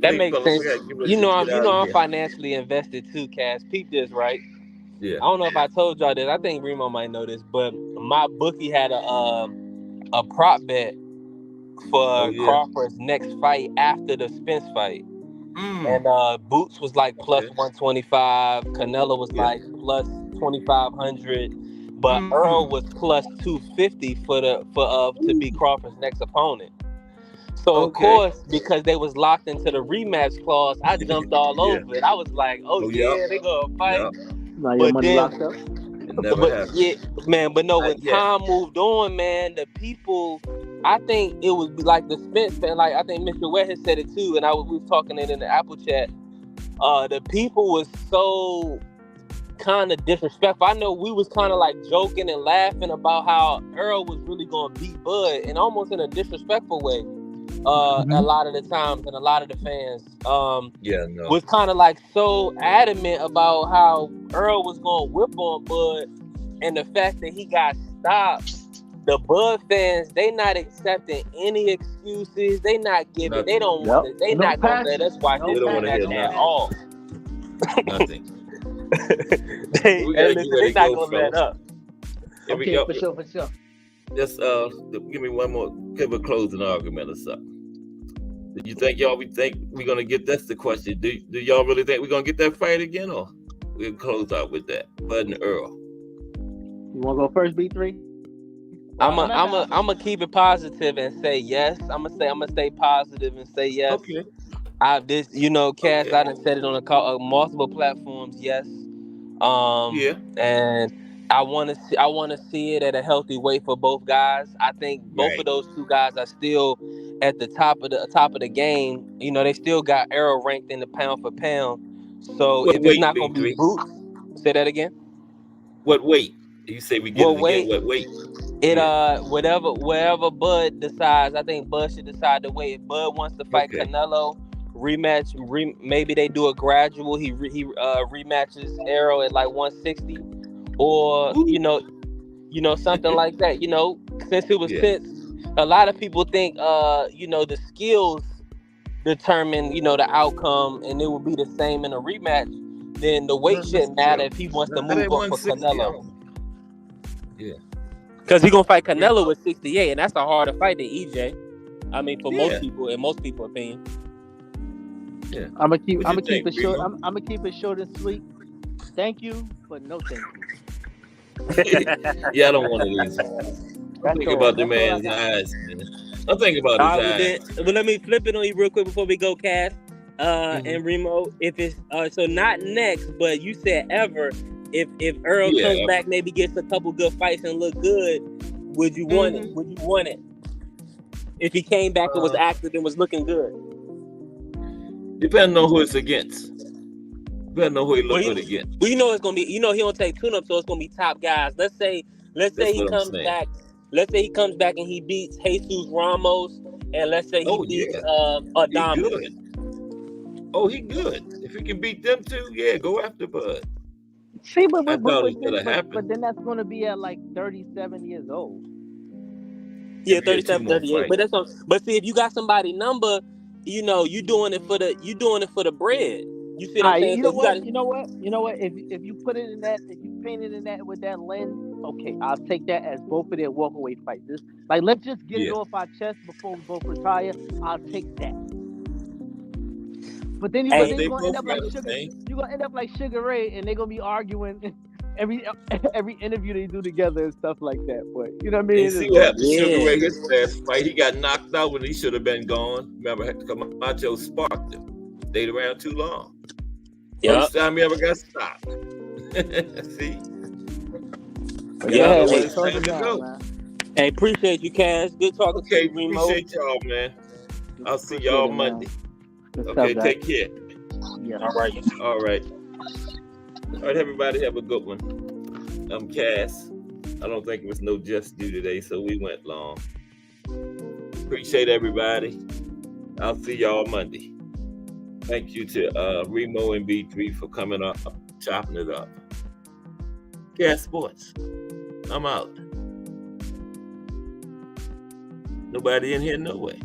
That makes sense. You know, I'm financially invested too, Cass. Peep this, right? Yeah. I don't know if I told y'all this. I think Remo might know this, but my bookie had a prop bet for Crawford's next fight after the Spence fight. And Boots was like plus 125. Canelo was like plus 2,500. But Earl was plus 250 to be Crawford's next opponent. So of course, because they was locked into the rematch clause, I jumped all over it. I was like, they gonna fight. Now your money locked up. But no, when time moved on, man, the people, I think it was like the Spence fan, like I think Mr. Webb had said it too, and we was talking it in the Apple chat. The people was so kind of disrespectful. I know we was kind of like joking and laughing about how Earl was really gonna beat Bud, and almost in a disrespectful way. a lot of the times, and a lot of the fans Yeah, no. was kind of like so adamant about how Earl was going to whip on Bud, and the fact that he got stopped. The Bud fans, they not accepting any excuses. They not giving. Nothing. They don't want it. They No not gonna let passion. us watch No this They don't want to match hear passion. at nothing. all. Nothing. They, We gotta listen, get ready they to not go, gonna let fellas. up. Here we Okay, go. for sure. Just give me one more. Give a closing argument or something. Do you think we think we're gonna get? That's the question. Do y'all really think we're gonna get that fight again, or we'll close out with that? Bud and Earl. You want to go first, B3? I'm a keep it positive and say yes. I'm gonna stay positive and say yes. Okay. Cass, Okay. I done said it on multiple platforms. Yes. Yeah. And I want to see it at a healthy weight for both guys. I think both Right. of those two guys are still at the top of the game. They still got Arrow ranked in the pound for pound. So What if it's weight, not gonna be B3? Boots, say that again. What weight? You say we get Well, it again? wait. What weight? It Yeah. wherever Bud decides, I think Bud should decide the way. If Bud wants to fight Okay. Canelo, rematch. Maybe they do a gradual. He rematches Arrow at like 160, or Ooh. something like that. Yeah. Since a lot of people think the skills determine the outcome, and it will be the same in a rematch. Then the weight Not shouldn't matter necessarily. if he wants to Not move at up for 160. Canelo. Yeah. Because he's gonna fight Real. Canelo with 68, and that's a harder fight than EJ. I mean, for Yeah. most people, in most people's opinion. Yeah. I'm gonna keep What you think, it short. Remo? I'm gonna keep it short and sweet. Thank you, but no thank you. Yeah, I don't want it easy. I'm thinking about the That's all I man's got. eyes, man. I'm thinking about All his right, eyes. well, let me flip it on you real quick before we go, Cass. Mhm. And Remo, if it's so not next, but you said ever. If Earl Yeah. comes back, maybe gets a couple good fights and look good, would you want it? Would you want it? If he came back and was active and was looking good. Depending on who it's against. Depending on who he look good against. Well, it's gonna be. He don't take tune-up, so it's gonna be top guys. Let's say That's he what I'm comes saying. back. Let's say he comes back and he beats Jesus Ramos, and let's say he beats He Adames. good. Oh, he good. If he can beat them two, yeah, go after Bud. See, I thought it should have happened. but then that's gonna be at like 37 years old. Yeah, If he had 37, two more 38. fights. But see, if you got somebody number, you doing it for the bread. You see what I'm saying? You So know what? If you put it in that, if you paint it in that with that lens, okay, I'll take that as both of their walkaway fights. Like, let's just get it off our chest before we both retire. I'll take that. But then you're gonna end up like Sugar. You're gonna end up like Sugar Ray, and they're gonna be arguing every interview they do together and stuff like that. But you know what I mean? You see what happened to Sugar Ray his last fight? He got knocked out when he should have been gone. Remember, Camacho sparked him. Stayed around too long. First time he ever got stopped. See? Yeah, it's time to go. Man. Hey, appreciate you, Cass. Good talking to you, Remo. Appreciate y'all, man. I'll see y'all Monday. Okay, take care. Yeah. All right. All right, everybody have a good one. I'm Cass. I don't think it was no just due today, so we went long. Appreciate everybody. I'll see y'all Monday. Thank you to Remo and B3 for coming up, chopping it up. Cass Sports. I'm out. Nobody in here? No way.